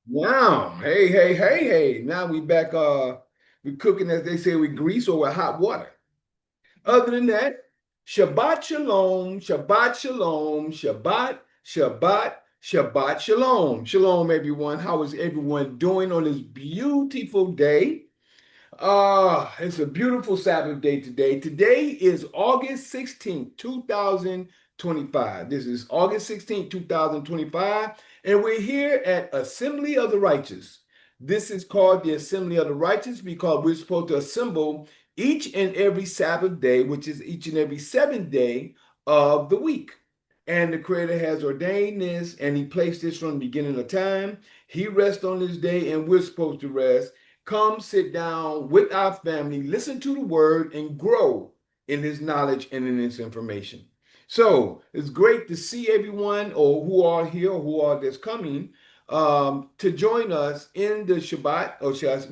Now, hey. Now we back we cooking as they say with grease or with hot water. Other than that, Shabbat Shalom, Shabbat Shalom, Shabbat Shalom. Shalom, everyone. How is everyone doing on this beautiful day? It's a beautiful Sabbath day today. Today is August 16th, 2025. This is August 16th, 2025, and we're here at Assembly of the Righteous. This is called the Assembly of the Righteous because we're supposed to assemble each and every Sabbath day, which is each and every seventh day of the week. And the Creator has ordained this, and He placed this from the beginning of time. He rests on this day, and we're supposed to rest. Come sit down with our family, listen to the word, and grow in his knowledge and in his information. So it's great to see everyone or who are here or who are just coming to join us in the Shabbat,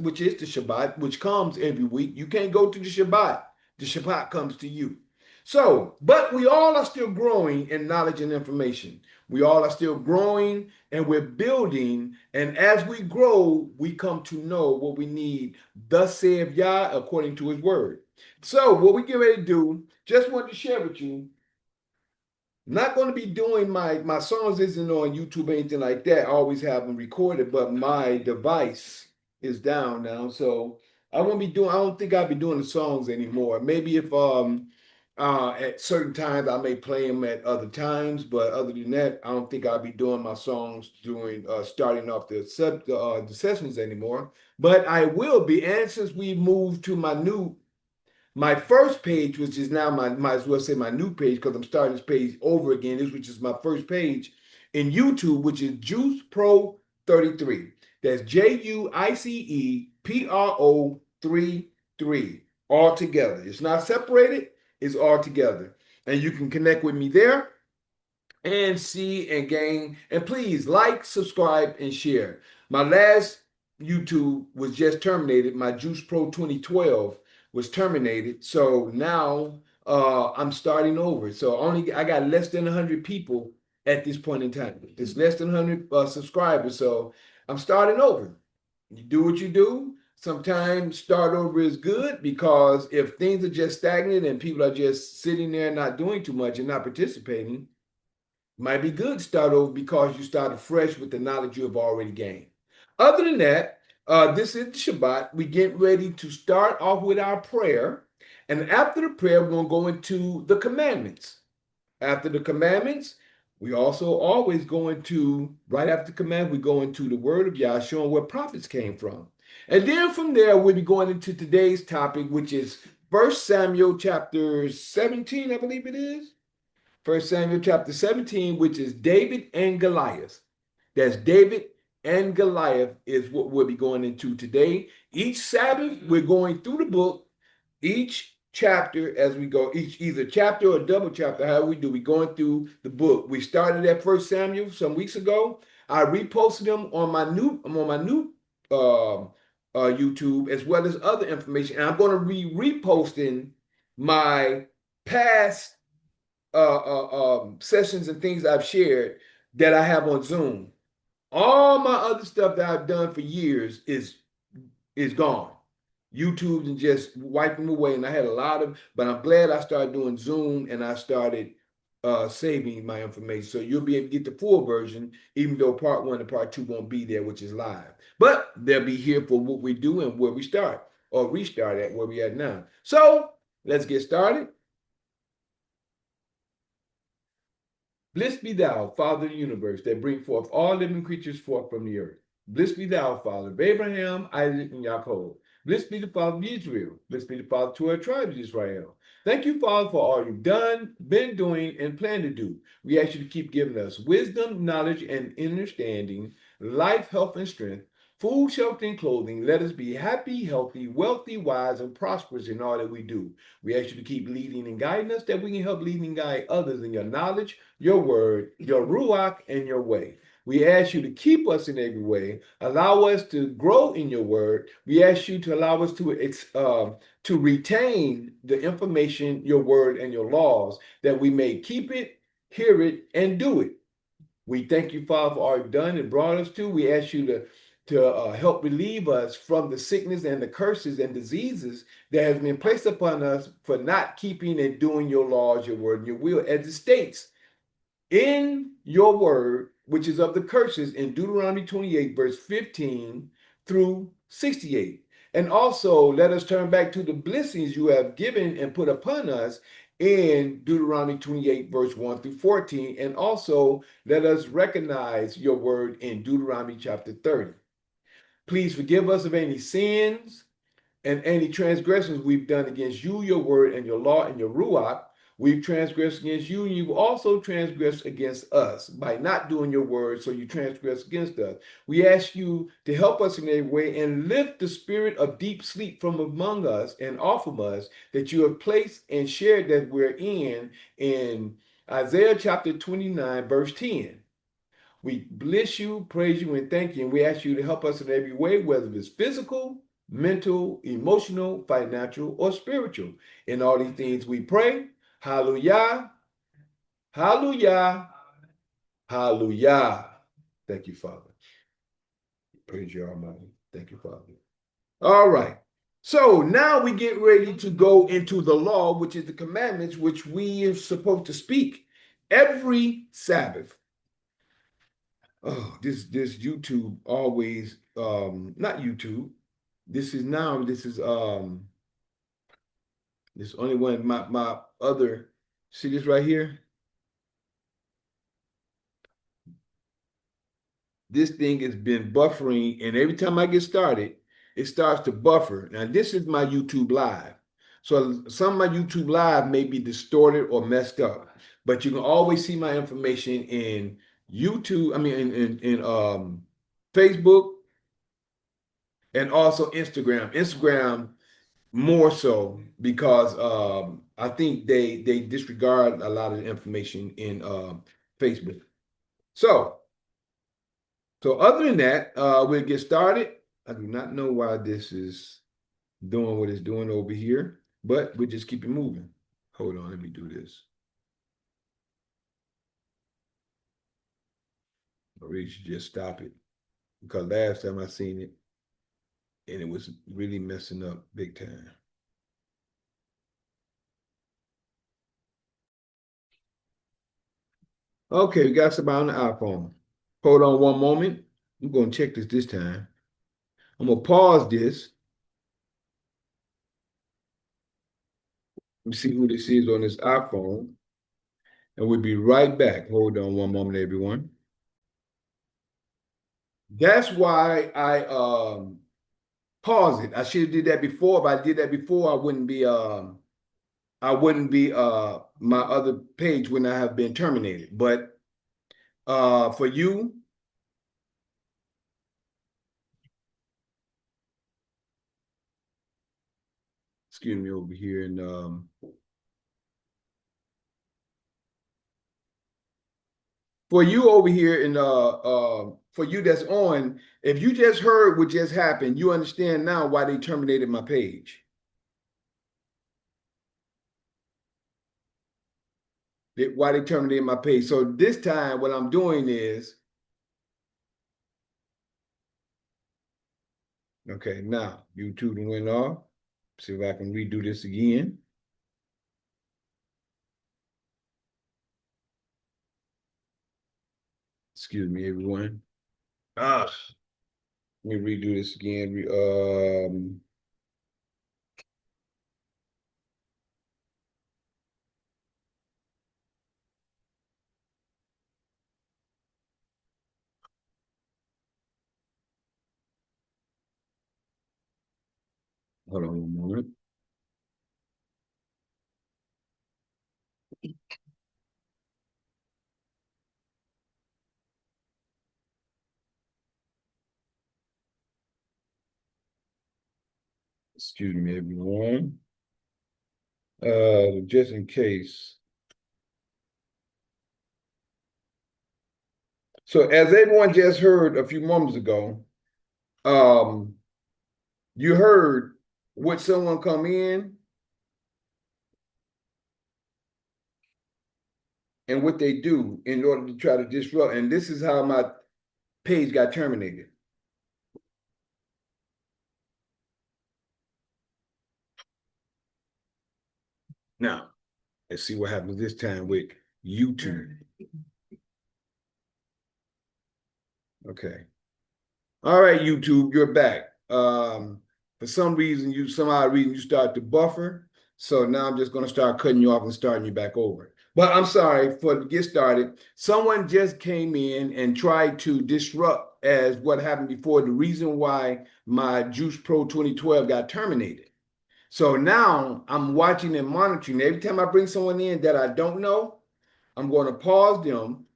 which is the Shabbat, which comes every week. You can't go to the Shabbat comes to you. So, but we all are still growing in knowledge and information. We all are still growing and we're building. And as we grow, we come to know what we need. Thus saith Yah, according to his word. So, what we get ready to do, just wanted to share with you. Not going to be doing my songs isn't on YouTube or anything like that. I always have them recorded, but my device is down now. So I won't be doing, I don't think I'll be doing the songs anymore. Maybe if at certain times I may play them at other times, but other than that, I don't think I'll be doing my songs during starting off the sessions anymore. But I will be, and since we moved to my first page, which is now might as well say my new page because I'm starting this page over again, which is my first page in YouTube, which is Juice Pro 33. That's JUICEPRO 33 all together. It's not separated, it's all together. And you can connect with me there and see and gain. And please like, subscribe, and share. My last YouTube was just terminated. My Juice Pro 2012 was terminated. So now I'm starting over. So I got less than 100 people at this point in time. It's less than 100 subscribers. So I'm starting over. You do what you do. Sometimes start over is good because if things are just stagnant and people are just sitting there not doing too much and not participating, might be good to start over because you started fresh with the knowledge you have already gained. Other than that, this is the Shabbat. We get ready to start off with our prayer. And after the prayer, we're going to go into the commandments. After the commandments, we also always go into, right after the command, we go into the word of Yah, showing where prophets came from. And then from there, we'll be going into today's topic, which is 1 Samuel chapter 17, I believe it is. 1 Samuel chapter 17, which is David and Goliath. That's David and Goliath is what we'll be going into today. Each Sabbath, we're going through the book, each chapter as we go, each either chapter or double chapter, however we do, we going through the book. We started at 1 Samuel some weeks ago. I reposted them on my new YouTube as well as other information. And I'm going to be reposting my past sessions and things I've shared that I have on Zoom. All my other stuff that I've done for years is gone. YouTube and just wiping away. And I had a lot of, but I'm glad I started doing Zoom and I started saving my information. So you'll be able to get the full version, even though part one and part two won't be there, which is live. But they'll be here for what we do and where we start or restart at where we at now. So let's get started. Blessed be thou, Father of the universe, that bring forth all living creatures forth from the earth. Blessed be thou, Father of Abraham, Isaac, and Jacob. Blessed be the Father of Israel. Blessed be the Father of 12 tribes of Israel. Thank you, Father, for all you've done, been doing, and plan to do. We ask you to keep giving us wisdom, knowledge, and understanding, life, health, and strength, food, shelter, and clothing. Let us be happy, healthy, wealthy, wise, and prosperous in all that we do. We ask you to keep leading and guiding us that we can help lead and guide others in your knowledge, your word, your ruach, and your way. We ask you to keep us in every way. Allow us to grow in your word. We ask you to allow us to retain the information, your word, and your laws, that we may keep it, hear it, and do it. We thank you, Father, for all you've done and brought us to. We ask you to help relieve us from the sickness and the curses and diseases that has been placed upon us for not keeping and doing your laws, your word, and your will, as it states in your word, which is of the curses in Deuteronomy 28, verse 15 through 68. And also let us turn back to the blessings you have given and put upon us in Deuteronomy 28, verse 1 through 14. And also let us recognize your word in Deuteronomy chapter 30. Please forgive us of any sins and any transgressions we've done against you, your word, and your law, and your ruach. We've transgressed against you, and you've also transgressed against us by not doing your word, so you transgress against us. We ask you to help us in every way and lift the spirit of deep sleep from among us and off of us that you have placed and shared that we're in Isaiah chapter 29, verse 10. We bless you, praise you, and thank you. And we ask you to help us in every way, whether it's physical, mental, emotional, financial, or spiritual. In all these things we pray. Hallelujah. Hallelujah. Hallelujah. Thank you, Father. Praise you, Almighty. Thank you, Father. All right. So now we get ready to go into the law, which is the commandments, which we are supposed to speak every Sabbath. Oh, this YouTube always not YouTube. This only one my other, see this right here? This thing has been buffering, and every time I get started, it starts to buffer. Now, this is my YouTube live. So some of my YouTube live may be distorted or messed up, but you can always see my information in YouTube, I mean in Facebook and also Instagram. Instagram more so because I think they disregard a lot of the information in Facebook. So other than that, we'll get started. I do not know why this is doing what it's doing over here, but we'll just keep it moving. Hold on, let me do this. Or we should just stop it because last time I seen it and it was really messing up big time. Okay, we got somebody on the iPhone. Hold on one moment. I'm going to check this time. I'm going to pause this. Let me see who this is on this iPhone. And we'll be right back. Hold on one moment, everyone. That's why I pause it. I should have did that before. If I did that before, I wouldn't be my other page wouldn't have been terminated. But for you, excuse me over here, and for you over here and for you that's on, if you just heard what just happened, you understand now why they terminated my page. Why they terminated my page. So this time what I'm doing is, okay, now YouTube went off. See if I can redo this again. Excuse me, everyone. Let me redo this again. Hold on one moment. Excuse me, everyone. Just in case. So as everyone just heard a few moments ago, you heard would someone come in? and what they do in order to try to disrupt. And this is how my page got terminated. Now, let's see what happens this time with YouTube. Okay. All right, YouTube, you're back. For some reason, you start to buffer. So now I'm just going to start cutting you off and starting you back over. But I'm sorry, to get started, someone just came in and tried to disrupt as what happened before, the reason why my Juice Pro 2012 got terminated. So now I'm watching and monitoring. Every time I bring someone in that I don't know, I'm going to pause them.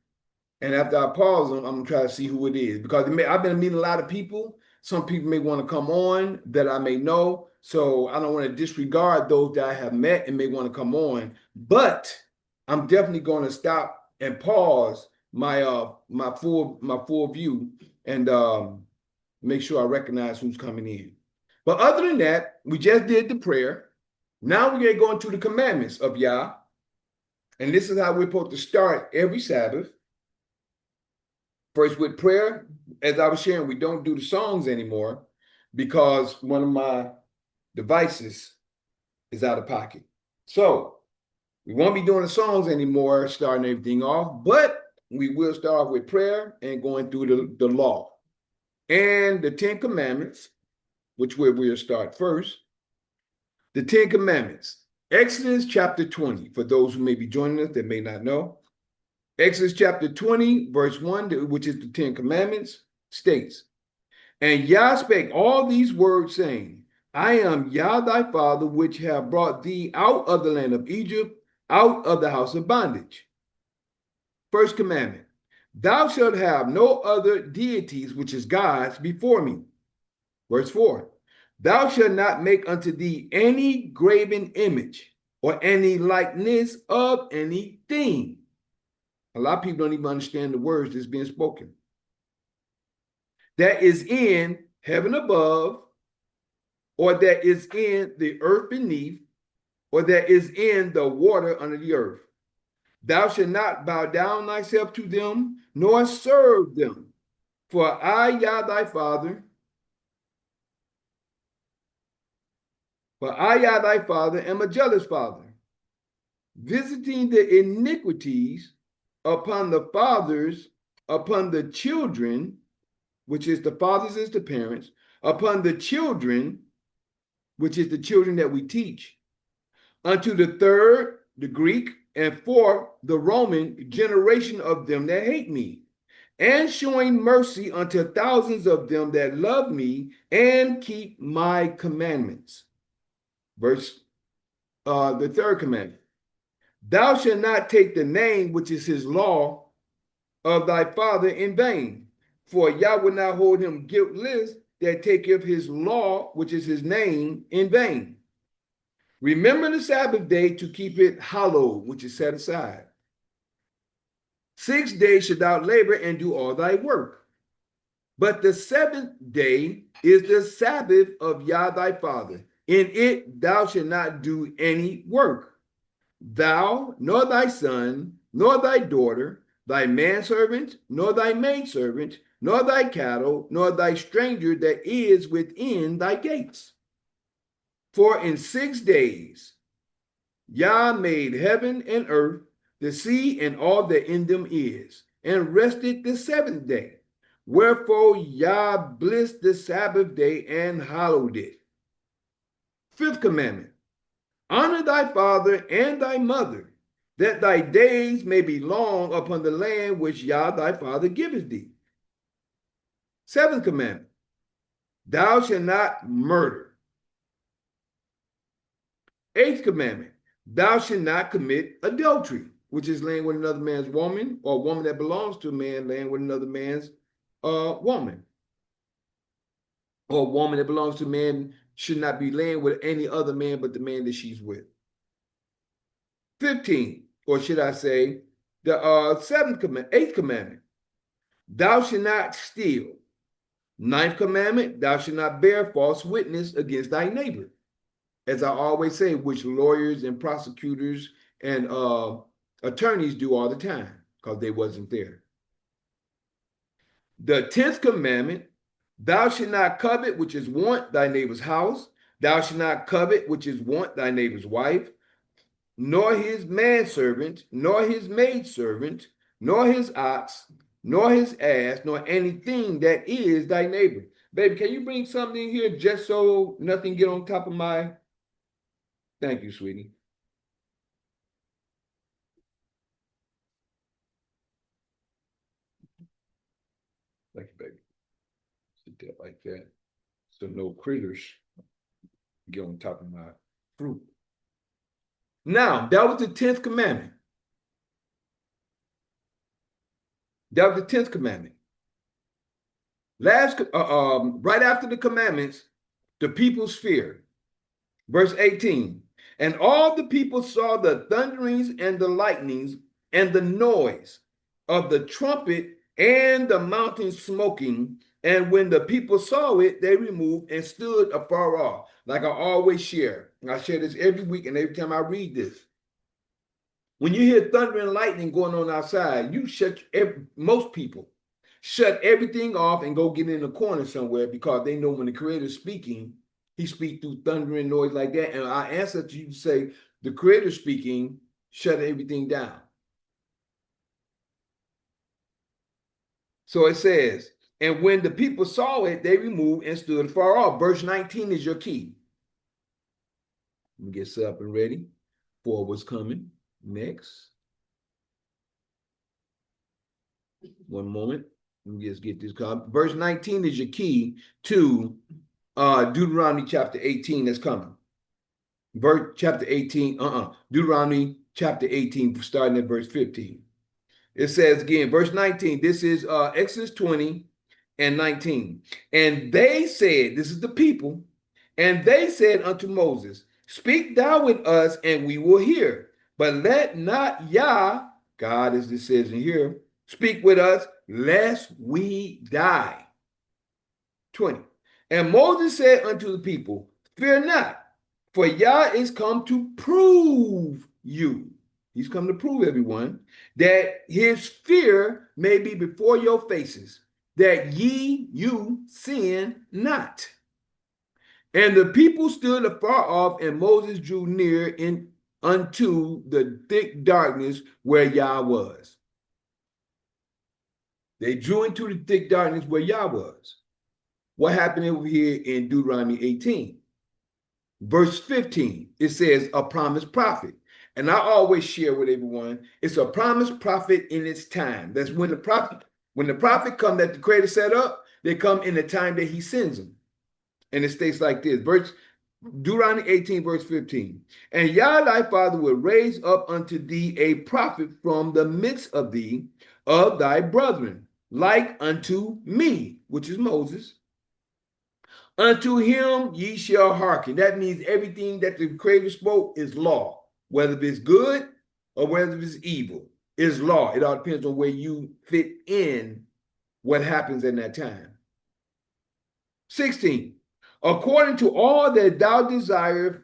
And after I pause them, I'm going to try to see who it is. Because I've been meeting a lot of people. Some people may want to come on that I may know. So I don't want to disregard those that I have met and may want to come on. But I'm definitely going to stop and pause my full view and make sure I recognize who's coming in. But other than that, we just did the prayer. Now we're going to go into the commandments of Yah. And this is how we're supposed to start every Sabbath. First with prayer. As I was sharing, we don't do the songs anymore because one of my devices is out of pocket. So we won't be doing the songs anymore, starting everything off, but we will start off with prayer and going through the law. And the 10 Commandments, which we'll start first. The 10 Commandments. Exodus chapter 20, for those who may be joining us that may not know. Exodus chapter 20, verse 1, which is the 10 Commandments, states, And Yah spake all these words, saying, I am Yah thy father, which have brought thee out of the land of Egypt, out of the house of bondage. First commandment, thou shalt have no other deities, which is gods, before me. Verse 4, thou shalt not make unto thee any graven image or any likeness of anything. A lot of people don't even understand the words that's being spoken. That is in heaven above, or that is in the earth beneath, or that is in the water under the earth. Thou shalt not bow down thyself to them, nor serve them. For I, Yah thy father, am a jealous father, visiting the iniquities upon the fathers, upon the children, which is the fathers is the parents, upon the children, which is the children that we teach, unto the third, the Greek, and fourth, the Roman generation of them that hate me, and showing mercy unto thousands of them that love me and keep my commandments. The third commandment. Thou shalt not take the name, which is his law, of thy father in vain. For Yah will not hold him guiltless that taketh his law, which is his name, in vain. Remember the Sabbath day to keep it hallowed, which is set aside. 6 days shalt thou labor and do all thy work. But the seventh day is the Sabbath of Yah thy father. In it thou shalt not do any work. Thou, nor thy son, nor thy daughter, thy manservant, nor thy maidservant, nor thy cattle, nor thy stranger that is within thy gates. For in 6 days Yah made heaven and earth, the sea, and all that in them is, and rested the seventh day. Wherefore Yah blessed the Sabbath day and hallowed it. Fifth commandment, honor thy father and thy mother, that thy days may be long upon the land which Yah thy father giveth thee. Seventh commandment, thou shalt not murder. Eighth commandment, thou shalt not commit adultery, which is laying with another man's woman, or a woman that belongs to a man laying with another man's woman. Or a woman that belongs to a man should not be laying with any other man but the man that she's with. 15, or should I say, the eighth commandment, thou shalt not steal. Ninth commandment, thou shalt not bear false witness against thy neighbor. As I always say, which lawyers and prosecutors and attorneys do all the time because they wasn't there. The 10th commandment, thou shalt not covet, which is want thy neighbor's house. Thou shalt not covet, which is want thy neighbor's wife, nor his manservant, nor his maidservant, nor his ox, nor his ass, nor anything that is thy neighbor. Baby, can you bring something in here just so nothing get on top of my... Thank you, sweetie. Thank you, baby. Sit there like that. So no critters get on top of my fruit. Now, that was the 10th commandment. That was the 10th commandment. Right after the commandments, the people's fear. Verse 18. And all the people saw the thunderings and the lightnings and the noise of the trumpet and the mountain smoking. And when the people saw it, they removed and stood afar off. Like I always share. I share this every week and every time I read this. When you hear thunder and lightning going on outside, most people shut everything off and go get in a corner somewhere because they know when the Creator's speaking, he speaks through thunder and noise like that. And our ancestors used to say, the Creator speaking, shut everything down. So it says, and when the people saw it, they removed and stood far off. Verse 19 is your key. Let me get set up and ready for what's coming next. One moment. Let me just get this copy. Verse 19 is your key to Deuteronomy chapter 18 that's coming. Deuteronomy chapter 18, starting at verse 15. It says again, verse 19, this is Exodus 20 and 19. And they said, this is the people, and they said unto Moses, speak thou with us, and we will hear. But let not Yah, God as it says in here, speak with us, lest we die. 20. And Moses said unto the people, fear not, for Yah is come to prove you. He's come to prove everyone that his fear may be before your faces, that you sin not. And the people stood afar off, and Moses drew near unto the thick darkness where Yah was. They drew into the thick darkness where Yah was. What happened over here in Deuteronomy 18? Verse 15, it says a promised prophet. And I always share with everyone, it's a promised prophet in its time. That's when the prophet come that the Creator set up, they come in the time that he sends them. And it states like this, Deuteronomy 18, verse 15. And Yah thy father will raise up unto thee a prophet from the midst of thee, of thy brethren, like unto me, which is Moses. Unto him ye shall hearken. That means everything that the Creator spoke is law. Whether it's good or whether it's evil, is law. It all depends on where you fit in what happens in that time. 16. According to all that thou desirest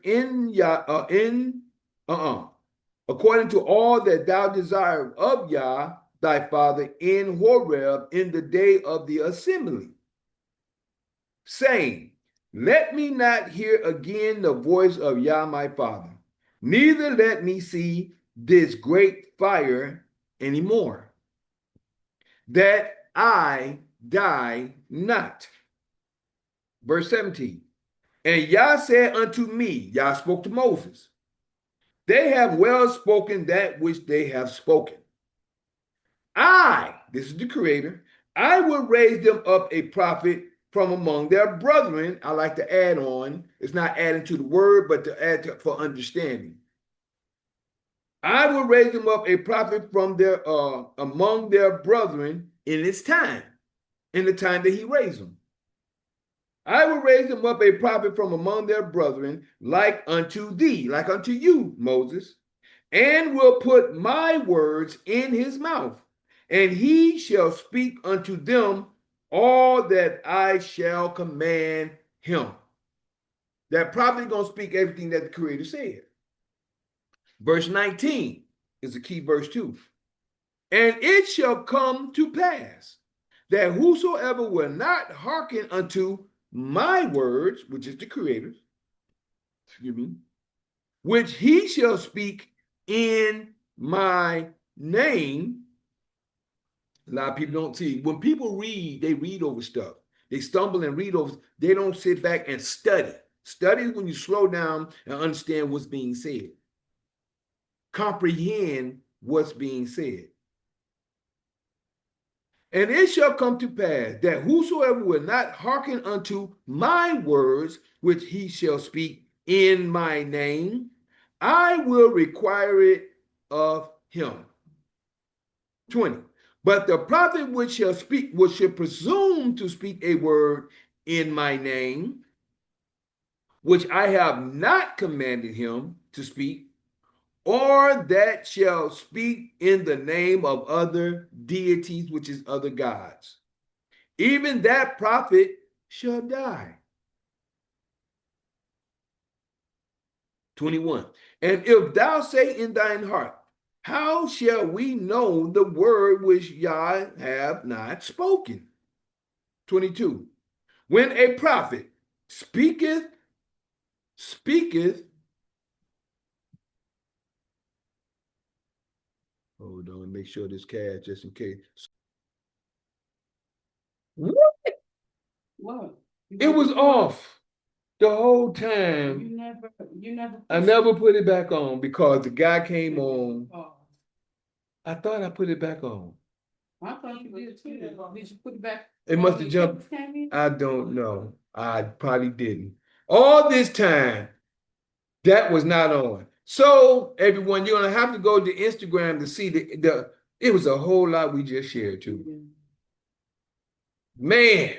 according to all that thou desirest of Yah thy father in Horeb in the day of the assembly, saying, let me not hear again the voice of Yah my father, neither let me see this great fire anymore, that I die not. Verse 17. And Yah said unto me, Yah spoke to Moses, they have well spoken that which they have spoken. This is the Creator, I will raise them up a prophet from among their brethren. I like to add on, it's not adding to the word, but to add to, for understanding. I will raise them up a prophet from their among their brethren in its time, in the time that he raised them. I will raise them up a prophet from among their brethren, like unto thee, like unto you, Moses, and will put my words in his mouth, and he shall speak unto them all that I shall command him. That prophet is going to speak everything that the Creator said. Verse 19 is a key verse too. And it shall come to pass that whosoever will not hearken unto my words, which is the Creator's, excuse me, which he shall speak in my name. A lot of people don't see. When people read, they read over stuff. They stumble and read over. They don't sit back and study. Study is when you slow down and understand what's being said. Comprehend what's being said. And it shall come to pass that whosoever will not hearken unto my words, which he shall speak in my name, I will require it of him. 20. But the prophet which shall speak, which shall presume to speak a word in my name, which I have not commanded him to speak, or that shall speak in the name of other deities, which is other gods, even that prophet shall die. 21. And if thou say in thine heart, how shall we know the word which Yah have not spoken? 22. When a prophet speaketh, hold on, make sure this cash just in case. What? What? It was off the whole time. I never put it back on because the guy came on. I thought I put it back on. I thought you did too. Did you put it back? It must have jumped. I don't know. I probably didn't. All this time, that was not on. So, everyone, you're gonna have to go to Instagram to see the it was a whole lot we just shared too. Man.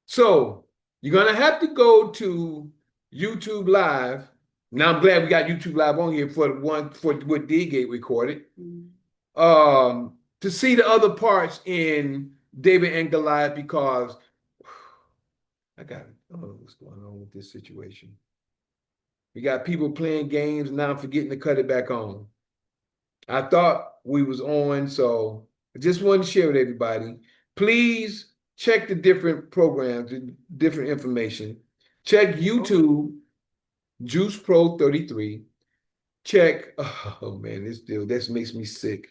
So you're gonna have to go to YouTube Live. Now I'm glad we got YouTube Live on here for the one for what D-Gate recorded. To see the other parts in David and Goliath, because I don't know what's going on with this situation. We got people playing games, and now I'm forgetting to cut it back on. I thought we was on, so I just wanted to share with everybody. Please check the different programs, the different information. Check YouTube, Juice Pro 33. Check, oh man, this makes me sick.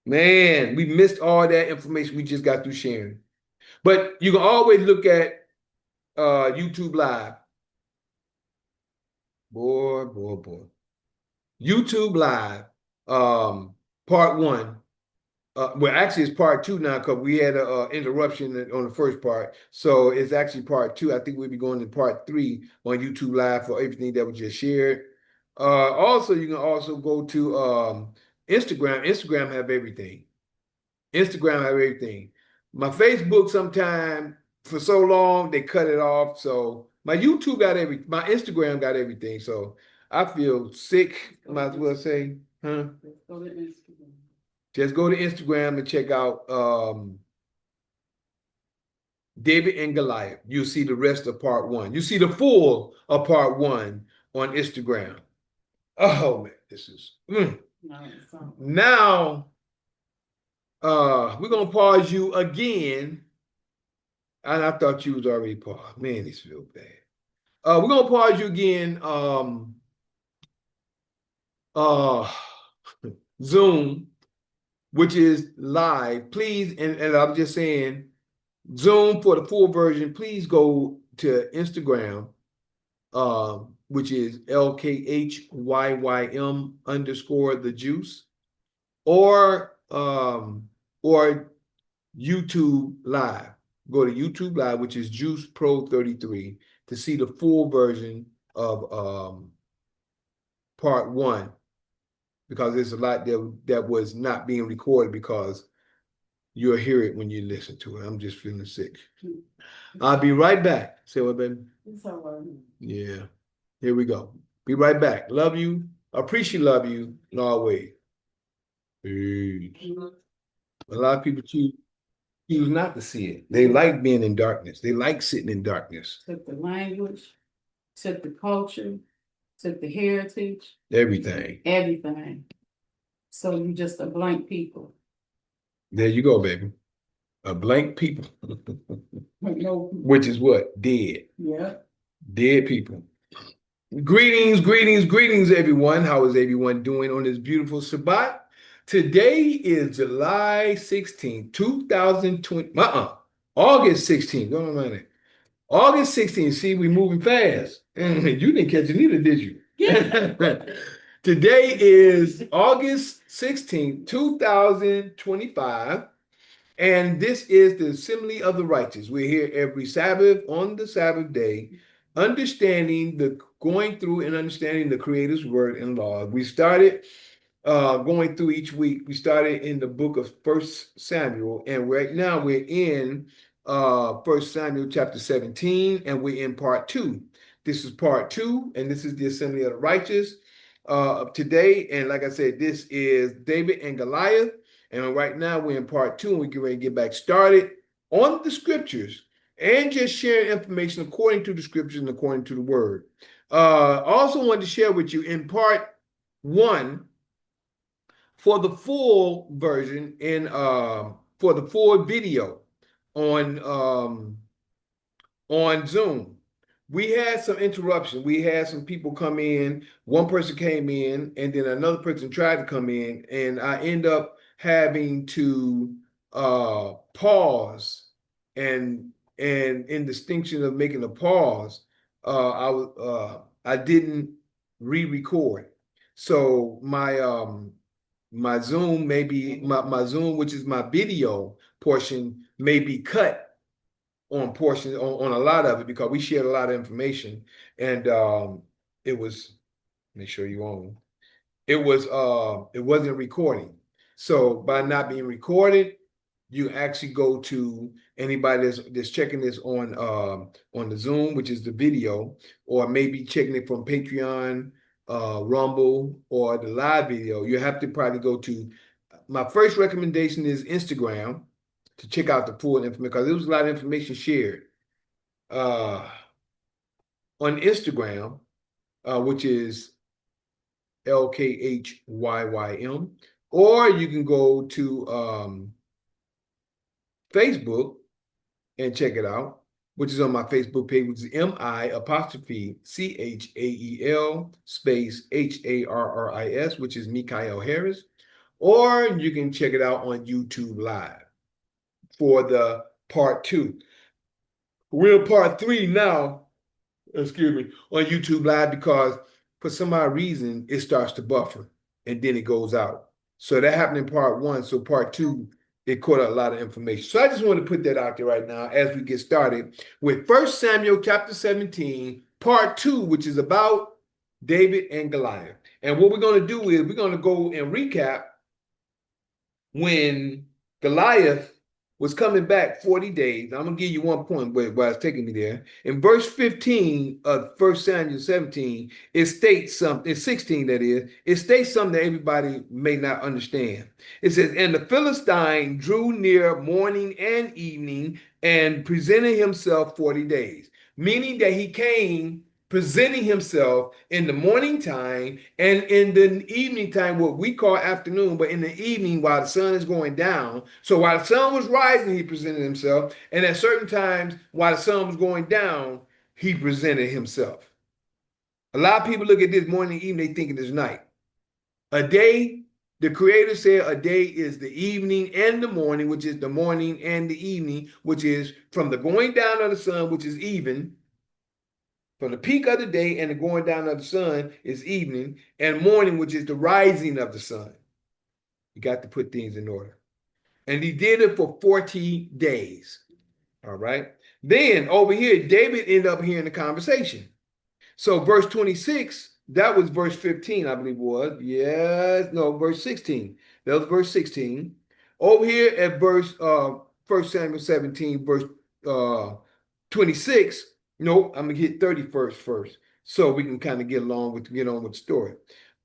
Man, we missed all that information we just got through sharing. But you can always look at YouTube Live. Boy. YouTube Live, part one. Well, actually, it's part two now because we had an interruption on the first part. So it's actually part two. I think we'll be going to part three on YouTube Live for everything that was just shared. Also, you can also go to Instagram. Instagram have everything. Instagram have everything. My Facebook, sometime for so long, they cut it off. So my YouTube got everything. My Instagram got everything. So I feel sick, might as well say, huh? Just go to Instagram and check out David and Goliath. You'll see the rest of part one. You see the full of part one on Instagram. Oh man, this is now we're gonna pause you again. And I thought you was already paused. Man, this feels bad. We're gonna pause you again. Zoom, which is live. Please, and I'm just saying, Zoom for the full version, please go to Instagram, which is LKHYYM_the juice, or YouTube Live. Go to YouTube Live, which is Juice Pro 33, to see the full version of part one, because there's a lot that was not being recorded because you'll hear it when you listen to it. I'm just feeling sick. I'll be right back. Say what, baby? It's all right. Yeah. Here we go. Be right back. Love you. Appreciate love you in all ways. Peace. A lot of people choose not to see it. They like being in darkness. They like sitting in darkness. Took the language, took the culture, took the heritage, everything. everything. So you just a blank people. There you go, baby. A blank people. No. Which is what? Dead. Yeah. Dead people. Greetings, greetings, greetings, everyone. How is everyone doing on this beautiful Shabbat? Today is July 16th, 2020. August 16th. Don't mind it. August 16th. See, we moving fast. You didn't catch it either, did you? Today is August 16th, 2025. And this is the Assembly of the Righteous. We're here every Sabbath on the Sabbath day, going through and understanding the Creator's word and law. We started going through each week. We started in the book of First Samuel, and right now we're in First Samuel chapter 17, and we're in part 2. This is part 2, and this is the Assembly of the Righteous of today. And like I said, this is David and Goliath. And right now we're in part 2, and we get ready to get back started on the scriptures and just sharing information according to the scriptures and according to the word. Also wanted to share with you in part 1 for the full version and for the full video on Zoom. We had some interruption. We had some people come in. One person came in, and then another person tried to come in, and I end up having to pause, and in distinction of making a pause, I didn't re-record. So my Zoom my Zoom, which is my video portion, may be cut on portions on a lot of it because we shared a lot of information, and it was, make sure you on. It wasn't recording. So by not being recorded, you actually go to anybody that's checking this on the Zoom, which is the video, or maybe checking it from Patreon, Rumble, or the live video. You have to probably go to, my first recommendation is Instagram to check out the full information because there was a lot of information shared on Instagram, which is LKHYYM, or you can go to Facebook and check it out, which is on my Facebook page, which is MI_CHAEL space HARRIS, which is Mikael Harris, or you can check it out on YouTube Live for the part 2. We're in part 3 now, excuse me, on YouTube Live because for some odd reason it starts to buffer and then it goes out. So that happened in part 1. So part 2, it caught a lot of information. So I just want to put that out there right now as we get started with 1 Samuel chapter 17, part 2, which is about David and Goliath. And what we're going to do is we're going to go and recap when Goliath was coming back 40 days. I'm going to give you one point where it's taking me there. In verse 15 of 1 Samuel 17, it states something, it's 16 that is, it states something that everybody may not understand. It says, and the Philistine drew near morning and evening and presented himself 40 days, meaning that he came presenting himself in the morning time and in the evening time, what we call afternoon, but in the evening while the sun is going down. So while the sun was rising, he presented himself. And at certain times while the sun was going down, he presented himself. A lot of people look at this morning and evening, they think it is night. A day, the Creator said a day is the evening and the morning, which is the morning and the evening, which is from the going down of the sun, which is even. From the peak of the day and the going down of the sun is evening, and morning, which is the rising of the sun. You got to put things in order. And he did it for 40 days. All right. Then over here, David ended up hearing the conversation. So verse 26, that was verse 15, I believe it was. Yes, no, verse 16. That was verse 16. Over here at verse 1 Samuel 17, verse 26. Nope, I'm gonna hit 31st first, so we can kind of get on with the story.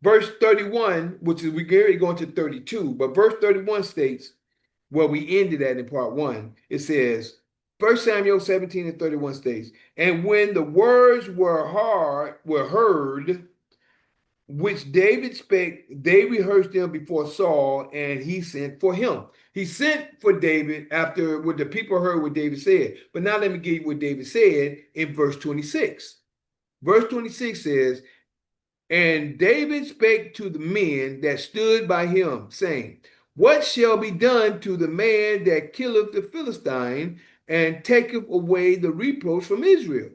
Verse 31, which is we're already going to 32, but verse 31 states where we ended at in part 1. It says, 1 Samuel 17 and 31 states, and when the words were heard, which David spake, they rehearsed them before Saul, and he sent for him. He sent for David after what the people heard what David said. But now let me give you what David said in verse 26. Verse 26 says, and David spake to the men that stood by him, saying, what shall be done to the man that killeth the Philistine and taketh away the reproach from Israel?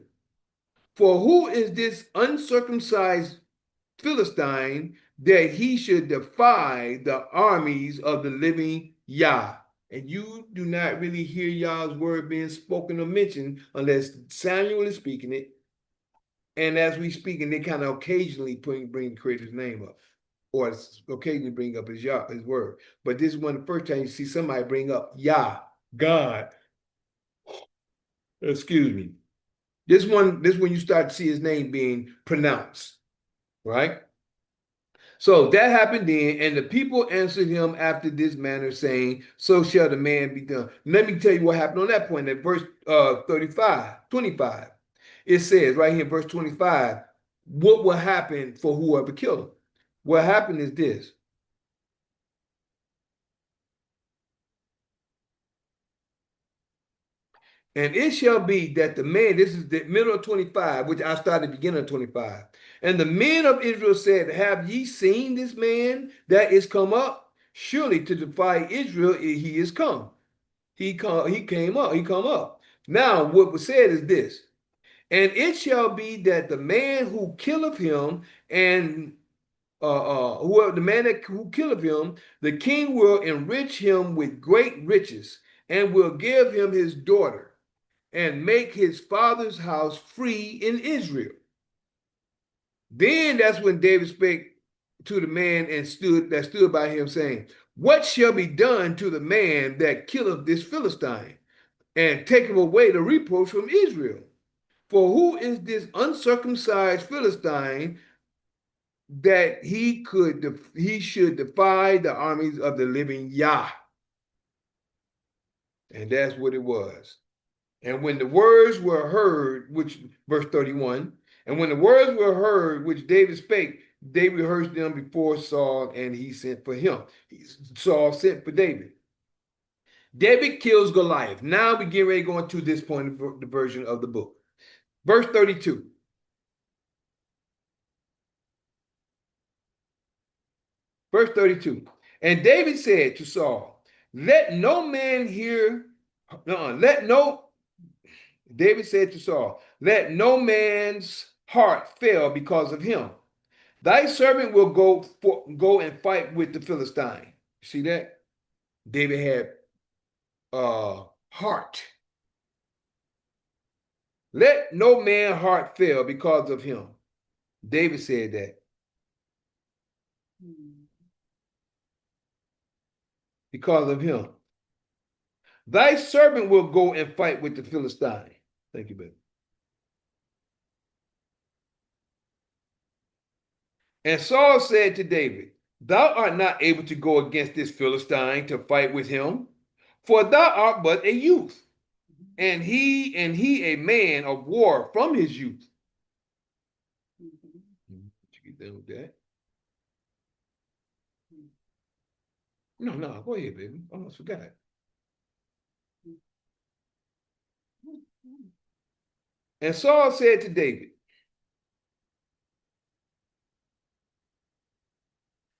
For who is this uncircumcised Philistine that he should defy the armies of the living Yah? And you do not really hear Yah's word being spoken or mentioned unless Samuel is speaking it. And as we speak, and they kind of occasionally bring the Creator's name up, or occasionally bring up his word. But this is one of the first time you see somebody bring up Yah, God. Excuse me. This one you start to see his name being pronounced, right? So that happened then, and the people answered him after this manner, saying, so shall the man be done. Let me tell you what happened on that point. At verse 25. It says right here in verse 25, what will happen for whoever killed him? What happened is this. And it shall be that the man, this is the middle of 25, which I started beginning of 25. And the men of Israel said, have ye seen this man that is come up? Surely to defy Israel he is come. He came up. Now what was said is this. And it shall be that the man who killeth him and whoever the man who killeth him, the king will enrich him with great riches and will give him his daughter and make his father's house free in Israel. Then that's when David spake to the man and stood by him, saying, what shall be done to the man that killeth this Philistine and taketh away the reproach from Israel? For who is this uncircumcised Philistine that he should defy the armies of the living Yah? And that's what it was. And when the words were heard, which verse 31, and when the words were heard, which David spake, they rehearsed them before Saul, and he sent for him. Saul sent for David. David kills Goliath. Now we get ready to go into this point of the version of the book. Verse 32. Verse 32. And David said to Saul, let no man hear, David said to Saul, let no man's heart fail because of him. Thy servant will go and fight with the Philistine. See that? David had heart. Let no man's heart fail because of him. David said that. Because of him. Thy servant will go and fight with the Philistine. Thank you, baby. And Saul said to David, thou art not able to go against this Philistine to fight with him, for thou art but a youth, and he a man of war from his youth. You get done with that? No, go ahead, baby. I almost forgot. And Saul said to David,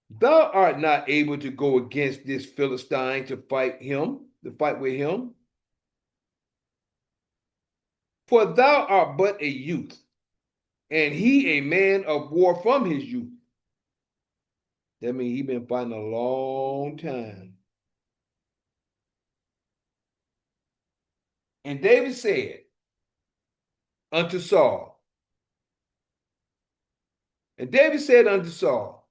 thou art not able to go against this Philistine to fight with him, for thou art but a youth, and he a man of war from his youth. That means he's been fighting a long time. And David said unto Saul, and David said unto Saul,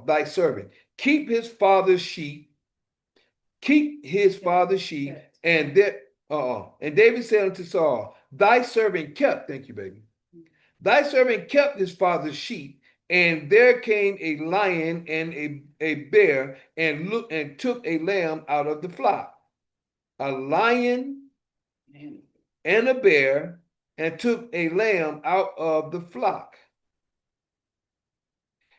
thy servant, keep his father's sheep, and David said unto Saul, thy servant kept, thank you, baby. Thy servant kept his father's sheep, and there came a lion and a bear and took a lamb out of the flock. A lion and a bear and took a lamb out of the flock.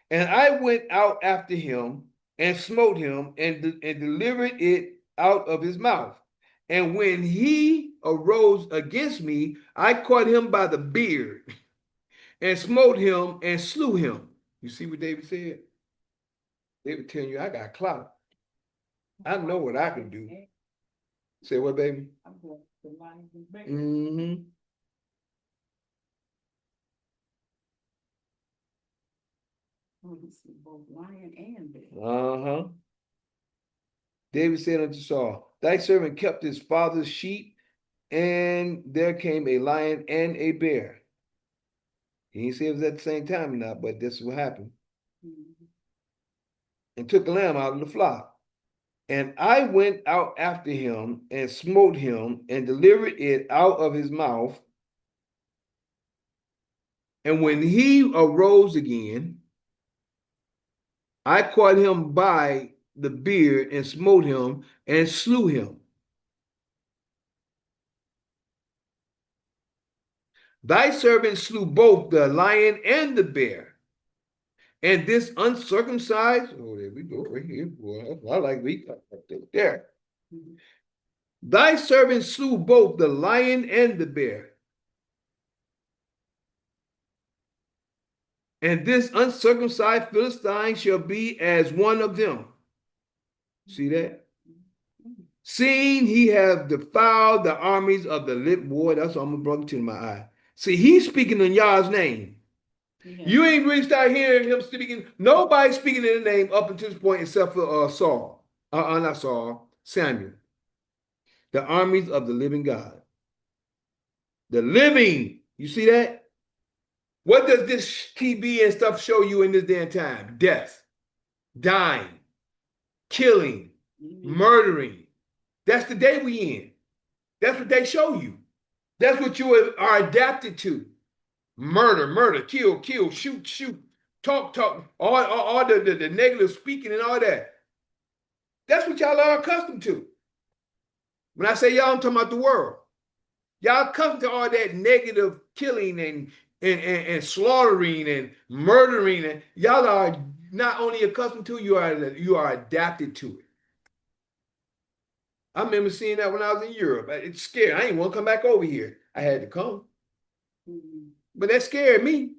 And I went out after him and smote him and delivered it out of his mouth. And when he arose against me, I caught him by the beard and smote him and slew him. You see what David said? David telling you, I got clout. I know what I can do. Say what, baby? Mm-hmm. Both lion and bear. Uh-huh. David said unto Saul, thy servant kept his father's sheep, and there came a lion and a bear. He didn't say it was at the same time or not, but this is what happened. And took a lamb out of the flock. And I went out after him and smote him and delivered it out of his mouth. And when he arose again, I caught him by the beard and smote him and slew him. Thy servant slew both the lion and the bear. And this uncircumcised, oh, there we go, right here. Boy, I like we there. Thy servant slew both the lion and the bear. And this uncircumcised Philistine shall be as one of them. See that? Seeing he have defiled the armies of the lip, boy, that's what I'm gonna bring to my eye. See, he's speaking in Yah's name. Yeah. You ain't really start hearing him speaking. Nobody speaking in the name up until this point except for Saul. Not Saul, Samuel. The armies of the living God. The living. You see that? What does this TV and stuff show you in this day and time? Death, dying, killing, murdering. That's the day we in. That's what they show you. That's what you are adapted to. Murder, kill, shoot, talk, all the negative speaking and all that. That's what y'all are accustomed to. When I say y'all, I'm talking about the world. Y'all accustomed to all that negative killing and slaughtering and murdering. And y'all are not only accustomed to, you are adapted to it. I remember seeing that when I was in Europe. It's scary. I didn't want to come back over here. I had to come. But that scared me.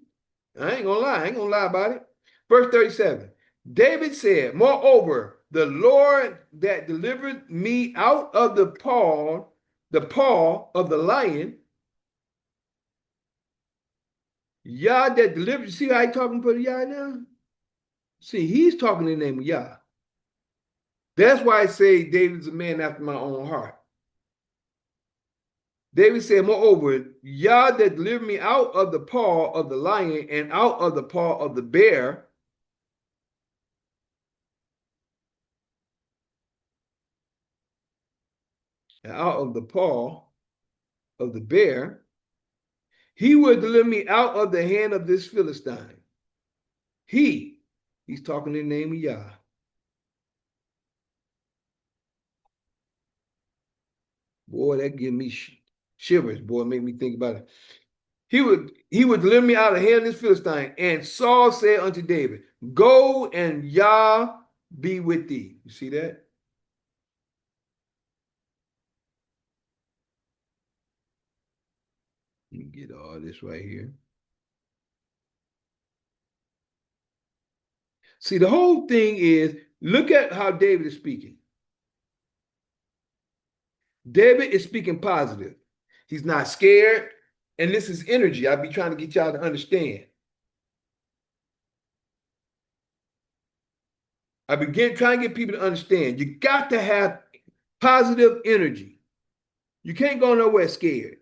I ain't gonna lie. I ain't gonna lie about it. Verse 37. David said, moreover, the Lord that delivered me out of the paw of the lion, Yah that delivered, you see how he talking for the Yah now? See, he's talking in the name of Yah. That's why I say David's a man after my own heart. David said, moreover, Yah that delivered me out of the paw of the lion and out of the paw of the bear, and out of the paw of the bear, he will deliver me out of the hand of this Philistine. He's talking in the name of Yah. Boy, that give me shivers. Boy, make me think about it. He would deliver me out of the hand of this Philistine. And Saul said unto David, go and Yah be with thee. You see that? Let me get all this right here. See, the whole thing is, look at how David is speaking. David is speaking positive. He's not scared. And this is energy. I'll be trying to get y'all to understand. I begin trying to get people to understand. You got to have positive energy. You can't go nowhere scared.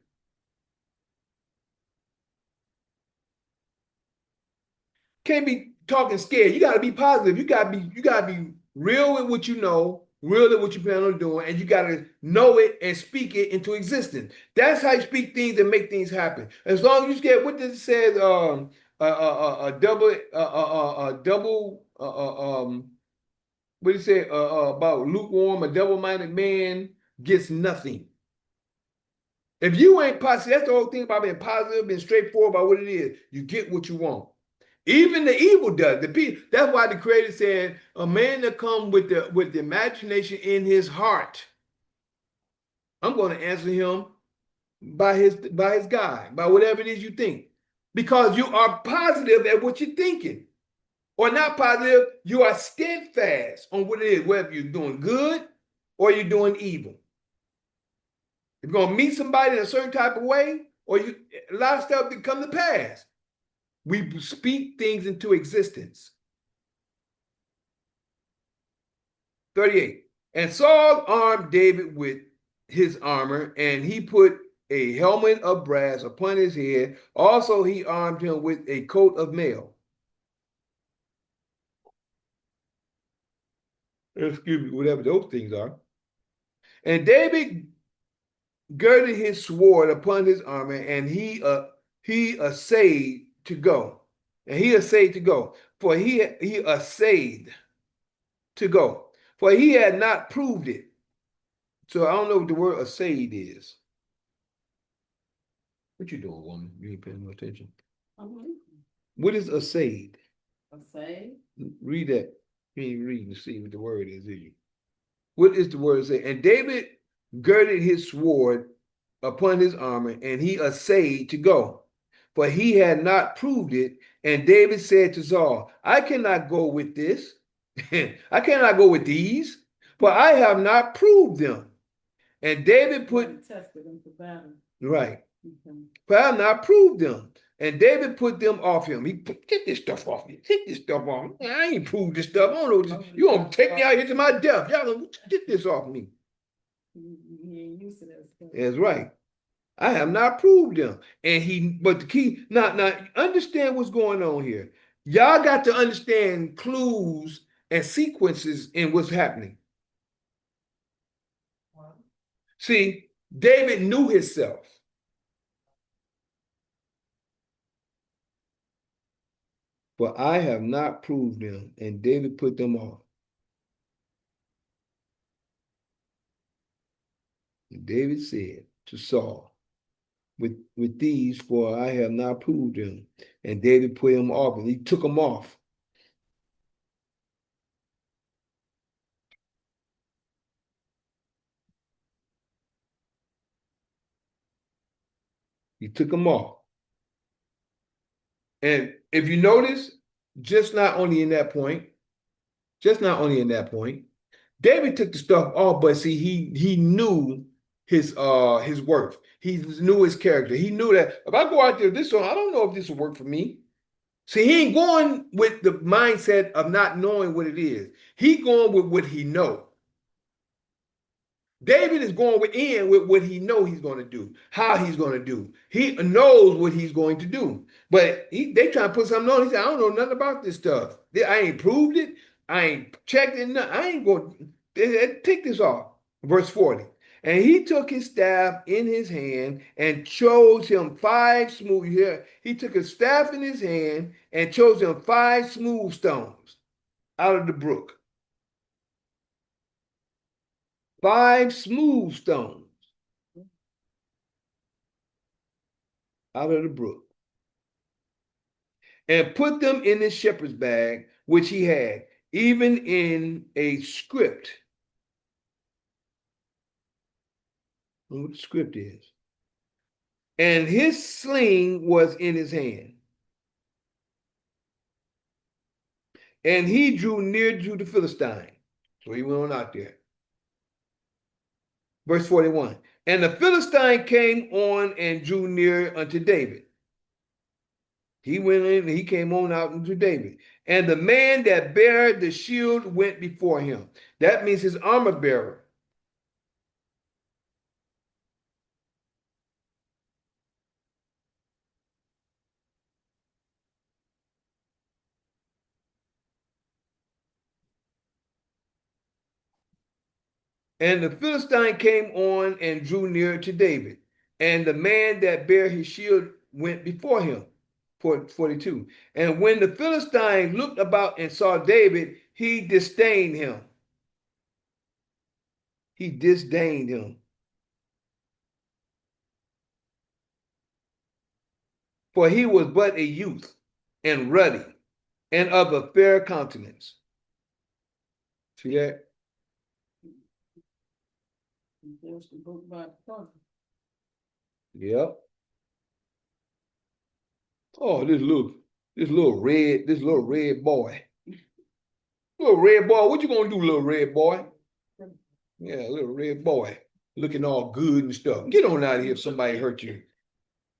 Can't be talking scared. You got to be positive. You got to be real with what you know, real with what you plan on doing, and you got to know it and speak it into existence. That's how you speak things and make things happen. As long as you get what this says, a double what do you say about lukewarm, a double-minded man gets nothing. If you ain't positive, that's the whole thing about being positive, being straightforward about what it is. You get what you want. Even the evil does. That's why the Creator said, "A man that come with the imagination in his heart, I'm going to answer him by his God, by whatever it is you think, because you are positive at what you're thinking, or not positive. You are steadfast on what it is, whether you're doing good or you're doing evil. If you're gonna meet somebody in a certain type of way, or a lot of stuff that come to pass. We speak things into existence. 38. And Saul armed David with his armor, and he put a helmet of brass upon his head. Also, he armed him with a coat of mail. Excuse me, whatever those things are. And David girded his sword upon his armor, and he essayed to go. And he essayed to go, for he essayed to go, for he had not proved it. So I don't know what the word essayed is. What you doing, woman? You ain't paying no attention. What is essayed? Essayed? Read that. You ain't reading to see what the word is you? What is the word say? And David girded his sword upon his armor, and he essayed to go, for he had not proved it. And David said to Saul, I cannot go with this. I cannot go with these, for I have not proved them. And David tested them for battle. Right. Okay. But I have not proved them. And David put them off him. Get this stuff off me. Take this stuff off me. I ain't proved this stuff. I don't know. You gonna take me out here to my death. Y'all gonna get this off me. He ain't used to that stuff. That's right. I have not proved them. But the key, now understand what's going on here. Y'all got to understand clues and sequences in what's happening. Wow. See, David knew himself. But I have not proved them, and David put them off. And David said to Saul, with these, for I have not proved them. And David put them off, and he took them off. He took them off. And if you notice, just not only in that point, David took the stuff off, but see, he knew his worth. He knew his character. He knew that if I go out there this one, I don't know if this will work for me. See, he ain't going with the mindset of not knowing what it is. He going with what he know. David is going in with what he know he's going to do, how he's going to do. He knows what he's going to do. But they trying to put something on. He said, I don't know nothing about this stuff. I ain't proved it. I ain't checked it. I ain't going to take this off. Verse 40. And he took his staff in his hand and chose him 5 smooth. Here, he took his staff in his hand and chose him 5 smooth stones out of the brook. 5 smooth stones out of the brook, and put them in his shepherd's bag, which he had, even in a script. I don't know what the script is. And his sling was in his hand. And he drew near to the Philistine. So he went on out there. Verse 41. And the Philistine came on and drew near unto David. He went in and he came on out unto David. And the man that bare the shield went before him. That means his armor bearer. And the Philistine came on and drew near to David. And the man that bare his shield went before him. 42. And when the Philistine looked about and saw David, he disdained him. He disdained him. for he was but a youth and ruddy and of a fair countenance. See that? There's the book by the cover. Yep. Oh, this little red boy. Little red boy, what you gonna do, little red boy? Yeah, little red boy, looking all good and stuff. Get on out of here if somebody hurt you.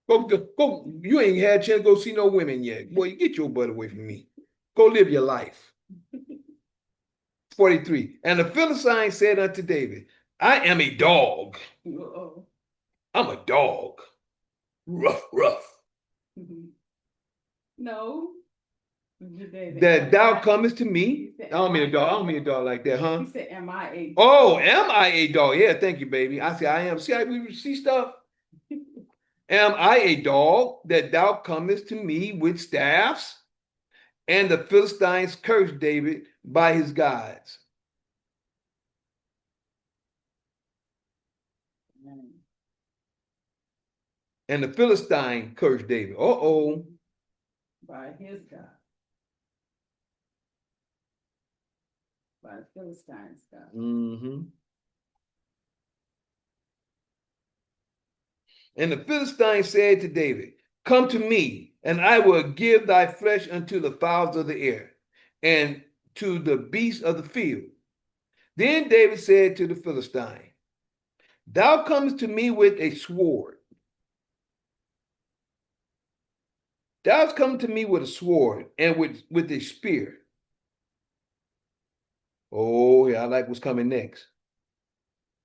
Go. You ain't had a chance to go see no women yet. Boy, get your butt away from me. Go live your life. 43. And the Philistine said unto David, I am a dog. Uh-oh. I'm a dog. Rough. No. That thou comest to me. I don't mean a dog like that, huh? He said, am I a dog? Oh, am I a dog? Yeah, thank you, baby. I say I am. See how we see stuff? Am I a dog that thou comest to me with staffs? And the Philistines cursed David by his gods. And the Philistine cursed David. Uh-oh. By his God. By the Philistines' God. Mm-hmm. And the Philistine said to David, come to me, and I will give thy flesh unto the fowls of the air, and to the beasts of the field. Then David said to the Philistine, thou comest to me with a sword. Thou hast come to me with a sword and with a spear. Oh, yeah, I like what's coming next.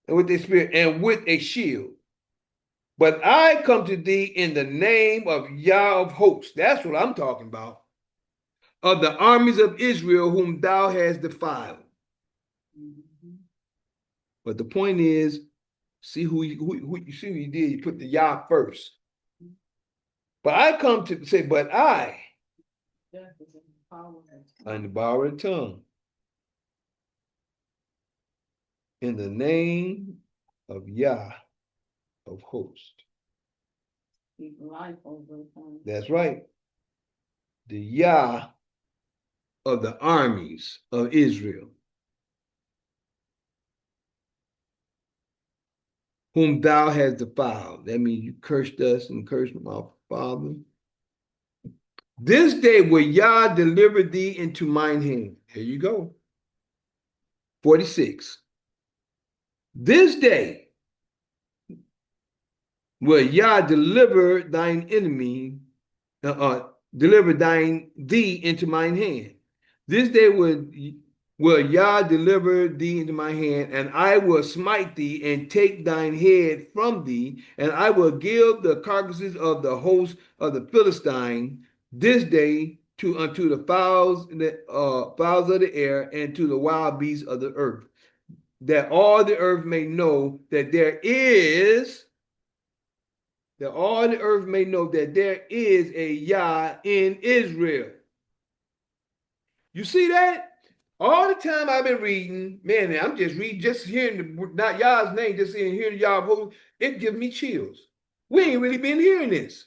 And with a spear and with a shield. But I come to thee in the name of Yah of hosts. That's what I'm talking about. Of the armies of Israel whom thou hast defiled. Mm-hmm. But the point is, see who you see what you did. You put the Yah first. But I come to say, but I, on the borrowed tongue, in the name of Yah of hosts. That's right. The Yah of the armies of Israel, whom thou hast defiled. That means you cursed us and cursed my father. This day will Yah deliver thee into mine hand. Here you go. 46. This day will Yah deliver thine enemy, deliver thee into mine hand. This day will Yah deliver thee into my hand, and I will smite thee and take thine head from thee, and I will give the carcasses of the host of the Philistine this day unto the fowls of the air and to the wild beasts of the earth, that all the earth may know that there is a Yah in Israel. You see that? All the time I've been reading, man, I'm just reading, just hearing not Yah's name, just hearing Yah, it gives me chills. We ain't really been hearing this.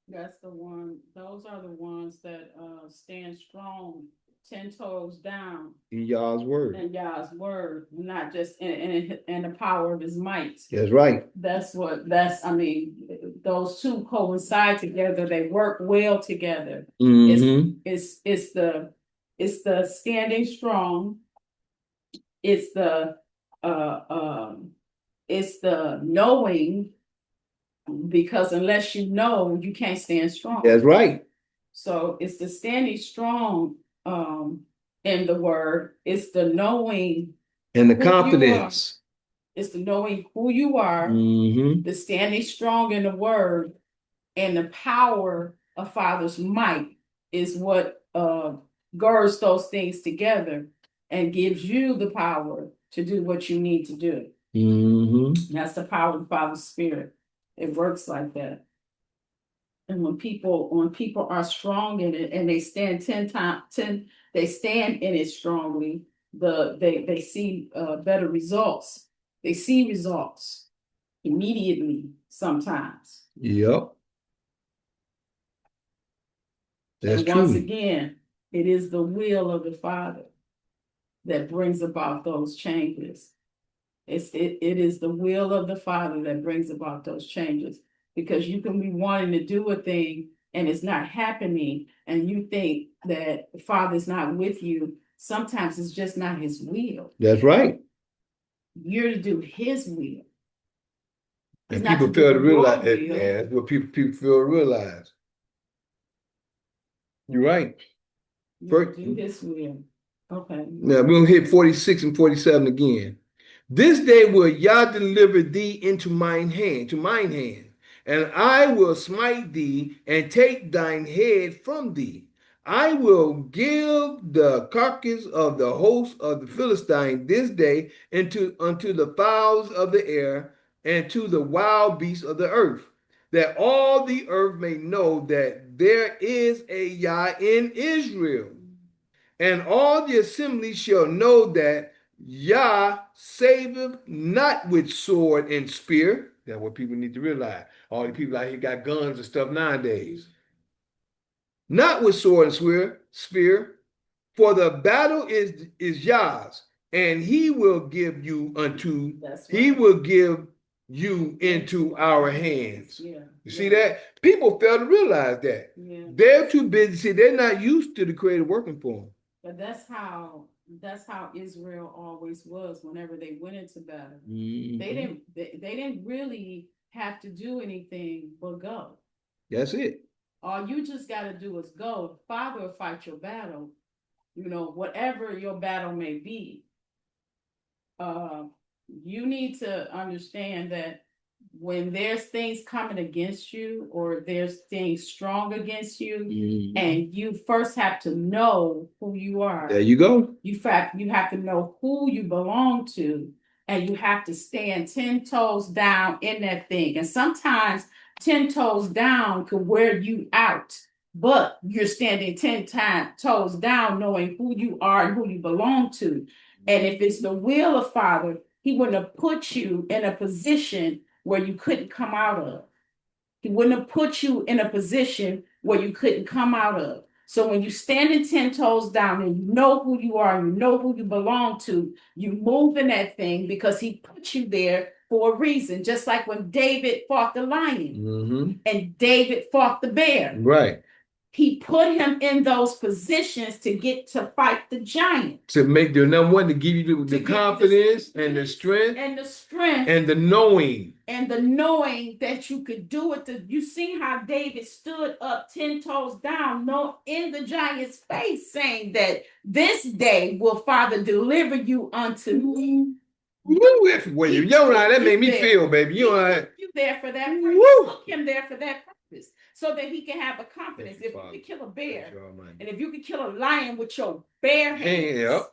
That's the one, those are the ones that stand strong, 10 toes down. In Yah's word. In Yah's word, not just in the power of his might. That's right. I mean, those two coincide together, they work well together. Mm-hmm. It's the standing strong, it's the knowing, because unless you know, you can't stand strong. That's right. So it's the standing strong in the word. It's the knowing and the confidence. It's the knowing who you are. Mm-hmm. The standing strong in the word, and the power of Father's might is what girds those things together and gives you the power to do what you need to do. Mm-hmm. That's the power of the Father's Spirit. It works like that. And when people are strong in it and they stand 10 times, they stand in it strongly, they see better results. They see results. immediately sometimes. Yep. That's and once true. again, it is the will of the Father that brings about those changes. It is the will of the Father that brings about those changes, because you can be wanting to do a thing and it's not happening, and you think that the Father's not with you. Sometimes it's just not his will. That's right. You're to do his will. And people fail to realize that. Yeah, that's what people fail to realize. You're right. First, do his will. Okay. Now we're gonna hit 46 and 47 again. This day will Yah deliver thee into mine hand, and I will smite thee and take thine head from thee. I will give the carcass of the host of the Philistine this day unto the fowls of the air and to the wild beasts of the earth, that all the earth may know that there is a Yah in Israel. And all the assembly shall know that Yah saveth not with sword and spear. That's what people need to realize. All the people out here got guns and stuff nowadays. Not with sword and spear, for the battle is Yah's, and he will give you he will give you into our hands. Yeah. You see that? People fail to realize that. Yeah. They're too busy. See, they're not used to the Creator working for them. But that's how Israel always was whenever they went into battle. Mm-hmm. They didn't really have to do anything but go. That's it. All you just got to do is go. The Father will fight your battle. You know, whatever your battle may be. You need to understand that when there's things coming against you, or there's things strong against you, mm-hmm. and you first have to know who you are. There you go. You have to know who you belong to, and you have to stand 10 toes down in that thing. And sometimes 10 toes down could wear you out, but you're standing 10 toes down knowing who you are and who you belong to. And if it's the will of Father, he wouldn't have put you in a position where you couldn't come out of. He wouldn't have put you in a position where you couldn't come out of. So when you stand in 10 toes down and you know who you are, and you know who you belong to, you move in that thing because he put you there for a reason. Just like when David fought the lion, mm-hmm. and David fought the bear. Right. He put him in those positions to get to fight the giant. To make the number one, to give you the confidence and the strength. And the strength. And the knowing. And the knowing that you could do it. You see how David stood up 10 toes down, in the giant's face, saying that this day will Father deliver you unto me. When you know that made me feel, baby. You know you there for that purpose. You took him there for that purpose, so that he can have a confidence. If you could kill a bear, and if you could kill a lion with your bare hands, yep.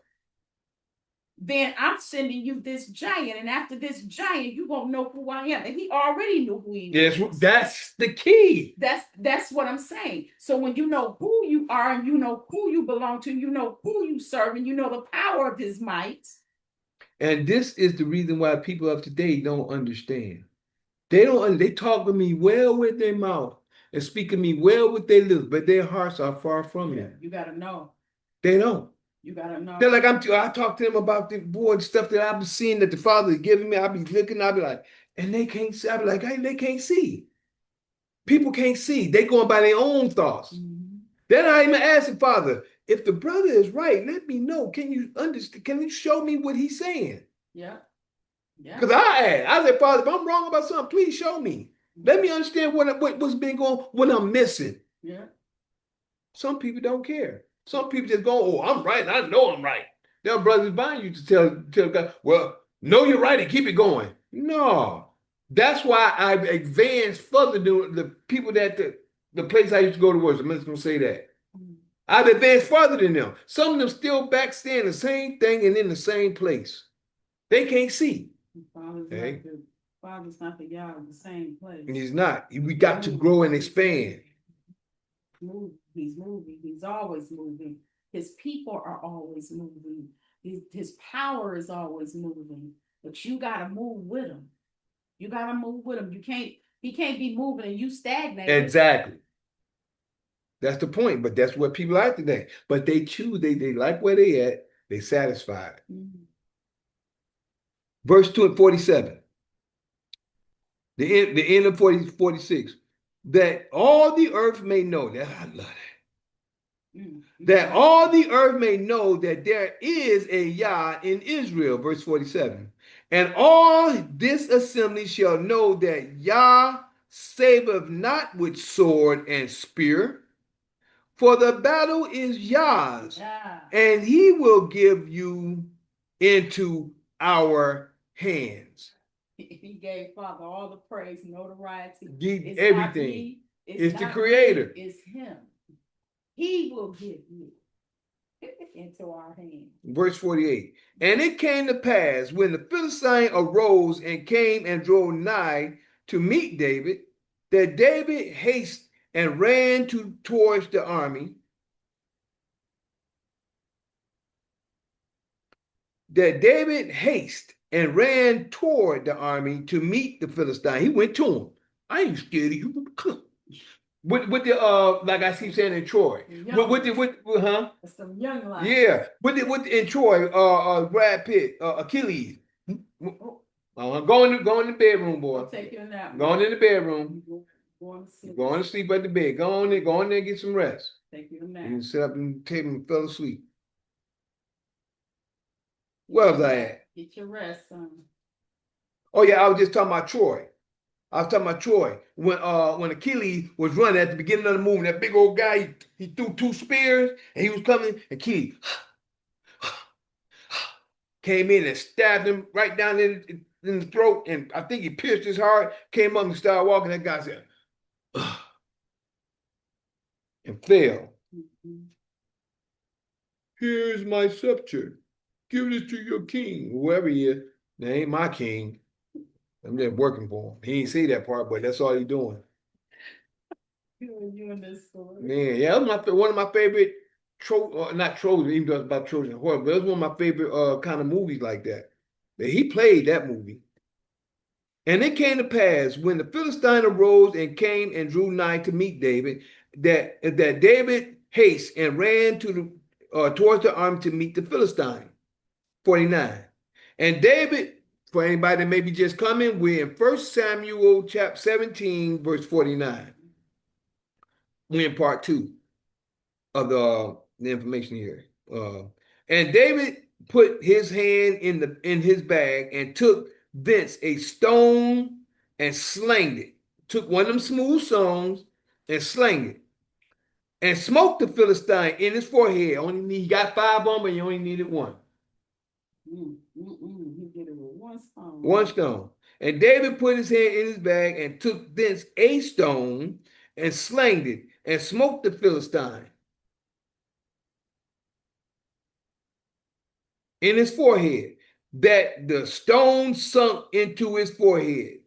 Then I'm sending you this giant, and after this giant, you won't know who I am. And he already knew who he was. Yes, that's the key. That's what I'm saying. So when you know who you are, and you know who you belong to, you know who you serve, and you know the power of his might. And this is the reason why people of today don't understand. They talk to me well with their mouth and speak to me well with their lips, but their hearts are far from me. You gotta know. They don't. You gotta know. They're like, I talk to them about the board stuff that I've been seeing that the Father is giving me. I'll be looking, I'll be like, and they can't see. I'll be like, hey, they can't see. People can't see. They going by their own thoughts. Mm-hmm. Then I even ask the Father, if the brother is right, let me know. Can you understand? Can you show me what he's saying? Yeah. Yeah. Because I said, Father, if I'm wrong about something, please show me. Let me understand what's been going, what I'm missing. Yeah. Some people don't care. Some people just go, oh, I'm right. I know I'm right. Their brothers behind you to tell God, well, no, you're right and keep it going. No. That's why I've advanced further than the people that the place I used to go to work. I'm just going to say that. I've advanced further than them. Some of them still back saying the same thing and in the same place. They can't see. Father's not the God in the same place. He's not. We got to grow and expand. He's moving. He's always moving. His people are always moving. His power is always moving. But you got to move with him. You gotta move with him. He can't be moving and you stagnated. Exactly. That's the point. But that's what people are today. But they choose, they like where they at, they satisfied. Mm-hmm. Verse 47. The end of 46. That all the earth may know that I love that. Mm-hmm. That all the earth may know that there is a Yah in Israel, verse 47. And all this assembly shall know that Yah saveth not with sword and spear, for the battle is Yah's, and he will give you into our hands. He gave Father all the praise, notoriety. It's everything. It's the Creator. It's him. He will give you into our hands. Verse 48. And it came to pass when the Philistine arose and came and drew nigh to meet David, that David hasted and ran towards the army. That David hasted and ran toward the army to meet the Philistine. He went to him. I ain't scared of you. With the like I keep saying in Troy. It's some young life. Yeah. With in Troy, Brad Pitt, Achilles. Go in the bedroom, boy. I'll take you in that one. Going in the bedroom. Going to sleep at the bed. Go on there and get some rest. Take you in that. You can sit up and table and fell asleep. Where was I at? Get your rest, son. Oh yeah, I was just talking about Troy. When Achilles was running at the beginning of the movie, that big old guy, he threw 2 spears and he was coming, and Achilles came in and stabbed him right down in the throat, and I think he pierced his heart, came up and started walking. That guy said, and fell. Mm-hmm. Here's my scepter. Give this to your king, whoever he is. That ain't my king. I'm just working for him. He ain't say that part, but that's all he's doing. You in this story. Man, yeah, that was one of my favorite not Trojan, even though it's about Trojan horror, but it was one of my favorite kind of movies like that. But he played that movie. And it came to pass when the Philistine arose and came and drew nigh to meet David, that David hasted and ran towards the army to meet the Philistine. 49. And David, for anybody that may be just coming, we're in 1 Samuel chapter 17, verse 49. We're in part 2 of the information here. And David put his hand in his bag and took thence a stone and slanged it. Took one of them smooth stones and slanged it. And smote the Philistine in his forehead. He got 5 on, but he only needed 1. He did it with 1 stone. 1 stone. And David put his hand in his bag and took thence a stone and slanged it and smote the Philistine in his forehead, that the stone sunk into his forehead,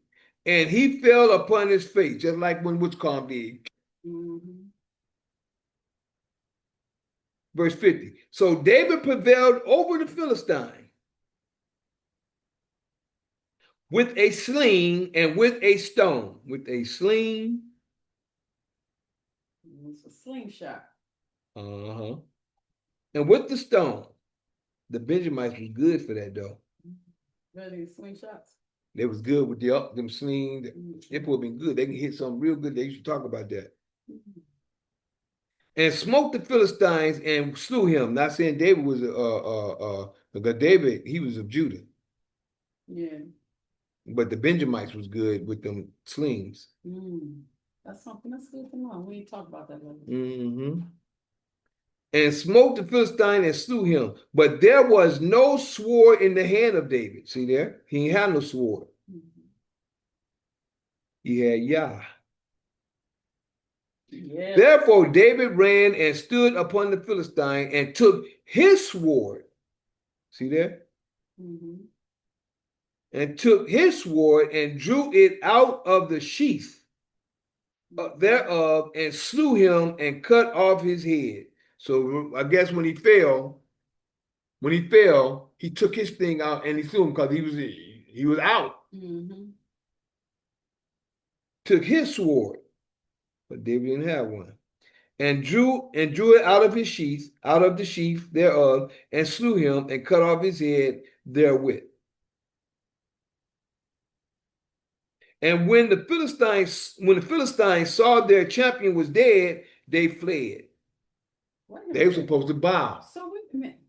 and he fell upon his face, just like when Witchcom did. Mm-hmm. Verse 50. So David prevailed over the Philistine with a sling and with a stone. With a sling. It's a slingshot. Uh-huh. And with the stone. The Benjamites was good for that, though. Really, slingshots? They was good with them slings. It would have been good. They can hit something real good. They used to talk about that. Mm-hmm. And smote the Philistines and slew him. Not saying David was because David, he was of Judah. Yeah. But the Benjamites was good with them slings. That's something that's good to know. We ain't talk about that later. Mm-hmm. And smote the Philistine and slew him. But there was no sword in the hand of David. See there? He had no sword. Mm-hmm. He had Yah. Yes. Therefore, David ran and stood upon the Philistine and took his sword. See there? Mm-hmm. And took his sword and drew it out of the sheath thereof and slew him and cut off his head. So I guess when he fell, he took his thing out and he threw him because he was out. Mm-hmm. took his sword, but David didn't have one, and drew it out of his sheath, out of the sheath thereof, and slew him, and cut off his head therewith. And when the Philistines saw their champion was dead, they fled. They were supposed to bow. So wait a minute.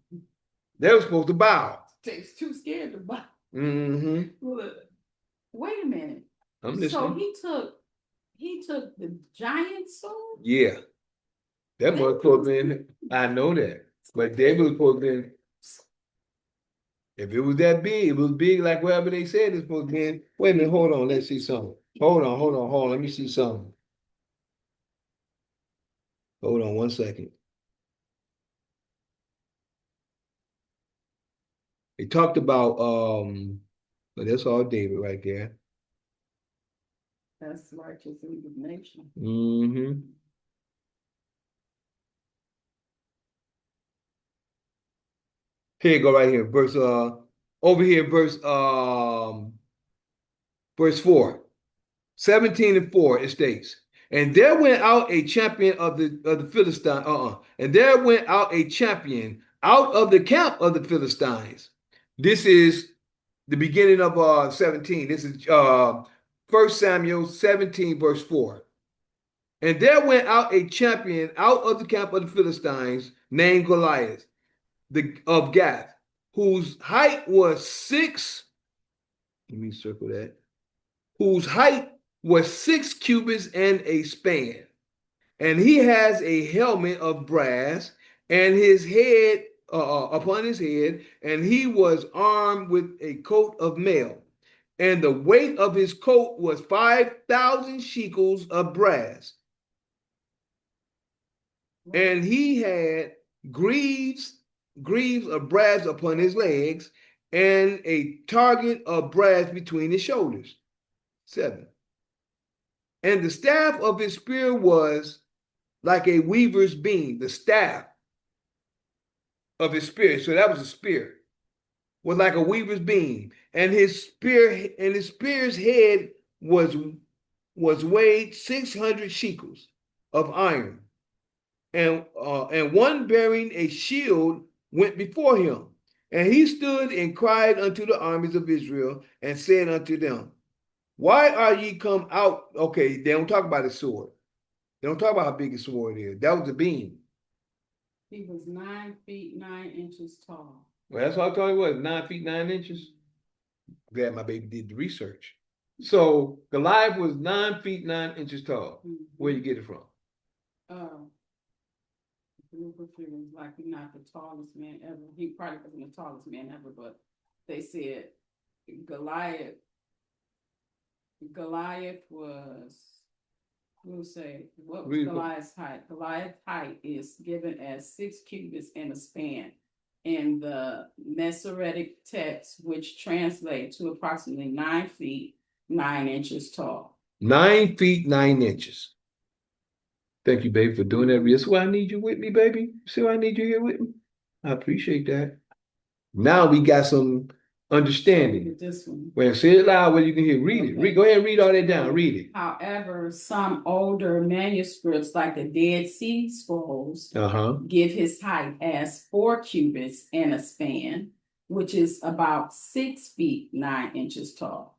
They were supposed to bow. They're too scared to bow. Mm-hmm. Wait a minute. I'm listening. So he took the giant sword? Yeah. That was supposed to be, I know that. But David was supposed to be, if it was that big, it was big like whatever they said it's supposed to be. Wait a minute, hold on, let's see something. Hold on, let me see something. Hold on 1 second. They talked about, but that's all David right there. That's righteous indignation. Mm-hmm. Here you go right here. Over here, verse 4. 17 and 4, it states, and there went out a champion of the Philistines. And there went out a champion out of the camp of the Philistines. This is the beginning of 17. This is 1 Samuel 17, verse 4. And there went out a champion out of the camp of the Philistines named Goliath, of Gath, whose height was 6. Let me circle that. Whose height was 6 cubits and a span. And he has a helmet of brass, and his head upon his head, and he was armed with a coat of mail. And the weight of his coat was 5,000 shekels of brass. And he had greaves of brass upon his legs, and a target of brass between his shoulders. 7. And the staff of his spear was like a weaver's beam. The staff of his spear, so that was a spear, was like a weaver's beam. And his spear's head was weighed 600 shekels of iron. And one bearing a shield went before him. And he stood and cried unto the armies of Israel, and said unto them, why are ye come out? Okay, they don't talk about his sword. They don't talk about how big his sword is. That was the beam. He was 9 feet 9 inches tall. Well, that's what I thought it was, 9 feet 9 inches. Glad my baby did the research. So Goliath was 9 feet 9 inches tall. Mm-hmm. Where you get it from? Like he's not the tallest man ever. He probably wasn't the tallest man ever, but they said Goliath was, we'll say, what was Goliath's height? Goliath's height is given as 6 cubits and a span in the Masoretic text, which translates to approximately 9 feet 9 inches tall. 9 feet 9 inches. Thank you, baby, for doing that. That's why I need you with me, baby. See why I need you here with me? I appreciate that. Now we got some understanding. This one. Well, say it loud where you can hear. Read it. Go ahead and read all that down. Read it. However, some older manuscripts, like the Dead Sea Scrolls, give his height as 4 cubits and a span, which is about 6 feet 9 inches tall.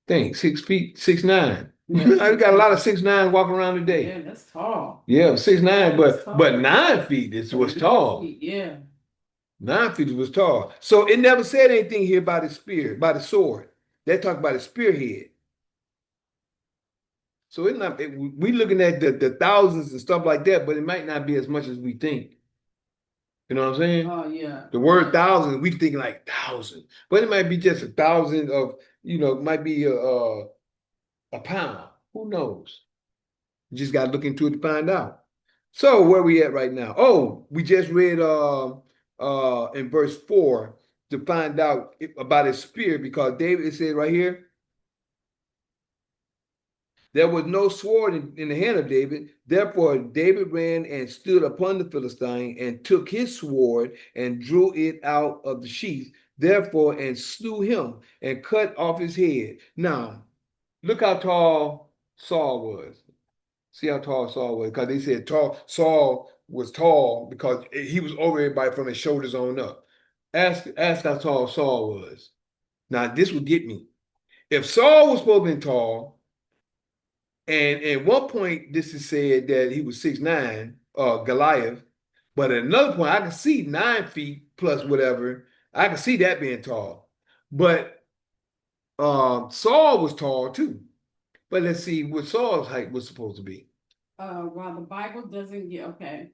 Thanks. 6 feet 6'9". I got a lot of 6'9" walking around today. Yeah, that's tall. Yeah, 6'9", but 9 feet was tall. Yeah. 9 feet was tall. So it never said anything here about his spear, about his sword. They talk about his spearhead. So it's not. We looking at the thousands and stuff like that, but it might not be as much as we think. You know what I'm saying? Oh yeah. The word thousand, we think like 1,000, but it might be just 1,000 of. It might be a pound. Who knows? You just got to look into it to find out. So where we at right now? Oh, we just read in verse 4 to find out about his spear, because David, it said right here, there was no sword in the hand of David. Therefore, David ran and stood upon the Philistine and took his sword and drew it out of the sheath. Therefore, and slew him and cut off his head. Now, Look how tall Saul was. See how tall Saul was, because they said tall Saul was tall because he was over everybody from his shoulders on up. Ask how tall Saul was. Now this would get me. If Saul was supposed to be tall, and at one point this is said that he was 6'9", Goliath, but at another point I can see 9 feet plus whatever. I can see that being tall. But Saul was tall too. But let's see what Saul's height was supposed to be. While the Bible doesn't get, okay.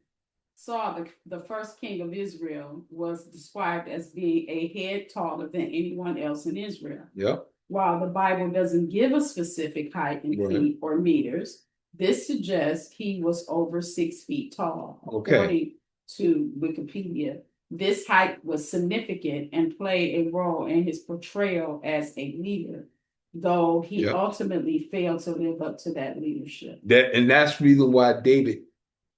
Saul, the first king of Israel, was described as being a head taller than anyone else in Israel. Yep. While the Bible doesn't give a specific height in feet or meters, this suggests he was over 6 feet tall. Okay. According to Wikipedia, this height was significant and played a role in his portrayal as a leader, though he ultimately failed to live up to that leadership. That's the reason why David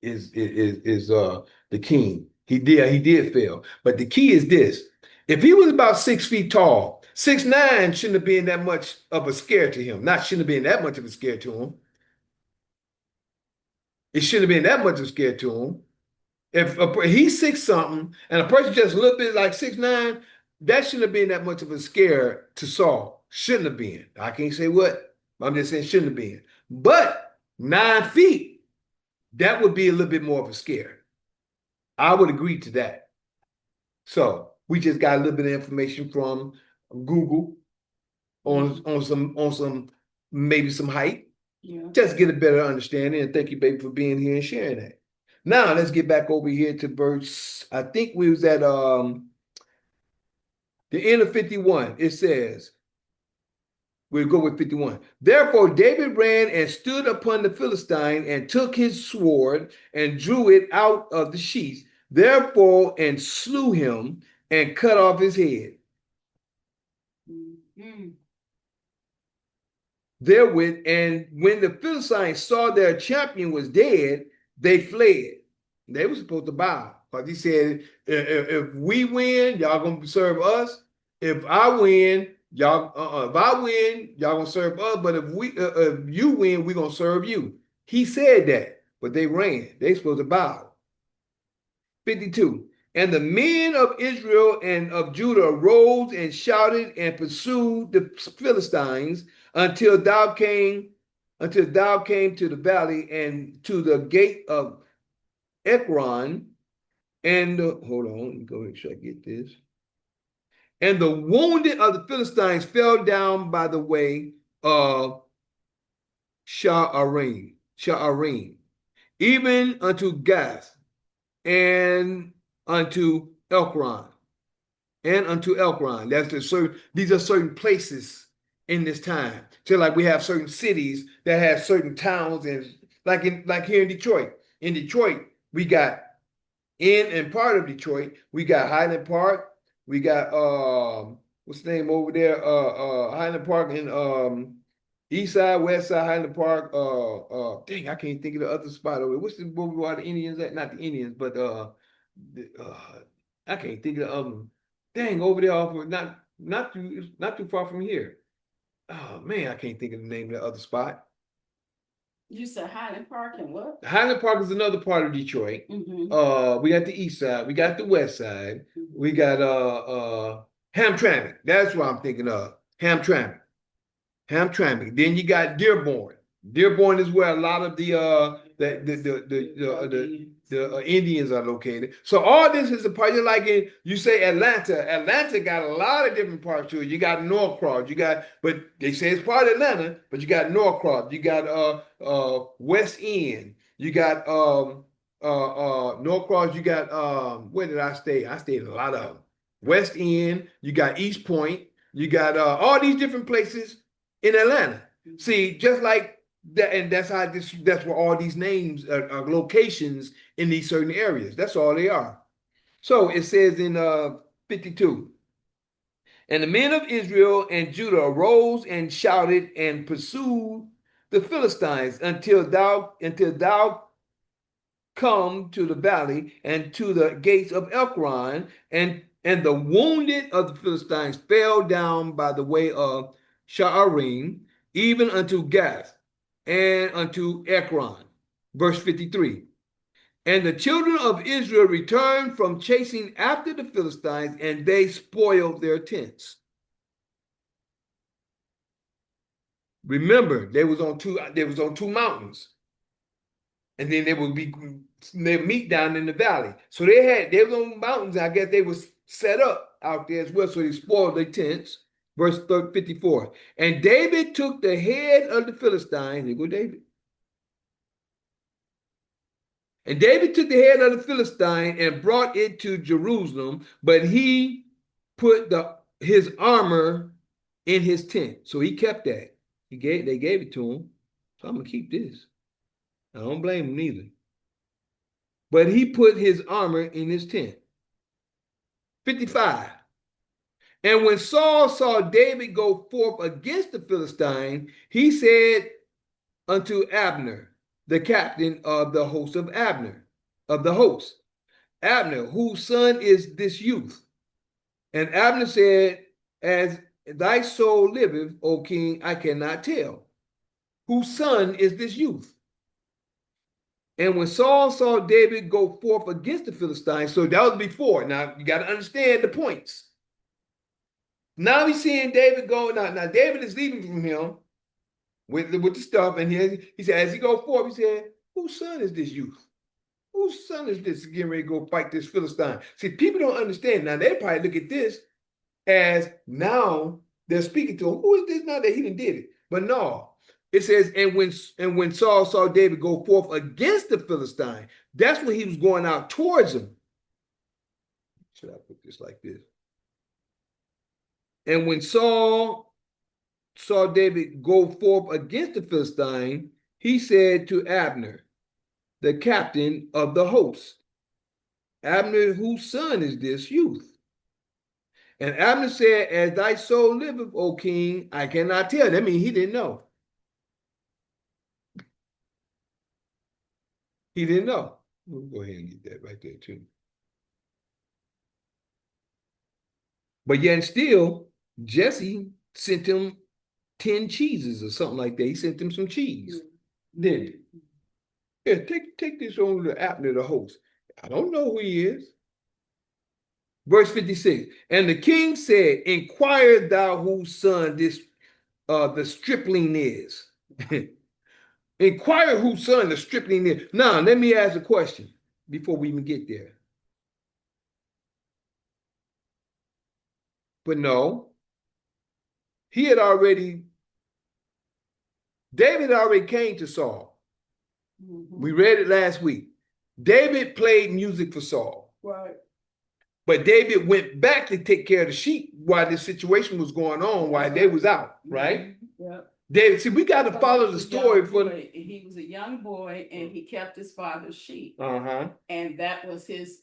is the king. He did fail. But the key is this: if he was about 6 feet tall, 6'9" shouldn't have been that much of a scare to him. Not shouldn't have been that much of a scare to him. It shouldn't have been that much of a scare to him. If he's 6 something and a person just a little bit like 6'9", that shouldn't have been that much of a scare to Saul. Shouldn't have been. I can't say what. I'm just saying shouldn't have been. But 9 feet, that would be a little bit more of a scare. I would agree to that. So we just got a little bit of information from Google on some maybe some height. Yeah. Just get a better understanding. And thank you, baby, for being here and sharing that. Now let's get back over here to verse. I think we was at the end of 51. It says, we'll go with 51. Therefore, David ran and stood upon the Philistine and took his sword and drew it out of the sheath. Therefore, and slew him and cut off his head. Therewith, and when the Philistines saw their champion was dead, they fled. They were supposed to bow. But he said, if we win, y'all gonna serve us. If I win, y'all if I win, y'all gonna serve us. But if you win, we gonna serve you. He said that, but they ran. They supposed to bow. 52. And the men of Israel and of Judah arose and shouted and pursued the Philistines until thou came to the valley and to the gate of Ekron. And hold on, let me go make sure I get this. And the wounded of the Philistines fell down by the way of Sha'arim, even unto Gath, and unto Ekron. These are certain places in this time. So like we have certain cities that have certain towns, and like here in Detroit. In Detroit, we got in part of Detroit, we got Highland Park, we got what's the name over there? Highland Park in East Side, West Side, Highland Park. Dang, I can't think of the other spot over there. What's the where the Indians at? Not the Indians, but I can't think of the other one. Dang, over there off of not too far from here. Oh man, I can't think of the name of the other spot. You said Highland Park and what? Highland Park is another part of Detroit. We got the east side, we got the west side, we got Hamtramck. That's what I'm thinking of. Hamtramck. Then you got Dearborn. Dearborn is where a lot of the Indians are located. So all this is a part. You're like you say Atlanta. Atlanta got a lot of different parts to it. You got Norcross. But they say it's part of Atlanta. But you got Norcross. You got West End. You got Norcross. You got where did I stay? I stayed in a lot of them. West End. You got East Point. You got all these different places in Atlanta. See, just like that, and that's where all these names are locations in these certain areas. That's all they are. So it says in 52, and the men of Israel and Judah arose and shouted and pursued the Philistines until thou come to the valley and to the gates of Ekron, and the wounded of the Philistines fell down by the way of Sha'arim, even unto Gath, and unto Ekron. Verse 53. And the children of Israel returned from chasing after the Philistines, and they spoiled their tents. Remember, they was on two mountains, and then they meet down in the valley. So they was on mountains. I guess they was set up out there as well. So they spoiled their tents. Verse 54. And David took the head of the Philistines. Here go David. And David took the head of the Philistine and brought it to Jerusalem, but he put his armor in his tent. So he kept that. They gave it to him. So I'm gonna keep this. I don't blame him neither. But he put his armor in his tent. 55. And when Saul saw David go forth against the Philistine, he said unto Abner, the captain of the host of Abner, Abner, whose son is this youth? And Abner said, as thy soul liveth, O king, I cannot tell. Whose son is this youth? And when Saul saw David go forth against the Philistines, so that was before. Now you got to understand the points. Now he's seeing David go. Now David is leaving from him with the stuff, and he said, as he go forth, he said, whose son is this youth? Whose son is this getting ready to go fight this Philistine? See, people don't understand. Now they probably look at this as now they're speaking to him. Who is this now that he done did it? But no, it says, and when Saul saw David go forth against the Philistine, that's when he was going out towards him. Should I put this like this? And when Saul saw David go forth against the Philistine, he said to Abner, the captain of the host, Abner, whose son is this youth? And Abner said, as thy soul liveth, O king, I cannot tell. That means he didn't know. He didn't know. We'll go ahead and get that right there too. But yet still, Jesse sent him 10 cheeses or something like that. He sent him some cheese. Didn't he? Yeah, take this on to Abner the host. I don't know who he is. Verse 56. And the king said, inquire thou whose son this the stripling is. Inquire whose son the stripling is. Now, let me ask a question before we even get there. But no, David already came to Saul. Mm-hmm. We read it last week. David played music for Saul. Right. But David went back to take care of the sheep while this situation was going on, while they was out, right? Yeah. David, see, we got to follow the story he was a young boy and he kept his father's sheep. Uh-huh. And that was his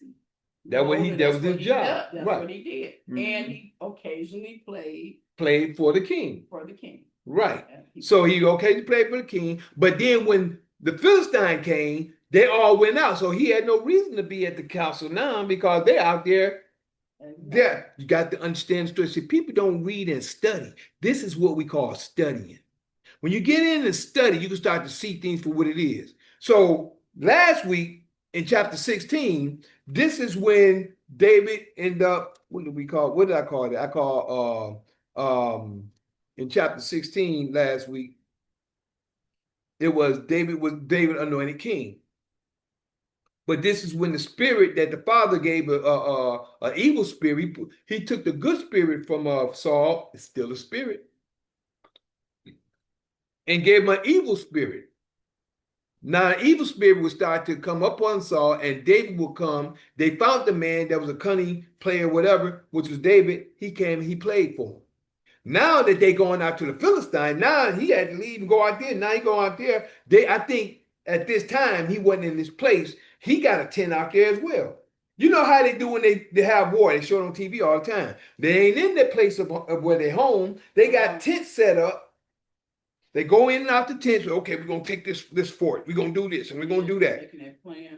that was his job. That's right. what he did. Mm-hmm. And he occasionally played for the king. Right. So he occasionally played for the king. But then when the Philistine came, they all went out. So he had no reason to be at the council now because they're out there. There, you got to understand the story. See, people don't read and study. This is what we call studying. When you get in and study, you can start to see things for what it is. So last week in chapter 16, this is when David ended up, what did I call it? I call in chapter 16 last week, it was David anointed king. But this is when the spirit that the father gave an evil spirit, he took the good spirit from Saul, it's still a spirit, and gave him an evil spirit. Now, an evil spirit would start to come up on Saul, and David will come. They found the man that was a cunning player, whatever, which was David. He came, he played for him. Now that they're going out to the Philistine, now he had to leave and go out there. Now he go out there. I think at this time, he wasn't in this place. He got a tent out there as well. You know how they do when they have war. They show it on TV all the time. They ain't in that place of where they're home. They got tents set up. They go in and out the tents. Okay, we're going to take this fort. We're going to do this and we're going to do that.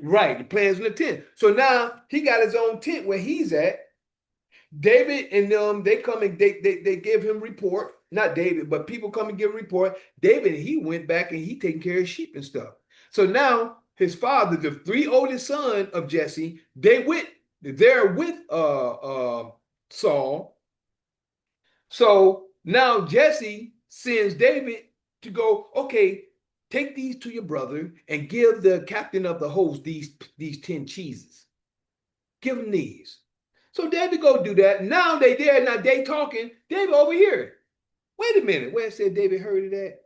Right, the plans in the tent. So now he got his own tent where he's at. David and them, they come and they give him report. not David, but people come and give a report. David, he went back and he taking care of sheep and stuff. So now his father, the three oldest sons of Jesse, they're with Saul. So now Jesse sends David to go, okay, take these to your brother and give the captain of the host these 10 cheeses. Give him these. So David go do that. Now they there, now they talking. David over here. Wait a minute. Where said David heard of that?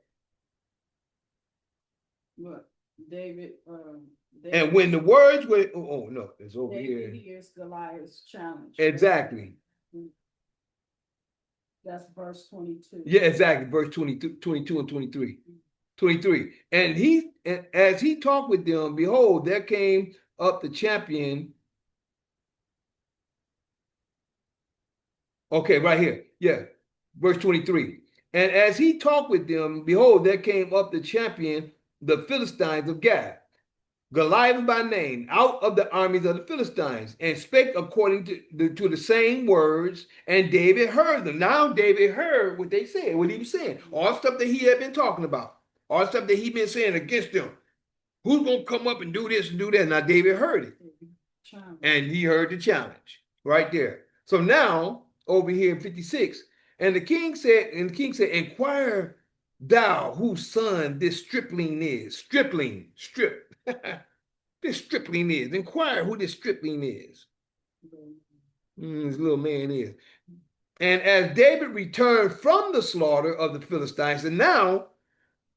What? David, and when the words were, oh no, it's over here. David hears Goliath's challenge. Exactly. That's verse 22. Yeah, exactly. Verse 22 and 23. 23. And as he talked with them, behold, there came up the champion. Okay, right here. Yeah. Verse 23. And as he talked with them, behold, there came up the champion, the Philistines of Gath, Goliath by name, out of the armies of the Philistines, and spake according to the same words, and David heard them. Now David heard what they said, what he was saying, all stuff that he had been talking about, all stuff that he'd been saying against them. Who's going to come up and do this and do that? Now David heard it, and he heard the challenge right there. So now, over here in 56, and the king said, inquire thou whose son this stripling is. Stripling, strip. This stripling is. Inquire who this stripling is. This little man is. And as David returned from the slaughter of the Philistines, and now,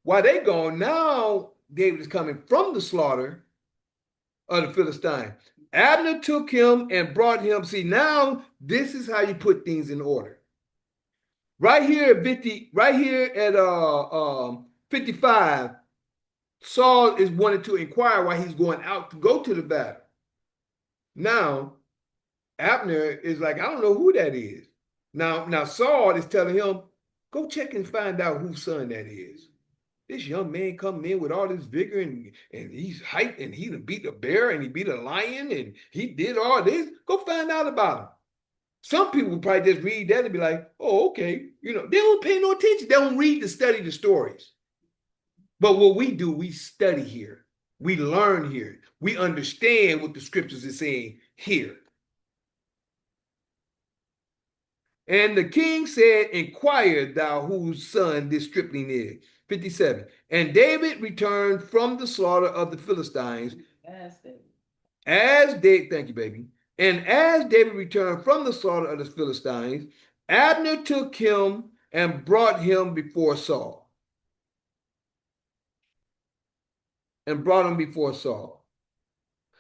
while they gone, now David is coming from the slaughter of the Philistines. Abner took him and brought him. See, now this is how you put things in order. Right here at 50, right here at 55, Saul is wanting to inquire why he's going out to go to the battle. Now, Abner is like, I don't know who that is. Now Saul is telling him, go check and find out whose son that is. This young man coming in with all this vigor and he's hyped and he beat a bear and he beat a lion and he did all this. Go find out about him. Some people would probably just read that and be like, oh, okay. You know, they don't pay no attention. They don't read to study the stories. But what we do, we study here. We learn here. We understand what the scriptures are saying here. And the king said, inquire thou whose son this stripling is. 57. And David returned from the slaughter of the Philistines. Thank you, baby. And as David returned from the slaughter of the Philistines, Abner took him and brought him before Saul.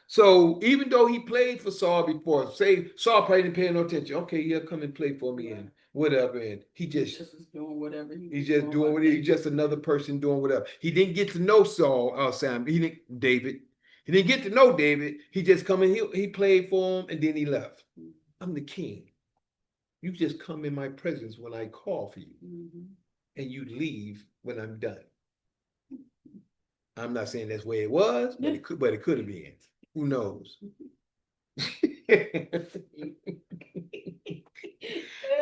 So even though he played for Saul before, say Saul probably didn't pay no attention. Okay, yeah, come and play for me and whatever. And he just doing whatever. He's just another person doing whatever. He didn't get to know David. He didn't get to know David. He just come in, he played for him and then he left. I'm the king. You just come in my presence when I call for you. And you leave when I'm done. I'm not saying that's the way it was, but it could have been. Who knows?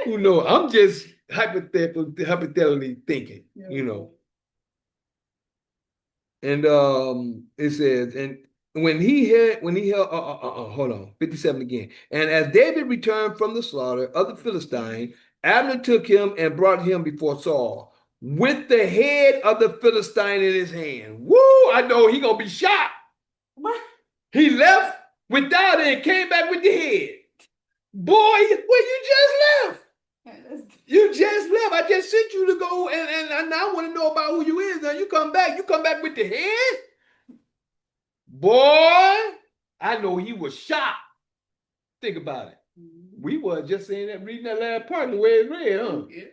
Who knows? I'm just hypothetically thinking, you know. And it says, and when he held, hold on, 57 again. And as David returned from the slaughter of the Philistine, Abner took him and brought him before Saul with the head of the Philistine in his hand. Woo! I know he gonna be shot. What? He left without it and came back with the head. Boy, you just left. You just left. I just sent you to go and I want to know about who you is. Now you come back with the head. Boy, I know he was shocked. Think about it. We were just saying that, reading that last part the way it's read, huh? Yeah.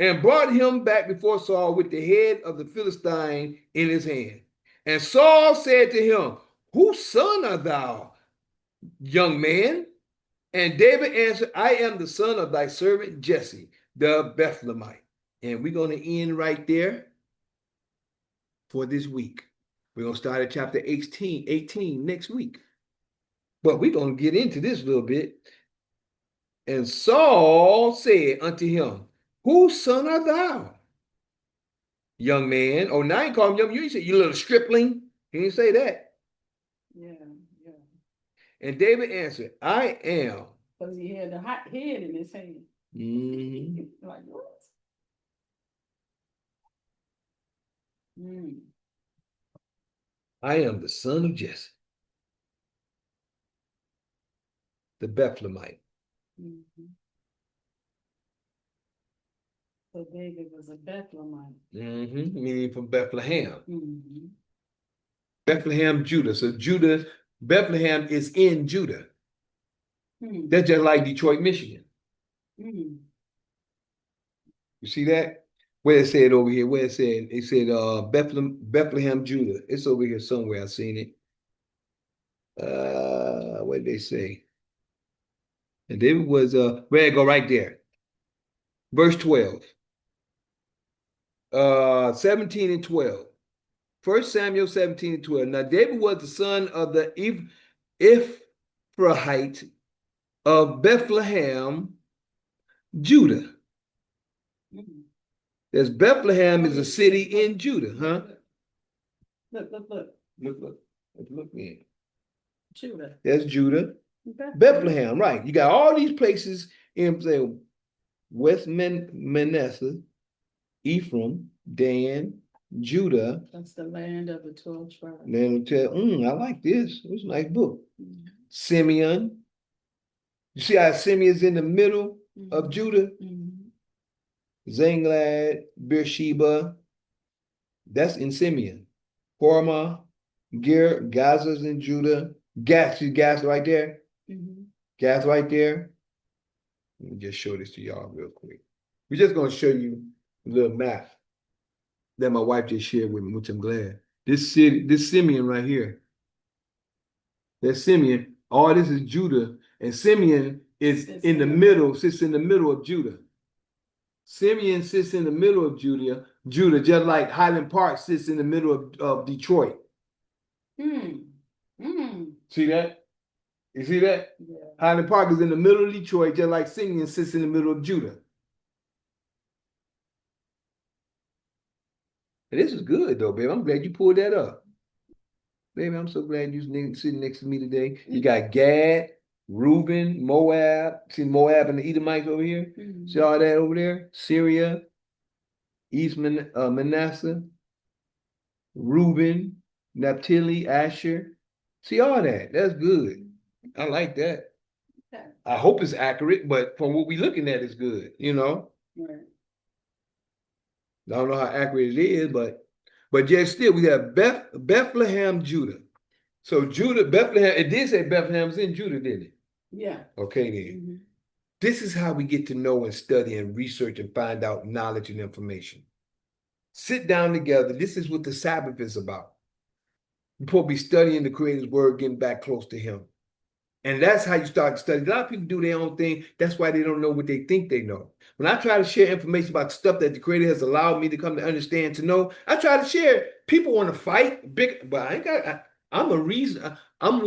And brought him back before Saul with the head of the Philistine in his hand. And Saul said to him, whose son art thou, young man? And David answered, I am the son of thy servant Jesse, the Bethlehemite. And we're going to end right there for this week. We're going to start at chapter 18 next week. But we're going to get into this a little bit. And Saul said unto him, whose son art thou? Young man. Oh, now you call him young. You ain't say you little stripling. He didn't say that. Yeah, yeah. And David answered, I am. Because he had the hot head in his hand. Mhm. Like what? Mm. I am the son of Jesse, the Bethlehemite. Mm-hmm. So David was a Bethlehemite. Meaning from Bethlehem. Mm-hmm. Bethlehem, Judah. So Judah, Bethlehem is in Judah. Mm. That's just like Detroit, Michigan. Mm. You see that? Where it said over here, where it said Bethlehem, Judah. It's over here somewhere. I've seen it. What did they say? And David was where it go right there. Verse 12. 17 and 12. 1 Samuel 17 and 12. Now David was the son of the Ephraite of Bethlehem, Judah. Mm. There's Bethlehem is a city in Judah, huh? Look. Look in. Judah. That's Judah. Bethlehem, right. You got all these places in say West Manasseh, Ephraim, Dan, Judah. That's the land of the 12 tribes. Then I like this. It's a nice book. Mm-hmm. Simeon. You see how Simeon's in the middle of Judah? Zanglad, Beersheba. That's in Simeon. Hormah, Gaza's in Judah. Gas right there. Gas right there. Let me just show this to y'all real quick. We're just going to show you a little map that my wife just shared with me, which I'm glad. This Simeon right here. That's Simeon. All this is Judah. And Simeon is in the middle, sits in the middle of Judah. Simeon sits in the middle of Judah, just like Highland Park sits in the middle of Detroit. See that? You see that? Yeah. Highland Park is in the middle of Detroit, just like Simeon sits in the middle of Judah. And this is good, though, baby. I'm glad you pulled that up. Baby, I'm so glad you're sitting next to me today. You got Gad, Reuben, Moab. See Moab and the Edomites over here? See all that over there? Syria, East Manasseh, Reuben, Naphtali, Asher. See all that. That's good. I like that. Okay. I hope it's accurate, but from what we're looking at, it's good, you know? Right. I don't know how accurate it is, but yet still, we have Bethlehem, Judah. So Judah, Bethlehem, it did say Bethlehem's in Judah, didn't it? Yeah. Okay, then. This is how we get to know and study and research and find out knowledge and information. Sit down together. This is what the Sabbath is about. We're supposed to be studying the Creator's word, getting back close to Him. And that's how you start to study. A lot of people do their own thing. That's why they don't know what they think they know. When I try to share information about the stuff that the Creator has allowed me to come to understand, to know, I try to share. People want to fight, but I ain't got. I'm a reason. I'm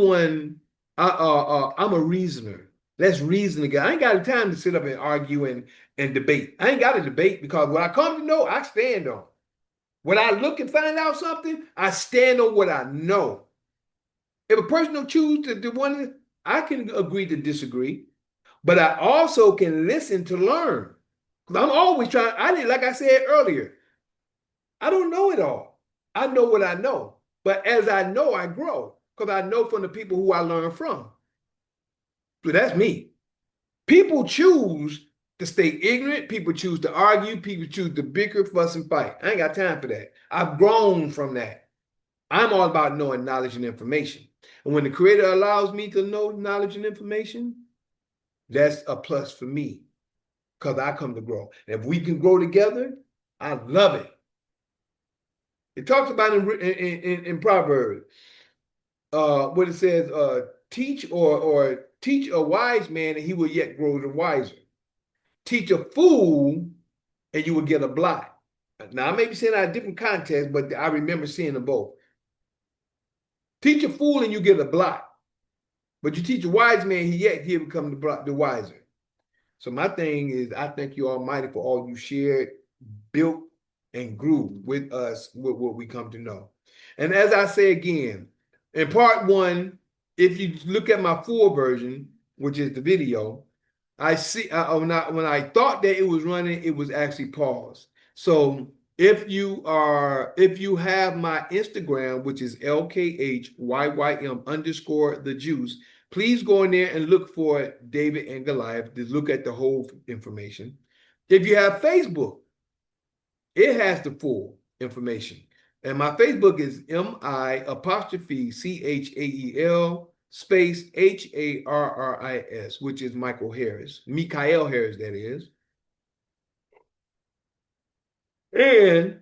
a reasoner. Let's reason together. I ain't got the time to sit up and argue and debate. I ain't got to debate because what I come to know, I stand on. When I look and find out something, I stand on what I know. If a person don't choose to do one, I can agree to disagree, but I also can listen to learn. Because I'm always trying, like I said earlier, I don't know it all. I know what I know. But as I know, I grow. Because I know from the people who I learn from. So that's me. People choose to stay ignorant. People choose to argue. People choose to bicker, fuss, and fight. I ain't got time for that. I've grown from that. I'm all about knowing knowledge and information. And when the Creator allows me to know knowledge and information, that's a plus for me because I come to grow. And if we can grow together, I love it. It talks about in Proverbs, what it says, teach a wise man and he will yet grow the wiser. Teach a fool and you will get a blot. Now, I may be saying that in a different context, but I remember seeing them both. Teach a fool and you get a blot. But you teach a wise man, he'll become the wiser. So my thing is, I thank you Almighty for all you shared, built, and grew with us with what we come to know. And as I say again, in part one, if you look at my full version, which is the video, I see when I thought that it was running, it was actually paused. So if you have my Instagram, which is LKHYYM_the juice, please go in there and look for David and Goliath to look at the whole information. If you have Facebook, it has the full information. And my Facebook is MI_CHAEL space HARRIS, which is Michael Harris, Mikael Harris, that is. And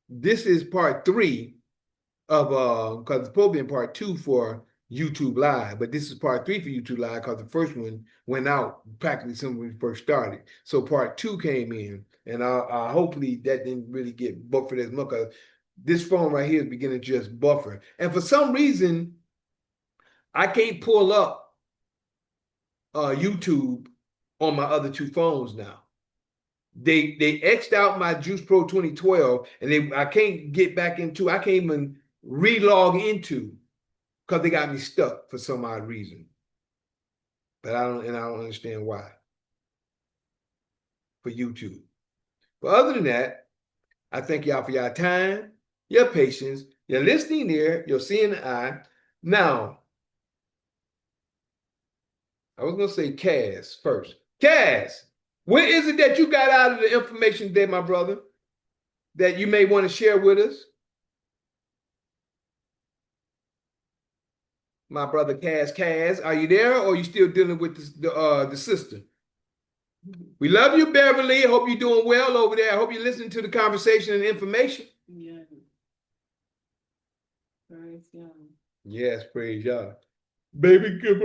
this is part 3 of because it's supposed to be in part 2 for YouTube Live, but this is part 3 for YouTube Live because the first one went out practically when we first started. So part 2 came in, and I hopefully that didn't really get buffered as much, because this phone right here is beginning to just buffer. And for some reason, I can't pull up YouTube on my other 2 phones now. They X'd out my Juice Pro 2012, and I can't get back into. I can't even re-log into, because they got me stuck for some odd reason. But I don't understand why. For YouTube. But other than that, I thank y'all for your time, your patience, your listening ear, your seeing eye. Now, I was gonna say Kaz first. Kaz, what is it that you got out of the information today, my brother, that you may want to share with us? My brother Kaz, are you there, or are you still dealing with the sister? We love you, Beverly. Hope you're doing well over there. I hope you're listening to the conversation and information. Yeah. Praise God. Yes, praise God. Baby, give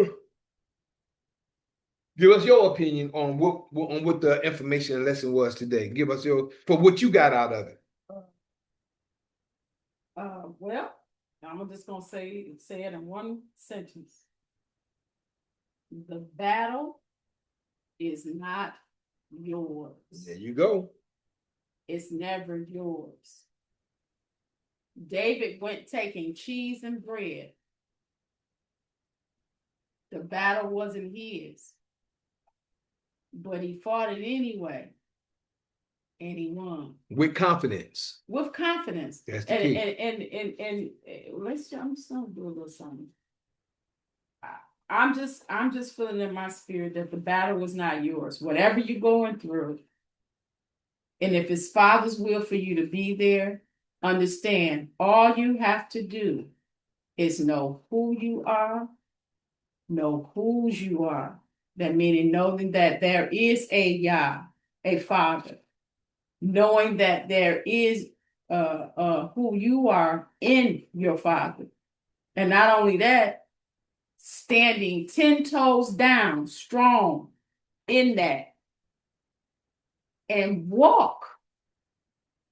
us your opinion on what the information and lesson was today. Give us for what you got out of it. Well, I'm just gonna say it in one sentence. The battle is not yours. There you go. It's never yours. David went taking cheese and bread. The battle wasn't his, but he fought it anyway, and he won with confidence. With confidence. That's the key. And I'm just gonna do a little something. I'm just feeling in my spirit that the battle is not yours. Whatever you're going through, and if it's Father's will for you to be there, understand all you have to do is know who you are, know whose you are. That meaning knowing that there is a Yah, a Father, knowing that there is who you are in your Father, and not only that, standing 10 toes down, strong in that, and walk.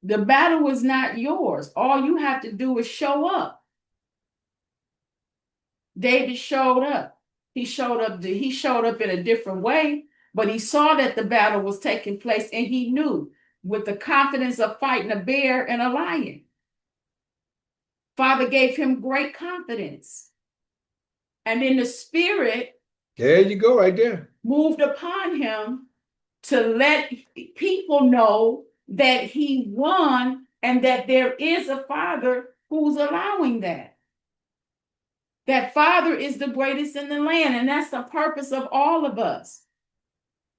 The battle is not yours. All you have to do is show up. David showed up. He showed up in a different way, but he saw that the battle was taking place, and he knew with the confidence of fighting a bear and a lion. Father gave him great confidence. And in the spirit, there you go, right there, moved upon him to let people know that he won and that there is a Father who's allowing that. That Father is the greatest in the land, and that's the purpose of all of us.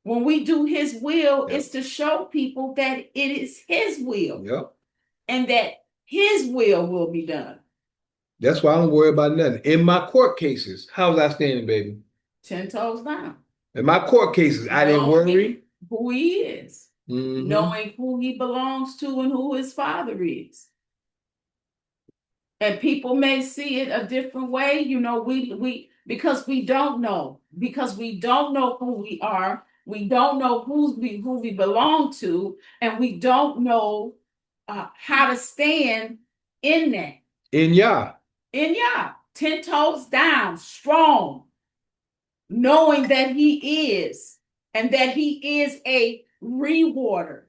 When we do his will, it's to show people that it is his will, and that his will be done. That's why I don't worry about nothing. In my court cases, how's I standing, baby? 10 toes down. In my court cases, I didn't worry. Who he is, knowing who he belongs to and who his Father is. And people may see it a different way, we because we don't know who we are, we don't know who we belong to, and we don't know how to stand in that. In Yah, 10 toes down, strong, knowing that he is and that he is a rewarder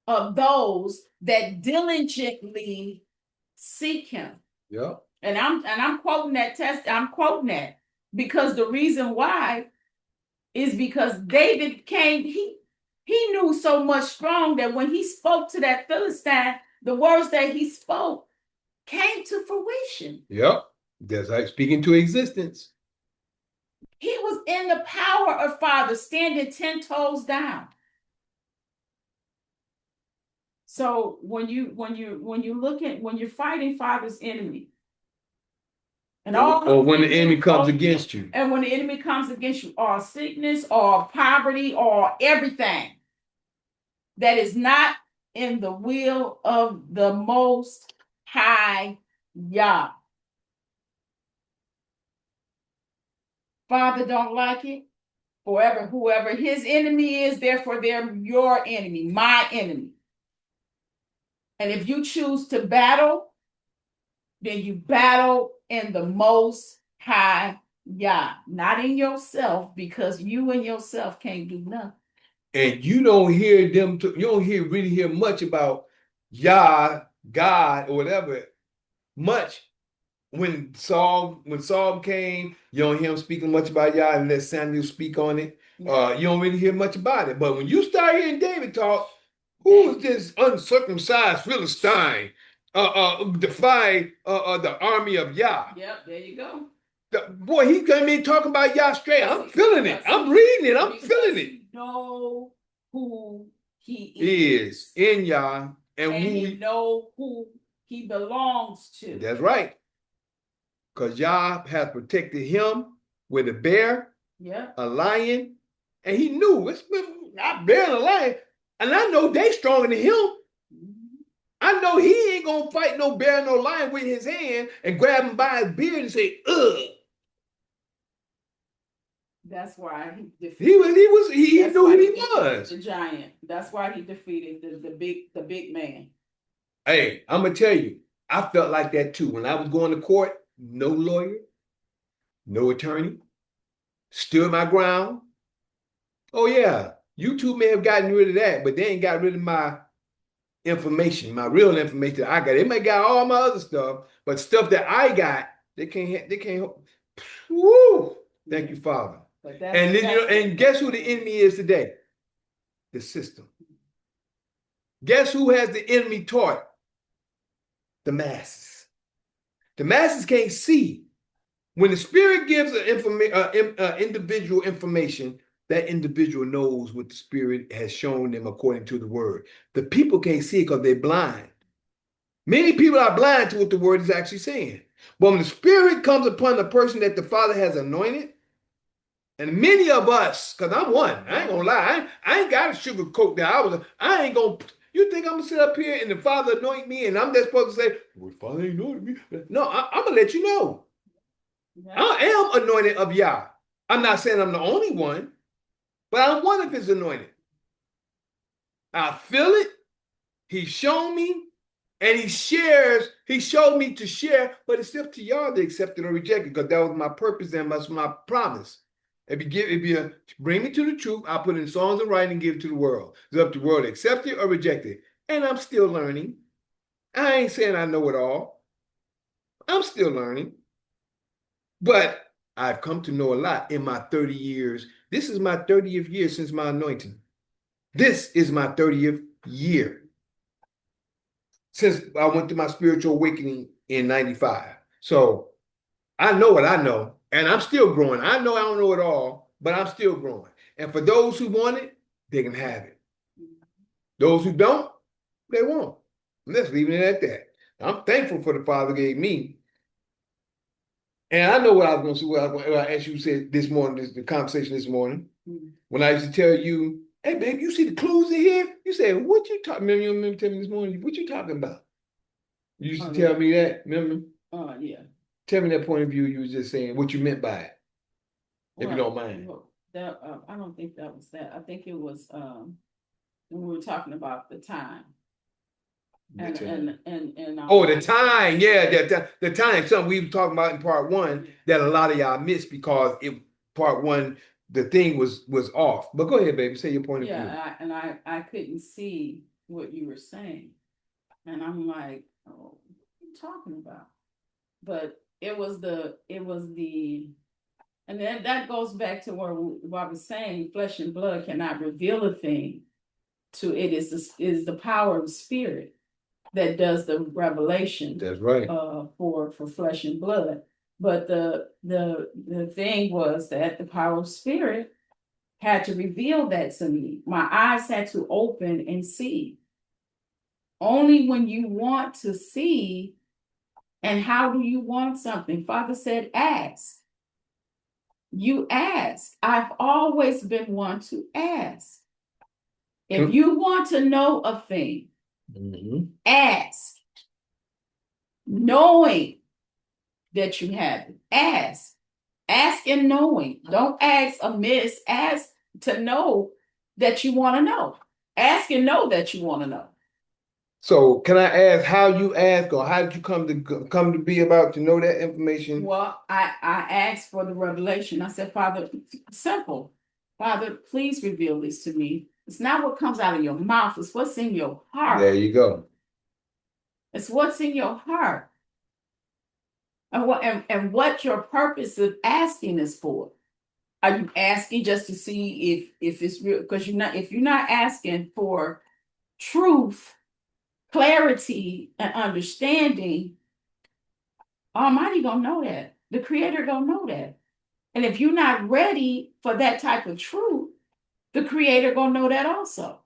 of those that diligently seek him. Yeah. And I'm quoting that text. I'm quoting that because the reason why is because David came. He knew so much strong that when he spoke to that Philistine, the words that he spoke came to fruition. Yep. That's like speaking to existence. He was in the power of Father, standing 10 toes down. So when you're fighting Father's enemy, and or when the enemy comes against you, and when the enemy comes against you, or sickness, or poverty, or everything that is not in the will of the Most High Yah. Father don't like it. Forever, whoever his enemy is, therefore they're your enemy, my enemy. And if you choose to battle, then you battle in the Most High Yah, not in yourself, because you and yourself can't do nothing. And you don't hear them. You don't really hear much about Yah, God, or whatever. Much when Saul came, you don't hear him speaking much about Yah unless Samuel speak on it. You don't really hear much about it. But when you start hearing David talk, who is this uncircumcised Philistine defy the army of Yah? Yep, there you go. Boy, he came in talking about Yah straight. I'm feeling it. I'm reading it. I'm feeling it. Know who he is in Yah, and he know who he belongs to. That's right. Because Yah has protected him with a bear, a lion, and he knew it's not bear and a lion. And I know they stronger than him. Mm-hmm. I know he ain't gonna fight no bear, no lion with his hand and grab him by his beard and say, ugh. That's why he defeated. He knew who he was. The giant. That's why he defeated the big man. Hey, I'm gonna tell you, I felt like that too. When I was going to court, no lawyer, no attorney, stood my ground. Oh yeah, YouTube may have gotten rid of that, but they ain't got rid of my information, my real information that I got. They may got all my other stuff, but stuff that I got, they can't. Woo! Thank you, Father. And guess who the enemy is today? The system. Guess who has the enemy taught? The masses. The masses can't see. When the Spirit gives an individual information, that individual knows what the Spirit has shown them according to the Word. The people can't see it because they're blind. Many people are blind to what the Word is actually saying. But when the Spirit comes upon the person that the Father has anointed, and many of us, because I'm one, I ain't gonna lie, I ain't got to sugarcoat that. I ain't gonna. You think I'm gonna sit up here and the Father anoint me, and I'm just supposed to say, "Well, Father ain't anointed me." No, I'm gonna let you know. Yeah. I am anointed of Yah. I'm not saying I'm the only one, but I'm one of His anointed. I feel it. He's shown me, and He shares. He showed me to share, but it's up to y'all to accept it or reject it, because that was my purpose and that's my promise. If you bring me to the truth, I'll put it in songs and writing and give it to the world. It's up to the world to accept it or reject it. And I'm still learning. I ain't saying I know it all. I'm still learning. But I've come to know a lot in my 30 years. This is my 30th year since my anointing. This is my 30th year since I went through my spiritual awakening in 95. So I know what I know. And I'm still growing. I know I don't know it all, but I'm still growing. And for those who want it, they can have it. Those who don't, they won't. Let's leave it at that. I'm thankful for the Father gave me. And I know what I was going to say, what I asked you said this morning, the conversation this morning, when I used to tell you, hey, babe, you see the clues in here? You said, what you talking about? You remember telling me this morning, what you talking about? You used to tell me that, remember? Yeah. Tell me that point of view you was just saying, what you meant by it, if you don't mind. I don't think that was that. I think it was when we were talking about the time. And the time, yeah, the time. Something we were talking about in part one that a lot of y'all missed because part one the thing was off. But go ahead, baby. Say your point of view. Yeah, I couldn't see what you were saying, and I'm like, oh, what are you talking about? But it was the, and then that goes back to what I was saying. Flesh and blood cannot reveal a thing. To it is the power of spirit that does the revelation. That's right. For flesh and blood. But the thing was that the power of spirit had to reveal that to me. My eyes had to open and see. Only when you want to see, and how do you want something? Father said, ask. You ask. I've always been one to ask. If you want to know a thing, ask. Knowing that you have it. Ask. Ask and knowing. Don't ask amiss. Ask to know that you want to know. Ask and know that you want to know. So can I ask how you ask, or how did you come to be about to know that information? Well, I asked for the revelation. I said, Father, simple. Father, please reveal this to me. It's not what comes out of your mouth. It's what's in your heart. There you go. It's what's in your heart. And what your purpose of asking is for. Are you asking just to see if it's real? Because if you're not asking for truth, clarity, and understanding, Almighty gonna know that. The Creator gonna know that. And if you're not ready for that type of truth, the Creator gonna know that also.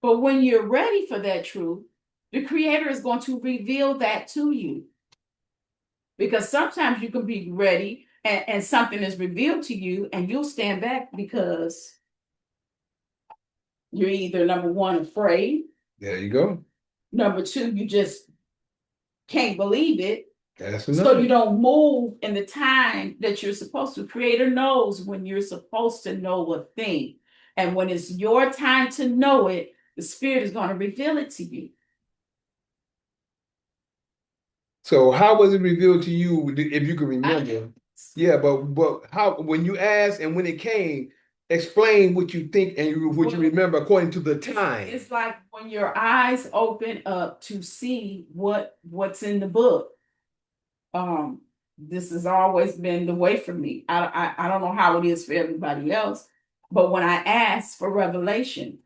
But when you're ready for that truth, the Creator is going to reveal that to you. Because sometimes you can be ready and something is revealed to you and you'll stand back because you're either, number one, afraid. There you go. Number two, you just can't believe it. That's enough. So you don't move in the time that you're supposed to. Creator knows when you're supposed to know a thing. And when it's your time to know it, the Spirit is going to reveal it to you. So how was it revealed to you, if you can remember? Yeah, but how, when you asked and when it came, explain what you think and what you remember according to the time. It's like when your eyes open up to see what's in the book. This has always been the way for me. I don't know how it is for everybody else, but when I ask for revelation,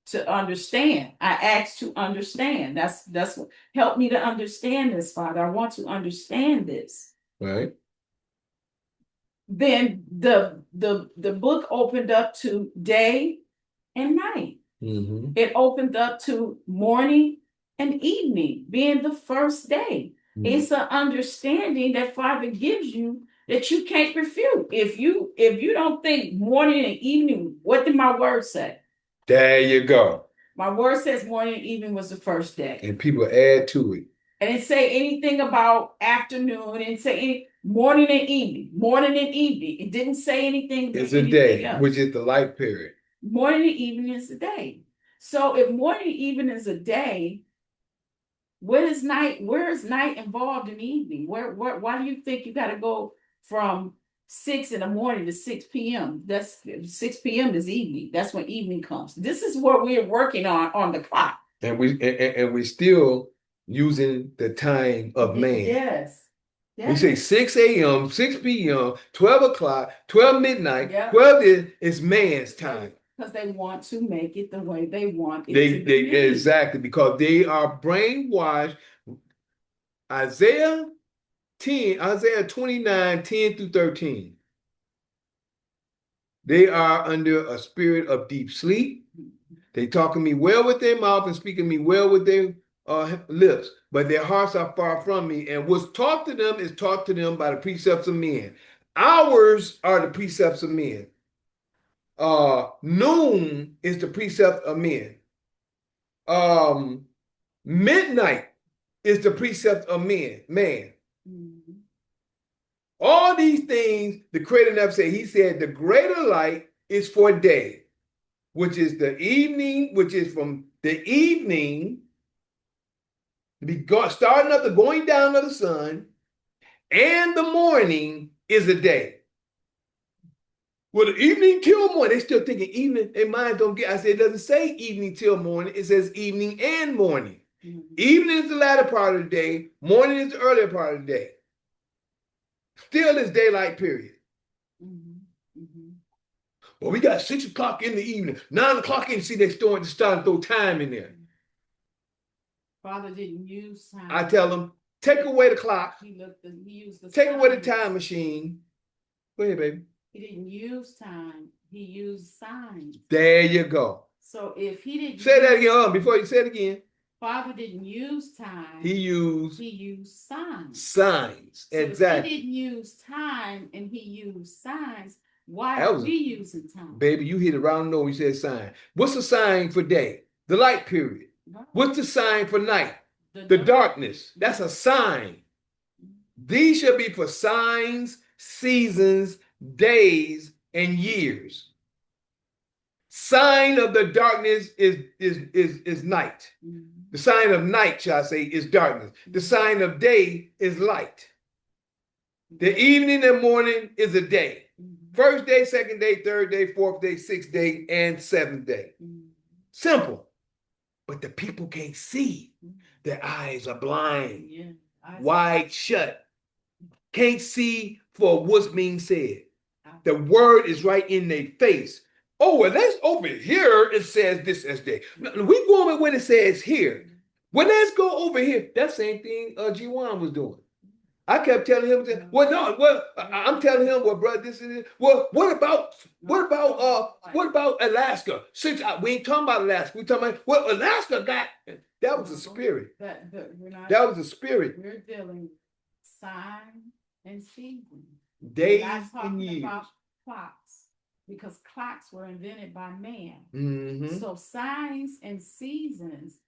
to understand. I ask to understand. That's what help me to understand this, Father. I want to understand this. Right. Then the book opened up to day and night. Mm-hmm. It opened up to morning and evening, being the first day. Mm-hmm. It's an understanding that Father gives you that you can't refute. If you don't think morning and evening, what did my word say? There you go. My word says morning and evening was the first day. And people add to it. And it didn't say anything about afternoon. It didn't say any morning and evening. Morning and evening. It didn't say anything about it's a day, else. Which is the light period. Morning and evening is a day. So if morning and evening is a day, where is night involved in the evening? Why do you think you got to go from 6 in the morning to 6 p.m.? That's 6 p.m. is evening. That's when evening comes. This is what we're working on the clock. And we're still using the time of man. Yes. We say 6 a.m., 6 p.m., 12 o'clock, 12 midnight, yep. 12 is man's time. Because they want to make it the way they want it to be. Exactly, because they are brainwashed. Isaiah 29, 10 through 13. They are under a spirit of deep sleep. They talking me well with their mouth and speaking me well with their lips, but their hearts are far from me. And what's taught to them is taught to them by the precepts of men. Ours are the precepts of men. Noon is the precept of men. Midnight is the precept of man. Mm-hmm. All these things, the Creator never said. He said the greater light is for day, which is the evening, which is from the evening, starting up the going down of the sun, and the morning is a day. Well, the evening till morning, they still thinking evening. Their minds don't get. I said it doesn't say evening till morning. It says evening and morning. Evening is the latter part of the day. Morning is the earlier part of the day. Still is daylight period. Well, we got 6 o'clock in the evening, 9 o'clock in. See, they're starting to throw time in there. Father didn't use time. I tell them, take away the clock. He used the take away the signs. time machine. Go ahead, baby. He didn't use time. He used signs. There you go. So if he didn't say that again, before you say it again. Father didn't use time. He used signs. Signs. So exactly. If he didn't use time and he used signs, why are we using time? Baby, you hit it right on the nose when you said sign. What's the sign for day? The light period. Right. What's the sign for night? The darkness. That's a sign. These should be for signs, seasons, days, and years. Sign of the darkness is night. The sign of night, shall I say, is darkness. The sign of day is light. The evening and morning is a day. First day, second day, third day, fourth day, sixth day, and seventh day. Simple. But the people can't see. Their eyes are blind. Wide shut. Can't see for what's being said. The word is right in their face. Oh, well, that's over here. It says this as day. We going with what it says here. Well, let's go over here. That same thing G1 was doing. I kept telling him, I'm telling him, well, brother, this is it. Well, what about Alaska? Since we ain't talking about Alaska, we talking about Alaska got. That was a spirit. That was a spirit. We're dealing with sign and season. Days and years. About clocks, because clocks were invented by man. So signs and seasons,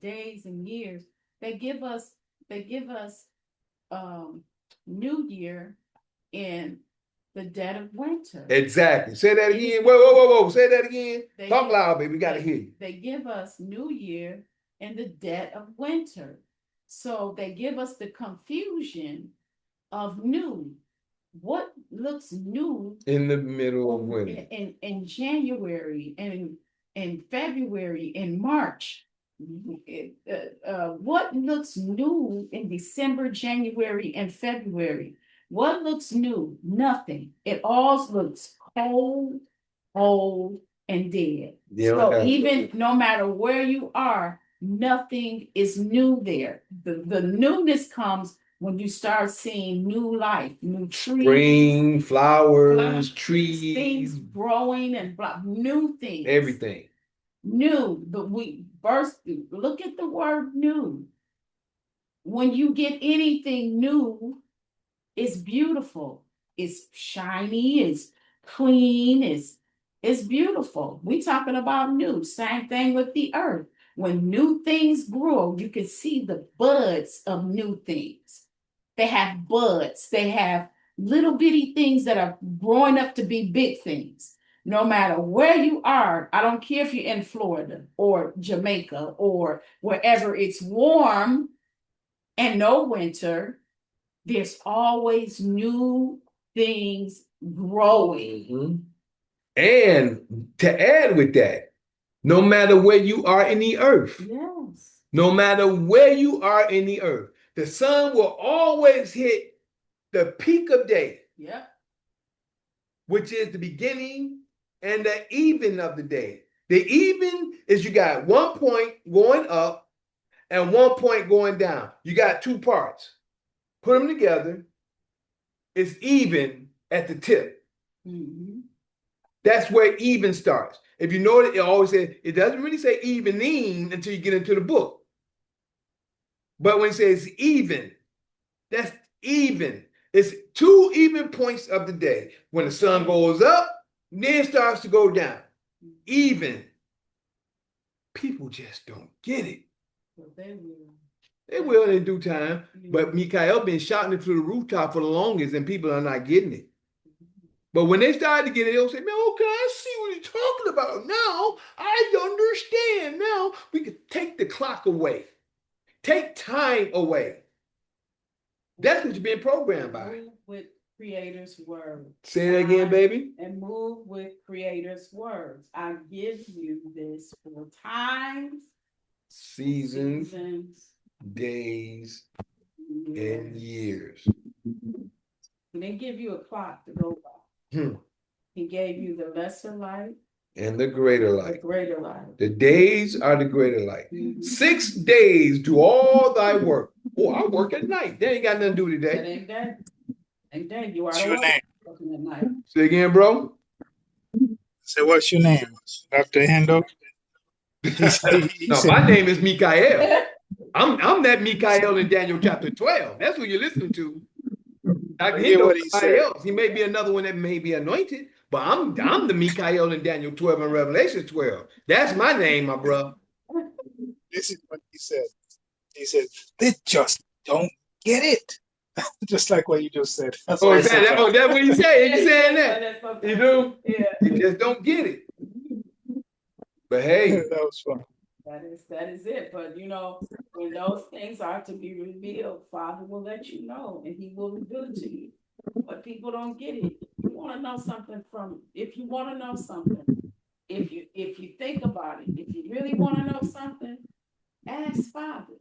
days and years, they give us New Year in the dead of winter. Exactly. Say that again. Whoa. Say that again. Talk loud, baby. We got to hear you. They give us New Year in the dead of winter. So they give us the confusion of new. What looks new in the middle of winter? In January and in February and March. What looks new in December, January, and February? What looks new? Nothing. It all looks cold, old, and dead. So even no matter where you are, nothing is new there. The newness comes when you start seeing new life, new trees, spring, flowers, trees, things growing and new things. Everything. New, look at the word new. When you get anything new, it's beautiful, it's shiny, it's clean, it's beautiful. We talking about new. Same thing with the earth. When new things grow, you can see the buds of new things. They have buds, they have little bitty things that are growing up to be big things. No matter where you are, I don't care if you're in Florida or Jamaica or wherever it's warm and no winter, there's always new things growing. And to add with that, no matter where you are in the earth, no matter where you are in the earth, the sun will always hit the peak of day, which is the beginning and the even of the day. The even is you got 1 point going up and 1 point going down. You got 2 parts. Put them together. It's even at the tip. That's where even starts. If you know it always says, it doesn't really say evening until you get into the book. But when it says even, that's even. It's 2 even points of the day. When the sun goes up, then it starts to go down. Even. People just don't get it. They will in due time. But Mikael been shouting it through the rooftop for the longest, and people are not getting it. But when they start to get it, they'll say, man, okay, I see what you're talking about now. I understand now. We could take the clock away. Take time away. That's what you're being programmed by. With Creator's word. Say it again, baby. And move with Creator's words. I give you this for times, Seasons, days, and years. He didn't give you a clock to go by. He gave you the lesser light and the greater light. The greater light. The days are the greater light. 6 days do all thy work. Oh, I work at night. They ain't got nothing to do today. That ain't that. Ain't that. You are What's your name? Working at night. Say again, bro. So what's your name? Dr. Hendo? No, my name is Mikael. I'm that Mikael in Daniel chapter 12. That's who you're listening to. Dr. Hendo is somebody else. He may be another one that may be anointed, but I'm the Mikael in Daniel 12 and Revelation 12. That's my name, my bro. This is what he said. He said, they just don't get it. Just like what you just said. That's that's what he said. He's saying that. You do? Yeah. You just don't get it. But hey. That was fun. That is it. But you know, when those things are to be revealed, Father will let you know and he will reveal it to you. But people don't get it. You want to know something if you want to know something, if you think about it, if you really want to know something, ask Father.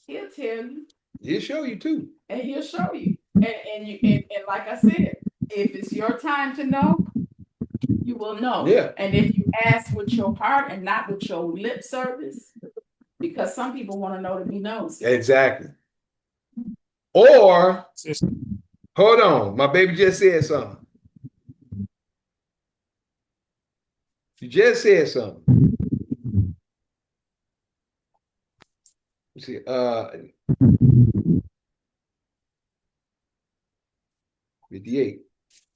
He'll tell you. He'll show you too. And he'll show you. And like I said, if it's your time to know, you will know. Yeah. And if you ask with your heart and not with your lip service, because some people want to know to be nosy. Exactly. Or, hold on, my baby just said something. She just said something. Let's see, 58.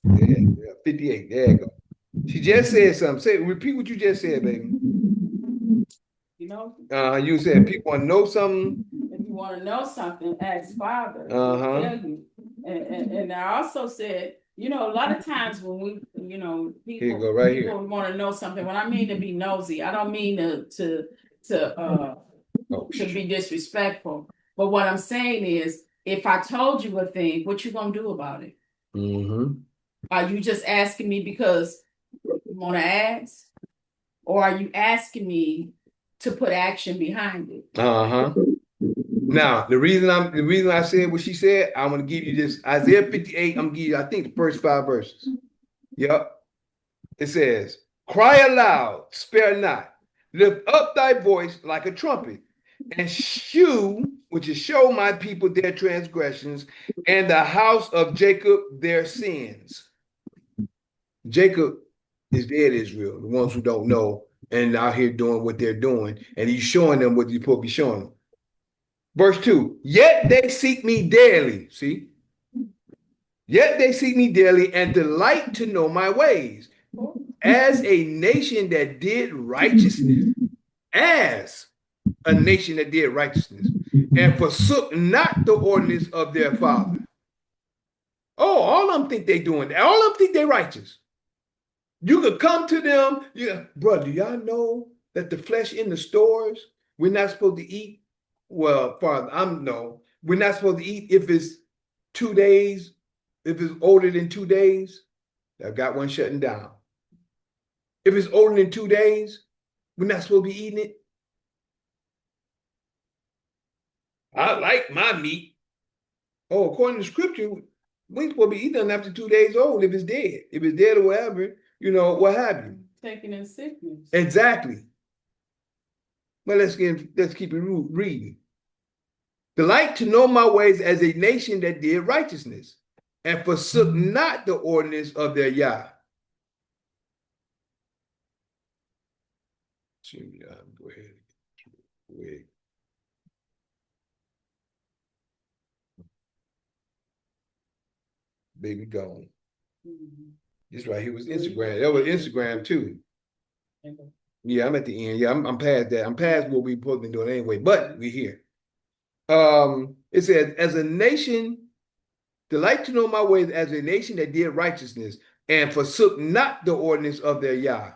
Yeah, 58. There you go. She just said something. Repeat what you just said, baby. You know? You said people want to know something. If you want to know something, ask Father. Tell you. And I also said, you know, a lot of times when we, you know, people want to know something. When I mean to be nosy, I don't mean to be disrespectful. But what I'm saying is, if I told you a thing, what you gonna do about it? Are you just asking me because you want to ask, or are you asking me to put action behind it? Now, the reason I said what she said, I'm gonna give you this Isaiah 58. I'm gonna give you, I think, the first 5 verses. Yep. It says, "Cry aloud, spare not, lift up thy voice like a trumpet, and show my people their transgressions, and the house of Jacob their sins." Jacob is dead Israel, the ones who don't know and out here doing what they're doing, and he's showing them what he's supposed to be showing them. Verse 2, "Yet they seek me daily." See? "Yet they seek me daily and delight to know my ways, as a nation that did righteousness, as a nation that did righteousness, and forsook not the ordinance of their father." Oh, all of them think they doing that. All of them think they righteous. You could come to them, brother, do y'all know that the flesh in the stores, we're not supposed to eat? Well, Father, we're not supposed to eat if it's 2 days, if it's older than 2 days. I've got one shutting down. If it's older than 2 days, we're not supposed to be eating it. I like my meat. Oh, according to scripture, we ain't supposed to be eating after 2 days old if it's dead. If it's dead or whatever, what have you. Taking in sickness. Exactly. But let's keep it reading. "Delight to know my ways, as a nation that did righteousness, and forsook not the ordinance of their Yah." Go ahead. Baby gone. This right here was Instagram. That was Instagram too. Yeah, I'm at the end. Yeah, I'm past that. I'm past what we supposed to be doing anyway, but we're here. It says, "As a nation, delight to know my ways, as a nation that did righteousness, and forsook not the ordinance of their Yah.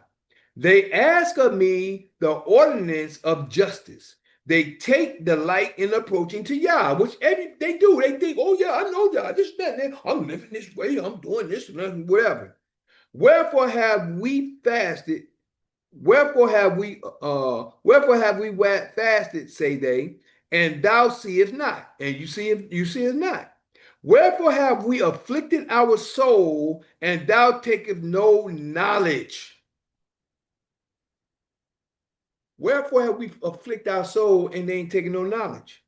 They ask of me the ordinance of justice, They take delight in approaching to Yah, which they do. They think, oh yeah, I know Yah. This, that, and that. I'm living this way. I'm doing this and whatever. Wherefore have we fasted? Wherefore have we fasted, say they, and thou seest not, and you seest not. Wherefore have we afflicted our soul, and thou takest no knowledge? Wherefore have we afflicted our soul, and they ain't taking no knowledge?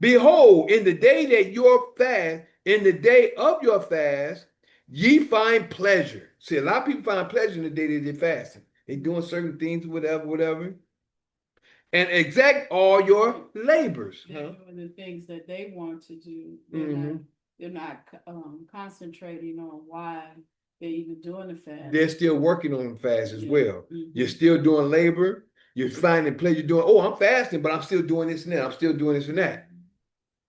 Behold, in the day that your fast, in the day of your fast, ye find pleasure. See, a lot of people find pleasure in the day that they're fasting. They doing certain things, whatever. And exact all your labors. They're doing the things that they want to do. They're not concentrating on why they're even doing the fast. They're still working on the fast as well. You're still doing labor. You're finding pleasure doing, oh, I'm fasting, but I'm still doing this and that. I'm still doing this and that.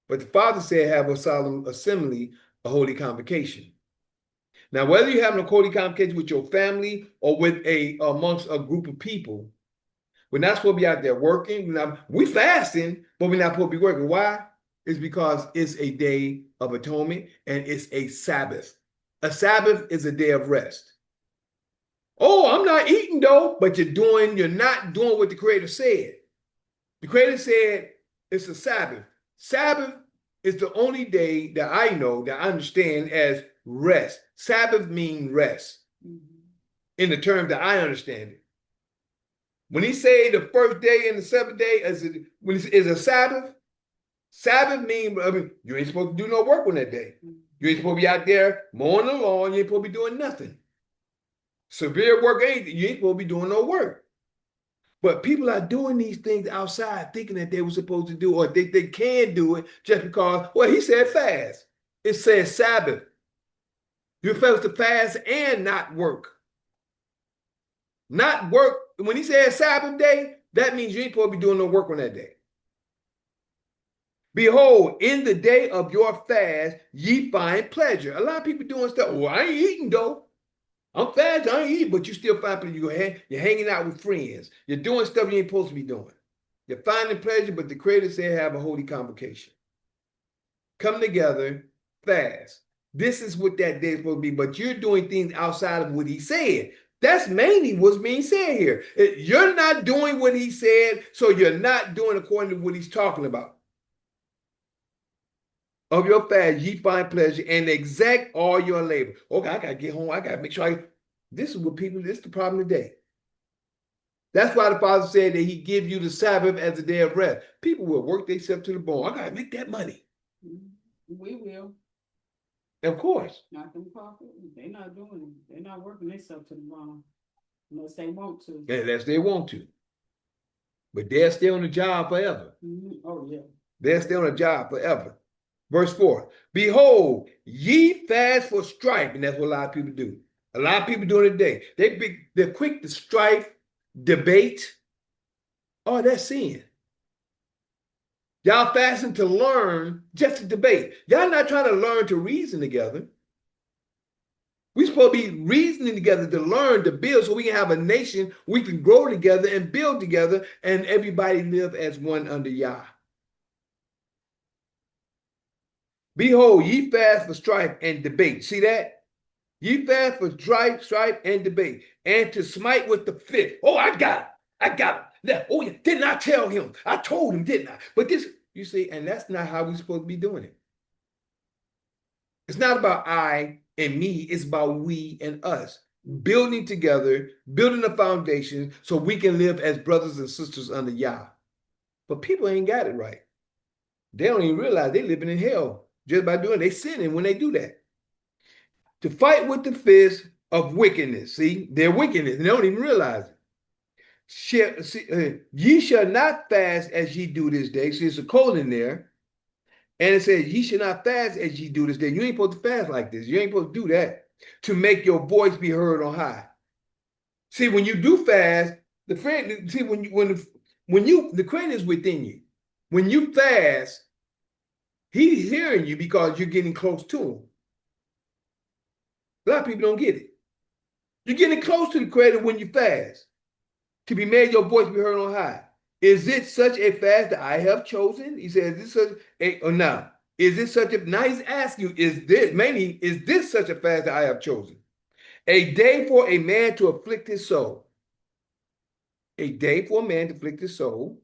But the Father said, have a solemn assembly, a holy convocation. Now, whether you're having a holy convocation with your family or with amongst a group of people, we're not supposed to be out there working. We're fasting, but we're not supposed to be working. Why? It's because it's a day of atonement and it's a Sabbath. A Sabbath is a day of rest. Oh, I'm not eating though, but you're not doing what the Creator said. The Creator said it's a Sabbath. Sabbath is the only day that I know, that I understand as rest. Sabbath means rest in the terms that I understand it. When he say the first day and the seventh day is a Sabbath, Sabbath means, you ain't supposed to do no work on that day. You ain't supposed to be out there mowing the lawn. You ain't supposed to be doing nothing. Severe work, you ain't supposed to be doing no work. But people are doing these things outside thinking that they were supposed to do, or they can do it just because, well, he said fast. It says Sabbath. You're supposed to fast and not work. Not work. When he says Sabbath day, that means you ain't supposed to be doing no work on that day. Behold, in the day of your fast, ye find pleasure. A lot of people doing stuff. Well, I ain't eating though. I'm fast, I ain't eating, but you still find pleasure. You're hanging out with friends. You're doing stuff you ain't supposed to be doing. You're finding pleasure, but the Creator said have a holy convocation. Come together, fast. This is what that day is supposed to be, but you're doing things outside of what he said. That's mainly what's being said here. You're not doing what he said, so you're not doing according to what he's talking about. Of your fast, ye find pleasure and exact all your labor. Okay, I got to get home. I got to make sure this is the problem today. That's why the Father said that he give you the Sabbath as a day of rest. People will work themselves to the bone. I got to make that money. We will. Of course. Not them profit. They're not doing it. They're not working themselves to the bone unless they want to. Unless they want to. But they'll stay on the job forever. Oh, yeah. They'll stay on the job forever. Verse 4, behold, ye fast for strife. And that's what a lot of people do. A lot of people doing it today. They're quick to strife, debate. Oh, that's sin. Y'all fasting to learn, just to debate. Y'all not trying to learn to reason together. We're supposed to be reasoning together to learn, to build, so we can have a nation, we can grow together and build together, and everybody live as one under Yah. Behold, ye fast for strife and debate. See that? Ye fast for strife and debate, and to smite with the fist. Oh, I got it. Oh, yeah. Didn't I tell him? I told him, didn't I? But this, you see, and that's not how we're supposed to be doing it. It's not about I and me. It's about we and us. Building together, building a foundation so we can live as brothers and sisters under Yah. But people ain't got it right. They don't even realize they're living in hell just by doing it. They sinning when they do that. To fight with the fist of wickedness. See, they're wickedness. And they don't even realize it. Ye shall not fast as ye do this day. See, it's a colon there. And it says, ye shall not fast as ye do this day. You ain't supposed to fast like this. You ain't supposed to do that. To make your voice be heard on high. See, when you do fast, the Creator is within you. When you fast, he's hearing you because you're getting close to him. A lot of people don't get it. You're getting close to the Creator when you fast. To be made your voice be heard on high. Is it such a fast that I have chosen? He says, is this such a, or now, is this such a, now he's asking you, is this such a fast that I have chosen? A day for a man to afflict his soul. A day for a man to afflict his soul.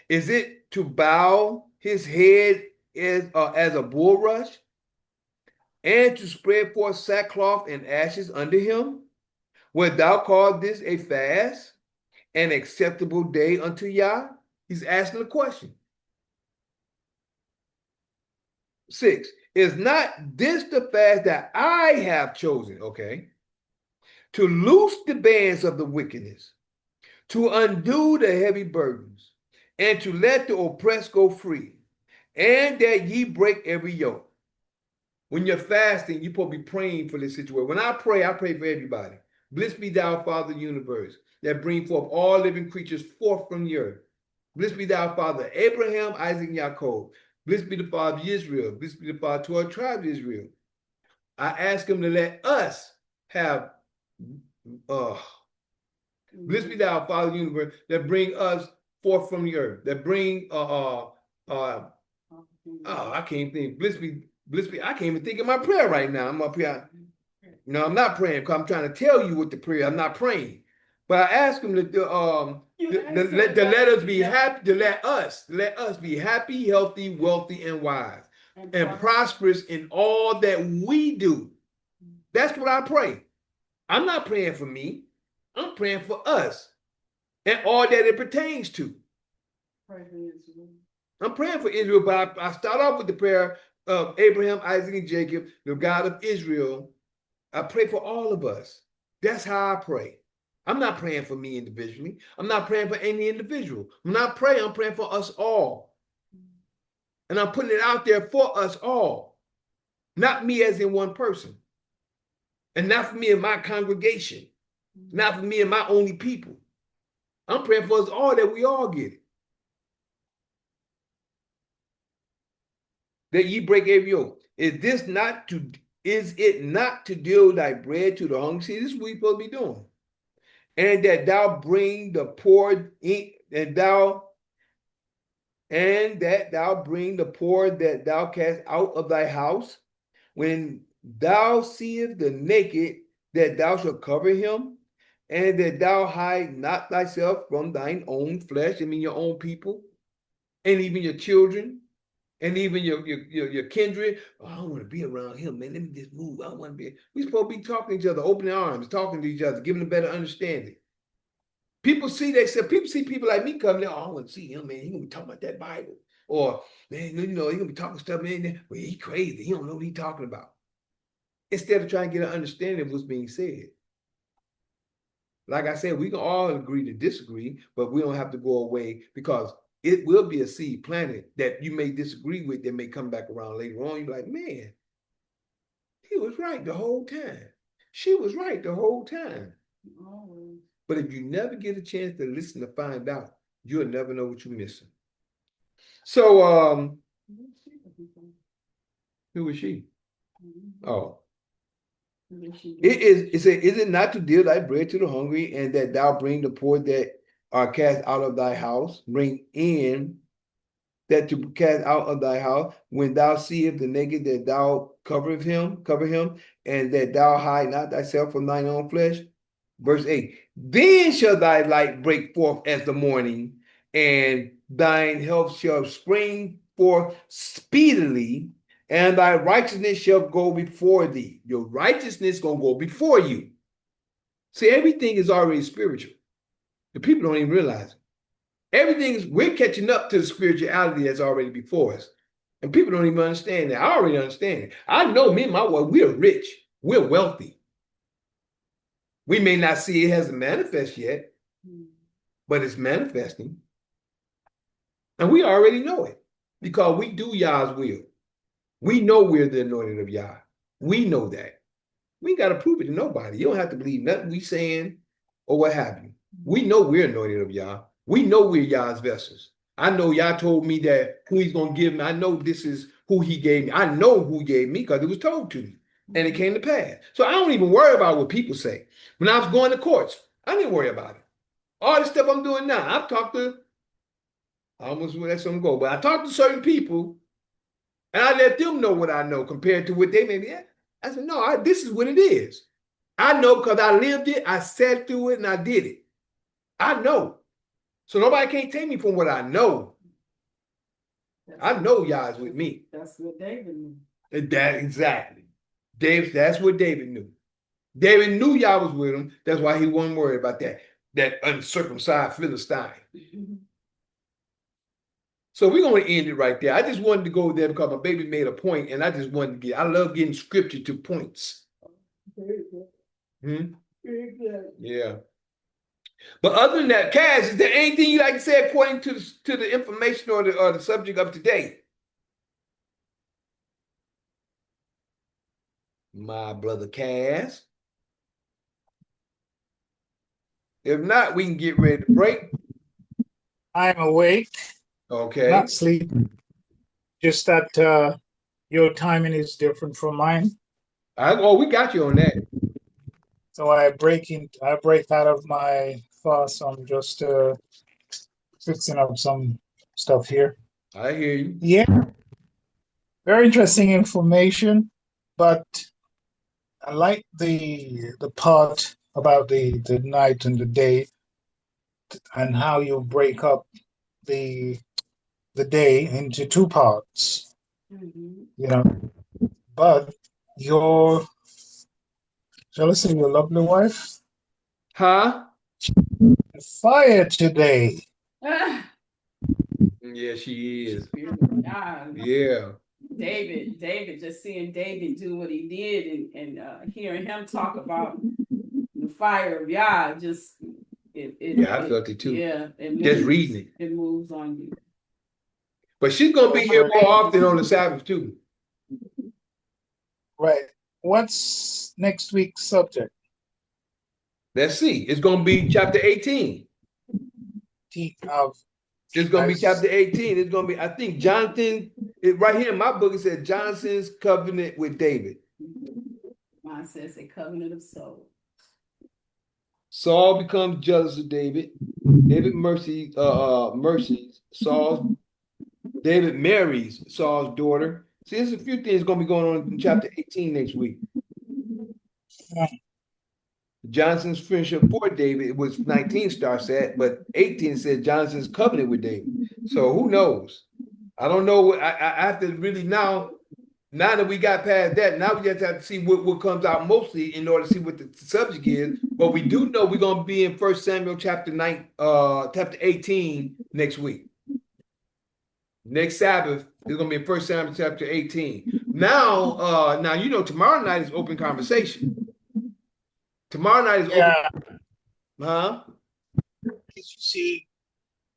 Is it to bow his head as a bulrush and to spread forth sackcloth and ashes under him? Wilt thou call this a fast, an acceptable day unto Yah? He's asking a question. 6, is not this the fast that I have chosen? Okay. To loose the bands of the wickedness, to undo the heavy burdens, and to let the oppressed go free, and that ye break every yoke. When you're fasting, you're supposed to be praying for this situation. When I pray for everybody. Blessed be thou, Father of the universe, that bring forth all living creatures forth from the earth. Blessed be thou, Father Abraham, Isaac, and Jacob. Blessed be the Father of Israel. Blessed be the Father 12 tribes of Israel. I ask him to let us have, blessed be thou, Father of the universe, that bring us forth from the earth, that bring, I can't think, blessed be, I can't even think of my prayer right now. I'm up here. No, I'm not praying because I'm trying to tell you what the prayer. I'm not praying. But I ask him to let us be happy, to let us be happy, healthy, wealthy, and wise, and prosperous in all that we do. That's what I pray. I'm not praying for me. I'm praying for us and all that it pertains to. I'm praying for Israel, but I start off with the prayer of Abraham, Isaac, and Jacob, the God of Israel. I pray for all of us. That's how I pray. I'm not praying for me individually. I'm not praying for any individual. I'm not praying. I'm praying for us all. And I'm putting it out there for us all. Not me as in one person. And not for me and my congregation. Not for me and my only people. I'm praying for us all that we all get it. That ye break every yoke. Is it not to deal thy bread to the hungry? See, this is what we're supposed to be doing. And that thou bring the poor that thou cast out of thy house, when thou seest the naked, that thou shalt cover him, and that thou hide not thyself from thine own flesh, I mean your own people, and even your children. And even your kindred, oh, I don't want to be around him, man. Let me just move. I don't want to be. We're supposed to be talking to each other, opening arms, talking to each other, giving a better understanding. People see people like me coming there. Oh, I want to see him, man. He gonna be talking about that Bible, or man, he gonna be talking stuff, man. Well, he crazy. He don't know what he's talking about. Instead of trying to get an understanding of what's being said. Like I said, we can all agree to disagree, but we don't have to go away because it will be a seed planted that you may disagree with that may come back around later on. You're like, man, he was right the whole time. She was right the whole time. Always. But if you never get a chance to listen to find out, you'll never know what you're missing. So, who was she? Oh. Is it not to deal thy bread to the hungry, and that thou bring the poor that are cast out of thy house, bring in that to cast out of thy house, when thou seest the naked, that thou cover him, and that thou hide not thyself from thine own flesh. Verse 8, then shall thy light break forth as the morning, and thine health shall spring forth speedily, and thy righteousness shall go before thee. Your righteousness gonna go before you. See, everything is already spiritual. The people don't even realize it. We're catching up to the spirituality that's already before us. And people don't even understand that. I already understand it. I know me and my wife, we're rich. We're wealthy. We may not see it hasn't manifest yet, but it's manifesting. And we already know it because we do Yah's will. We know we're the anointed of Yah. We know that. We ain't got to prove it to nobody. You don't have to believe nothing we saying or what have you. We know we're anointed of Yah. We know we're Yah's vessels. I know Yah told me that who he's going to give me. I know this is who he gave me. I know who gave me because it was told to me. And it came to pass. So I don't even worry about what people say. When I was going to courts, I didn't worry about it. All the stuff I'm doing now, I've talked to I almost let some go. But I talk to certain people and I let them know what I know compared to what they may be at. I said, no, this is what it is. I know because I lived it, I sat through it, and I did it. I know. So nobody can't take me from what I know. I know y'all is with me. That's what David knew. That exactly. That's what David knew. David knew y'all was with him. That's why he wasn't worried about that uncircumcised Philistine. So we're going to end it right there. I just wanted to go there because my baby made a point, and I just wanted to I love getting scripture to points. Very good. Hmm? Very good. Yeah. But other than that, Cass, is there anything you like to say according to the information or the subject of today? My brother Cass. If not, we can get ready to break. I'm awake, Okay. not sleeping. Just that your timing is different from mine. We got you on that. So I break out of my fast. I'm just fixing up some stuff here. I hear you. Yeah, very interesting information, but I like the part about the night and the day and how you break up the day into two parts. Mhm. You know, but your shall I say your lovely wife Huh? fire today. Ah, Yeah, she is. Spirit of God. Yeah. David, just seeing David do what he did and hearing him talk about the fire of Yah, just Yeah, I felt it too. yeah, it moves, Just reading it. It moves on you. But she's gonna be here more often on the Sabbath too. Right. What's next week's subject? Let's see. It's gonna be chapter 18. Of It's gonna be chapter 18. It's gonna be, I think Jonathan, right here in my book, it said Jonathan's covenant with David. Mine says a covenant of soul. Saul becomes jealous of David. David mercies Saul's. David marries Saul's daughter. See, there's a few things gonna be going on in chapter 18 next week. Johnson's friendship for David, it was 19 starts at, but 18 said Johnson's covenant with David. So who knows? I don't know. I have to really now that we got past that, now we just have to see what comes out mostly in order to see what the subject is. But we do know we're gonna be in 1 Samuel chapter 18 next week. Next Sabbath is gonna be in 1 Samuel chapter 18. Now tomorrow night is open conversation. Tomorrow night is open. Huh? You see,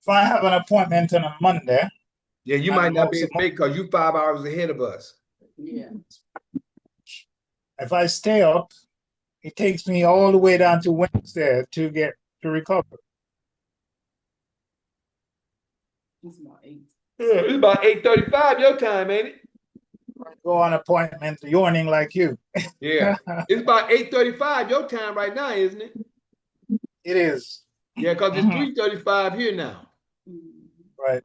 if I have an appointment on a Monday, yeah, you might not be able to make because you're 5 hours ahead of us. Yeah. If I stay up, it takes me all the way down to Wednesday to recover. It's about 8. Yeah, it's about 8:35 your time, ain't it? I go on appointment yawning like you. Yeah. It's about 8:35 your time right now, isn't it? It is. Yeah, because it's 3:35 here now. Right.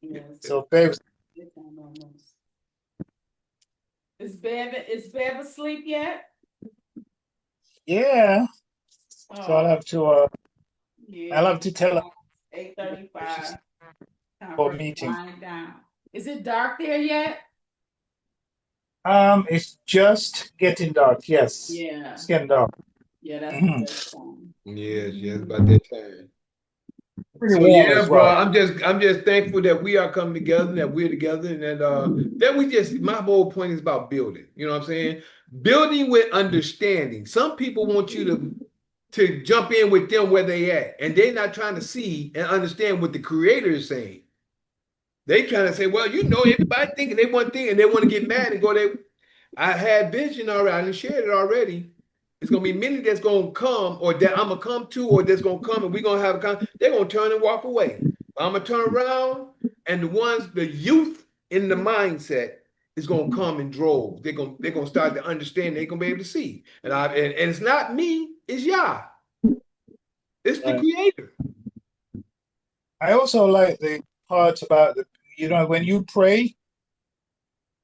Yes. So, babe. Is Bev asleep yet? Yeah. Oh. So I'll have to tell her. 8:35. For meeting. Down. Is it dark there yet? It's just getting dark. Yes. Yeah. It's getting dark. Yeah, that's the best time. Yes, about that time. Pretty so warm yeah, as bro. well. I'm just thankful that we are coming together, and that we're together, and that my whole point is about building. You know what I'm saying? Building with understanding. Some people want you to jump in with them where they at, and they're not trying to see and understand what the creator is saying. They trying to say, well, everybody thinking they one thing, and they want to get mad and go there. I had vision already. I done shared it already. It's gonna be many that's gonna come, or that I'm gonna come to, or that's gonna come, and we're gonna have a con. They're gonna turn and walk away. I'm gonna turn around, and the youth in the mindset is gonna come in droves. They're gonna start to understand. They're gonna be able to see. And it's not me. It's Yah. It's the Creator. I also like the part about when you pray,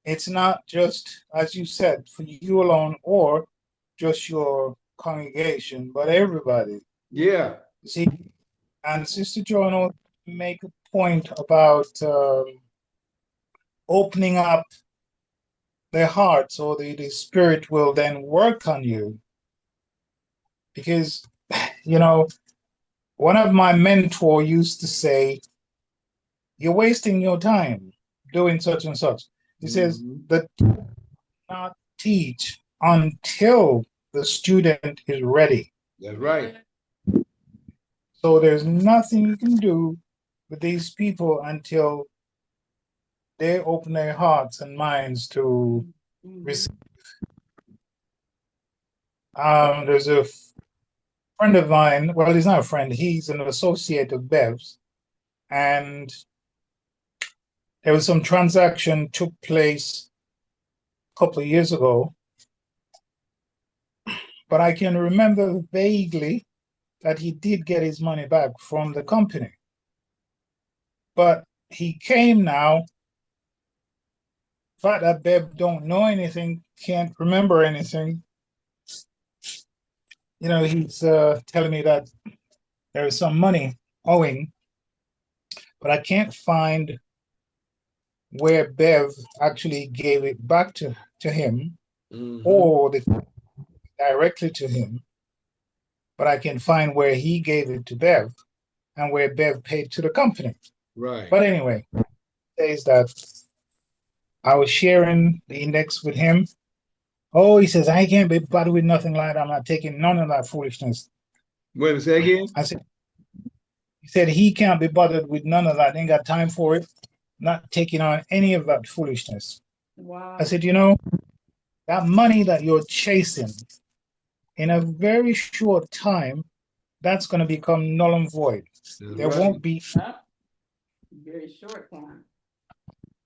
it's not just, as you said, for you alone or just your congregation, but everybody. Yeah. See, and Sister Joan will make a point about opening up their heart so the Spirit will then work on you. Because, one of my mentor used to say, you're wasting your time doing such and such. He says that not teach until the student is ready. That's right. So there's nothing you can do with these people until they open their hearts and minds to receive. There's a friend of mine, well, he's not a friend, he's an associate of Bev's, and there was some transaction took place a couple of years ago, but I can remember vaguely that he did get his money back from the company. But he came now, fact that Bev don't know anything, can't remember anything. He's telling me that there is some money owing, but I can't find where Bev actually gave it back to him or directly to him. But I can find where he gave it to Bev and where Bev paid to the company. Right. But anyway, says that I was sharing the index with him. Oh, he says, I can't be bothered with nothing like that. I'm not taking none of that foolishness. Wait a minute, say again? He said he can't be bothered with none of that. Ain't got time for it. Not taking on any of that foolishness. Wow. I said, that money that you're chasing, in a very short time, that's going to become null and void. There won't be. Very short time.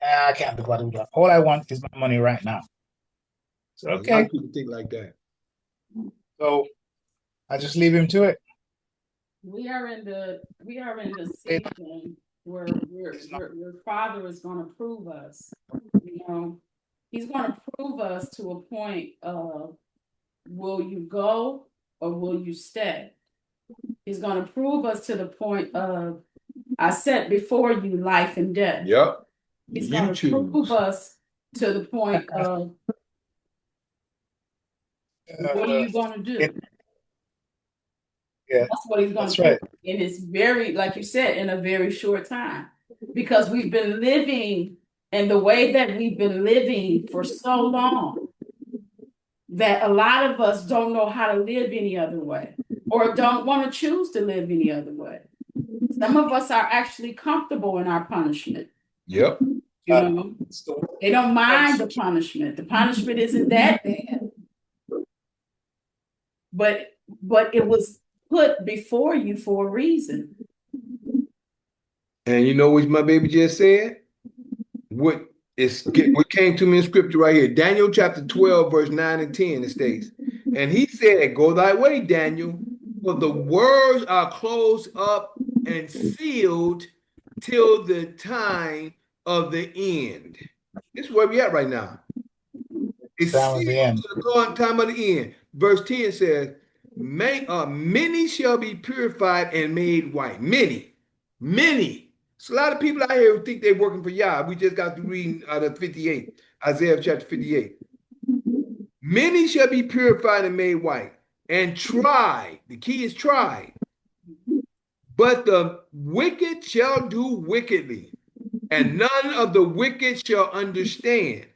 I can't be bothered with that. All I want is my money right now. So, okay. A lot of people think like that. So I just leave him to it. We are in the season where your Father is going to prove us. He's going to prove us to a point of, will you go or will you stay? He's going to prove us to the point of, I set before you life and death. Yep. He's going to prove us to the point of, what are you going to do? Yeah, that's what he's going to do. Right. And it's very, like you said, in a very short time. Because we've been living in the way that we've been living for so long that a lot of us don't know how to live any other way or don't want to choose to live any other way. Some of us are actually comfortable in our punishment. Yep. They don't mind the punishment. The punishment isn't that bad. But it was put before you for a reason. And you know what my baby just said? What came to me in scripture right here. Daniel chapter 12, verse 9 and 10, it states, and he said, go thy way, Daniel, for the words are closed up and sealed till the time of the end. This is where we at right now. It's sealed to the time of the end. Verse 10 says, many shall be purified and made white. Many. So a lot of people out here who think they're working for Yah. We just got to read out of 58, Isaiah chapter 58. Many shall be purified and made white and tried. The key is tried. But the wicked shall do wickedly, and none of the wicked shall understand.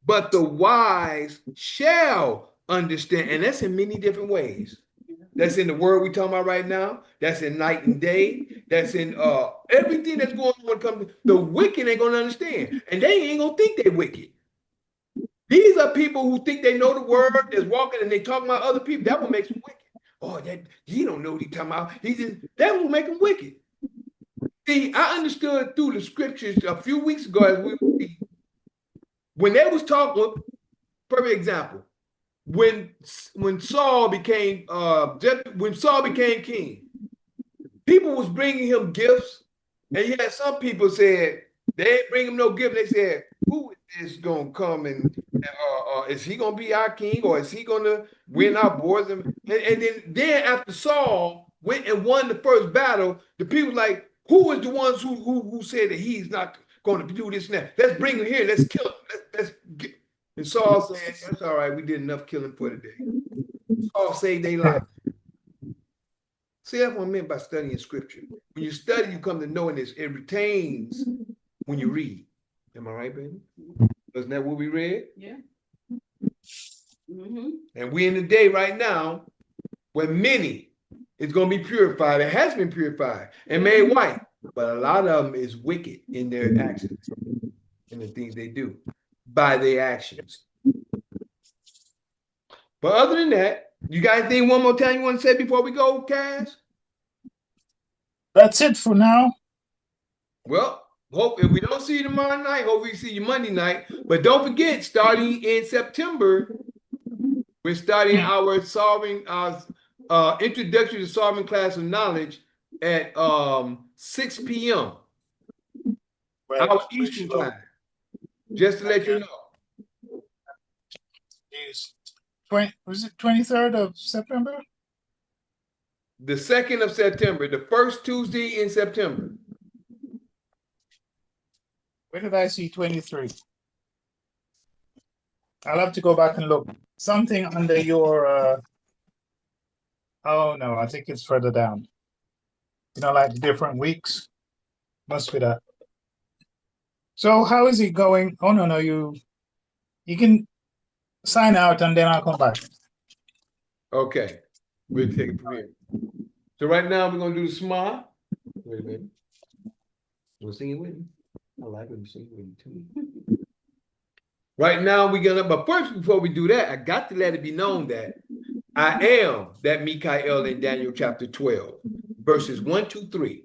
But the wise shall understand. And that's in many different ways. That's in the word we're talking about right now. That's in night and day. That's in everything that's going on when it comes to the wicked ain't gonna understand. And they ain't gonna think they're wicked. These are people who think they know the word, that's walking and they talking about other people. That will make them wicked. Oh, that he don't know what he's talking about. That will make them wicked. See, I understood through the scriptures a few weeks ago as we when they was talking, perfect example. When Saul became king, People was bringing him gifts, and yet some people said they ain't bring him no gift. They said, "Who is this gonna come and is he gonna be our king, or is he gonna win our wars?" And then after Saul went and won the first battle, the people like, who is the ones who said that he's not going to do this and that? Let's bring him here. Let's kill him. Let's get. And Saul said, "That's all right. We did enough killing for today." Saul saved their life. See, that's what I meant by studying scripture. When you study, you come to knowing this. It retains when you read. Am I right, baby? Wasn't that what we read? Yeah. And we in the day right now where many is going to be purified. It has been purified and made white. But a lot of them is wicked in their actions and the things they do by their actions. But other than that, you got anything one more time you want to say before we go, Cass? That's it for now. Well, hope if we don't see you tomorrow night, hopefully we see you Monday night. But don't forget, starting in September, we're starting our introduction to solving class of knowledge at 6 p.m. Right. our Eastern time. Just to let you know. Was it 23rd of September? The 2nd of September, the first Tuesday in September. Where did I see 23? I'll have to go back and look. Something under your, oh no, I think it's further down. You know, like different weeks. Must be that. So how is it going? Oh no, you can sign out and then I'll come back. Okay. We'll take it from here. So right now we're gonna do the smile. Wait a minute. We'll sing it with me. I like when you sing it with me too. Right now we're gonna, but first, before we do that, I got to let it be known that I am that Mikael in Daniel chapter 12, verses 1, 2, 3.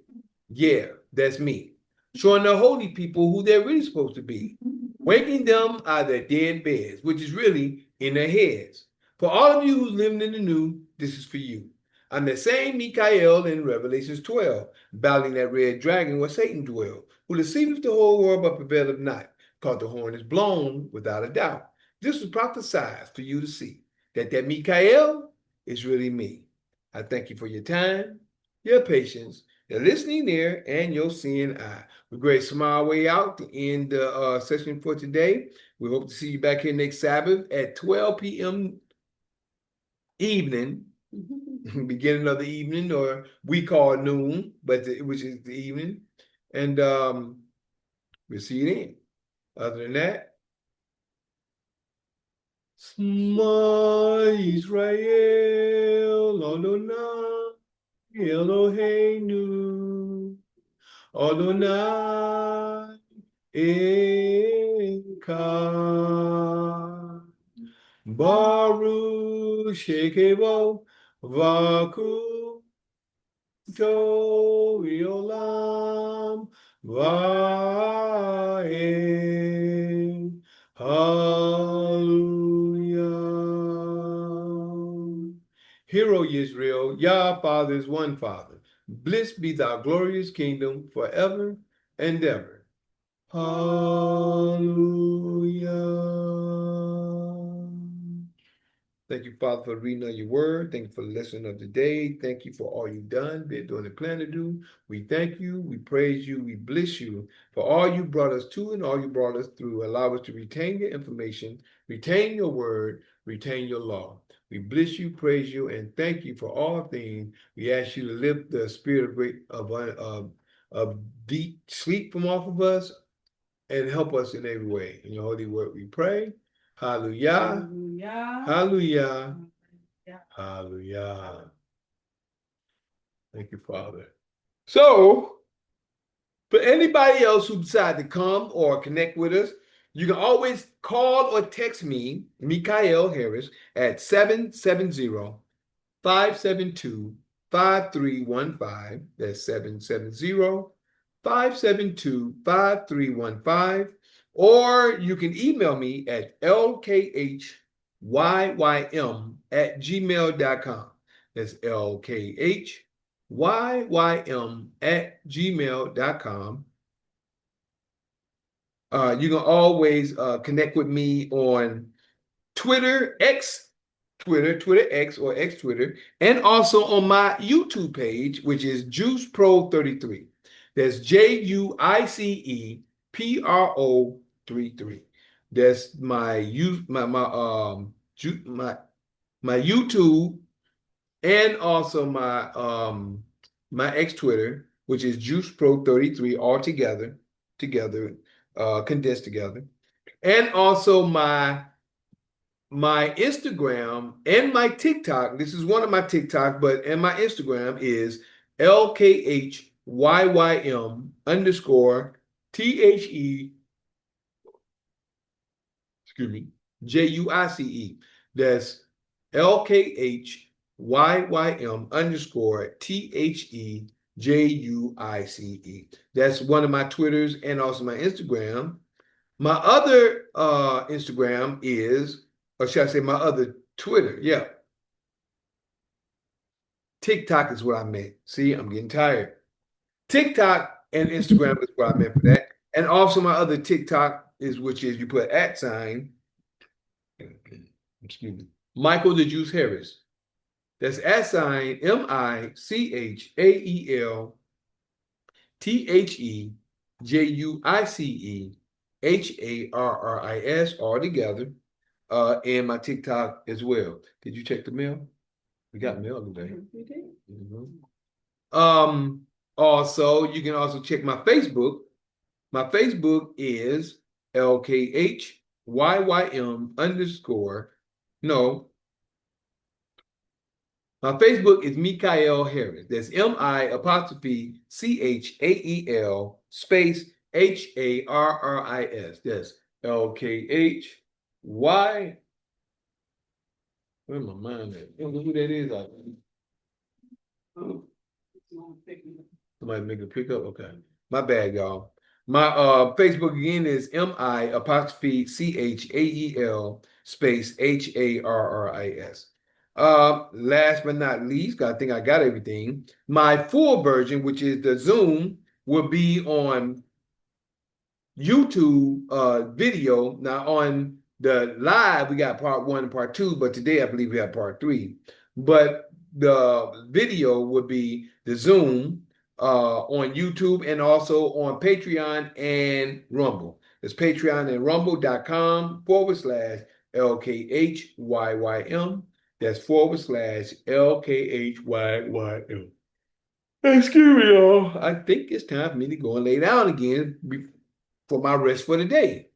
Yeah, that's me. Showing the holy people who they're really supposed to be. Waking them out of their dead beds, which is really in their heads. For all of you who's living in the new, this is for you. I'm the same Mikael in Revelations 12, battling that red dragon where Satan dwelled, who deceiveth the whole world but prevaileth not, because the horn is blown without a doubt. This was prophesied for you to see, that Mikael is really me. I thank you for your time, your patience, your listening ear, and your seeing eye. We're going to smile our way out to end the session for today. We hope to see you back here next Sabbath at 12 p.m. evening, beginning of the evening, or we call noon, but which is the evening. And we'll see you then. Other than that, Shema Israel, Adonai, Eloheinu, Adonai, Echad. Baruch Shekebo, Vaku, To Yolam, Vae. Hallelujah. Hear, O Israel, Yah, Father is one Father. Bliss be thy glorious kingdom forever and ever. Hallelujah. Thank you, Father, for reading of your word. Thank you for the lesson of the day. Thank you for all you've done, been doing and plan to do. We thank you, we praise you, we bless you for all you brought us to and all you brought us through. Allow us to retain your information, retain your word, retain your law. We bless you, praise you, and thank you for all things. We ask you to lift the spirit of deep sleep from off of us and help us in every way. In your holy word we pray. Hallelujah. Hallelujah. Hallelujah. Hallelujah. Thank you, Father. So, for anybody else who decide to come or connect with us, you can always call or text me, Mikael Harris, at 770-572-5315. That's 770-572-5315. Or you can email me at lkhyym@gmail.com. That's lkhyym yym@gmail.com. You can always connect with me on Twitter, Twitter X or X Twitter, and also on my YouTube page, which is Juice Pro 33. That's JUICE PRO 33. That's my YouTube, and also my X Twitter, which is Juice Pro 33, all together, condensed together. And also my Instagram and my TikTok. This is one of my TikTok, and my Instagram is LKHYYM underscore THE, excuse me, JUICE. That's LKHYYM underscore THEJUICE. That's one of my Twitters and also my Instagram. My other Instagram is, or should I say my other Twitter? Yeah. TikTok is what I meant. See, I'm getting tired. TikTok and Instagram is what I meant for that. And also my other TikTok which is you put @ excuse me, Michael the Juice Harris. That's @ MICHAELTHEJUICEHARRIS all together. And my TikTok as well. Did you check the mail? We got mail today. We did. Also, you can also check my Facebook. My Facebook is LKHYYM underscore. No. My Facebook is Mikael Harris. That's MI'CHAEL space HARRIS. That's LKHY. Where's my mind at? I don't know who that is. Somebody make a pickup? Okay. My bad, y'all. My Facebook again is MI'CHAEL space HARRIS. Last but not least, I think I got everything. My full version, which is the Zoom, will be on YouTube video. Now on the live, we got part 1 and part 2, but today I believe we have part 3. But the video would be the Zoom on YouTube and also on Patreon and Rumble. It's Patreon and rumble.com/LKHYYM. That's /LKHYYM. Excuse me, y'all. I think it's time for me to go and lay down again for my rest for the day.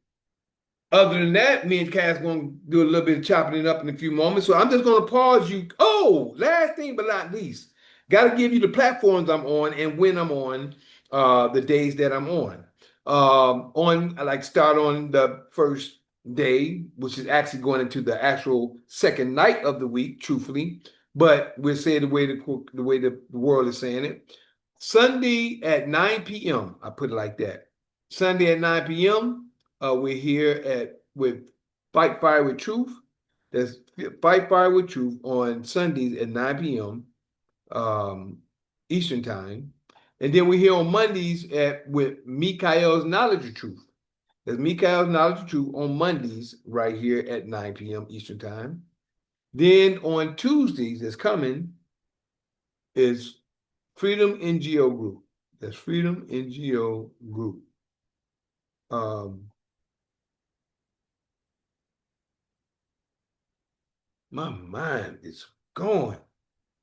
Other than that, me and Cass going to do a little bit of chopping it up in a few moments. So I'm just going to pause you. Oh, last thing but not least, got to give you the platforms I'm on and when I'm on, the days that I'm on. I like start on the first day, which is actually going into the actual second night of the week, truthfully. But we'll say the way the world is saying it. Sunday at 9 p.m. I put it like that. Sunday at 9 p.m. We're here with Fight Fire with Truth. That's Fight Fire with Truth on Sundays at 9 p.m. Eastern Time. And then we're here on Mondays with Mikael's Knowledge of Truth. That's Mikael's Knowledge of Truth on Mondays right here at 9 p.m. Eastern Time. Then on Tuesdays that's coming is Freedom NGO Group. That's Freedom NGO Group. My mind is gone.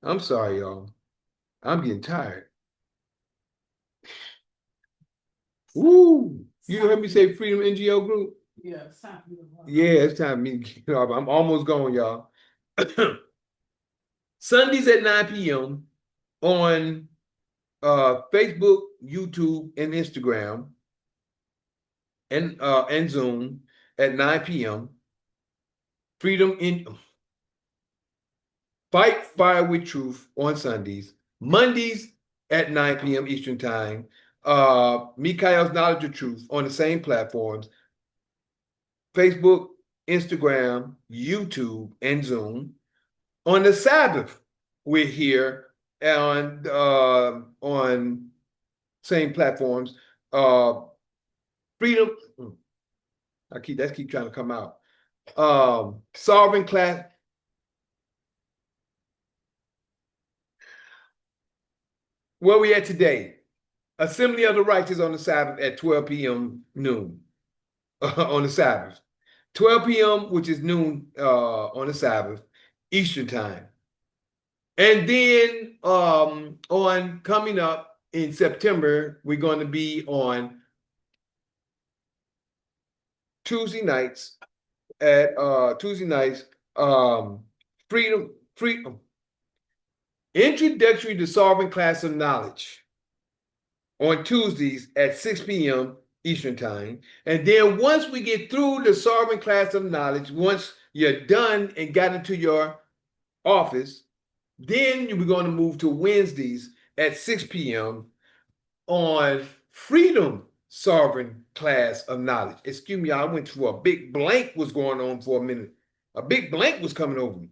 I'm sorry, y'all. I'm getting tired. Woo! You heard me say Freedom NGO Group? Yeah, it's time for you to run. Yeah, it's time for me to get off. I'm almost gone, y'all. Sundays at 9 p.m. on Facebook, YouTube, and Instagram, and Zoom at 9 p.m. Fight Fire with Truth on Sundays. Mondays at 9 p.m. Eastern Time. Mikael's Knowledge of Truth on the same platforms. Facebook, Instagram, YouTube, and Zoom. On the Sabbath, we're here on same platforms. Freedom. That keep trying to come out. Sovereign class. Where we at today? Assembly of the Righteous on the Sabbath at 12 p.m. noon on the Sabbath. 12 p.m., which is noon on the Sabbath, Eastern time. And then on coming up in September, we're going to be on Tuesday nights at freedom introductory to sovereign class of knowledge on Tuesdays at 6 p.m. Eastern time. And then once we get through the sovereign class of knowledge, once you're done and got into your office, then we're going to move to Wednesdays at 6 p.m. on freedom sovereign class of knowledge. Excuse me, I went through a big blank was going on for a minute. A big blank was coming over me.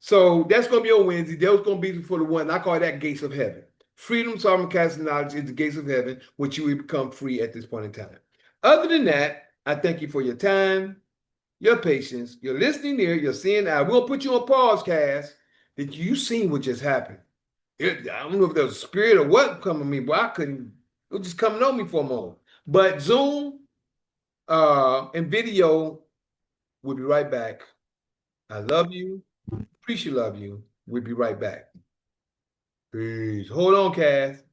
So that's going to be on Wednesday. That was going to be for the one, I call that gates of heaven. Freedom sovereign class of knowledge is the gates of heaven, which you will become free at this point in time. Other than that, I thank you for your time, your patience, your listening ear, your seeing eye. We'll put you on pause, Cass. That you seen what just happened. I don't know if there was a spirit or what coming on me, but I couldn't. It was just coming on me for a moment. But Zoom and video, we'll be right back. I love you. Appreciate love you. We'll be right back. Peace. Hold on, Cass.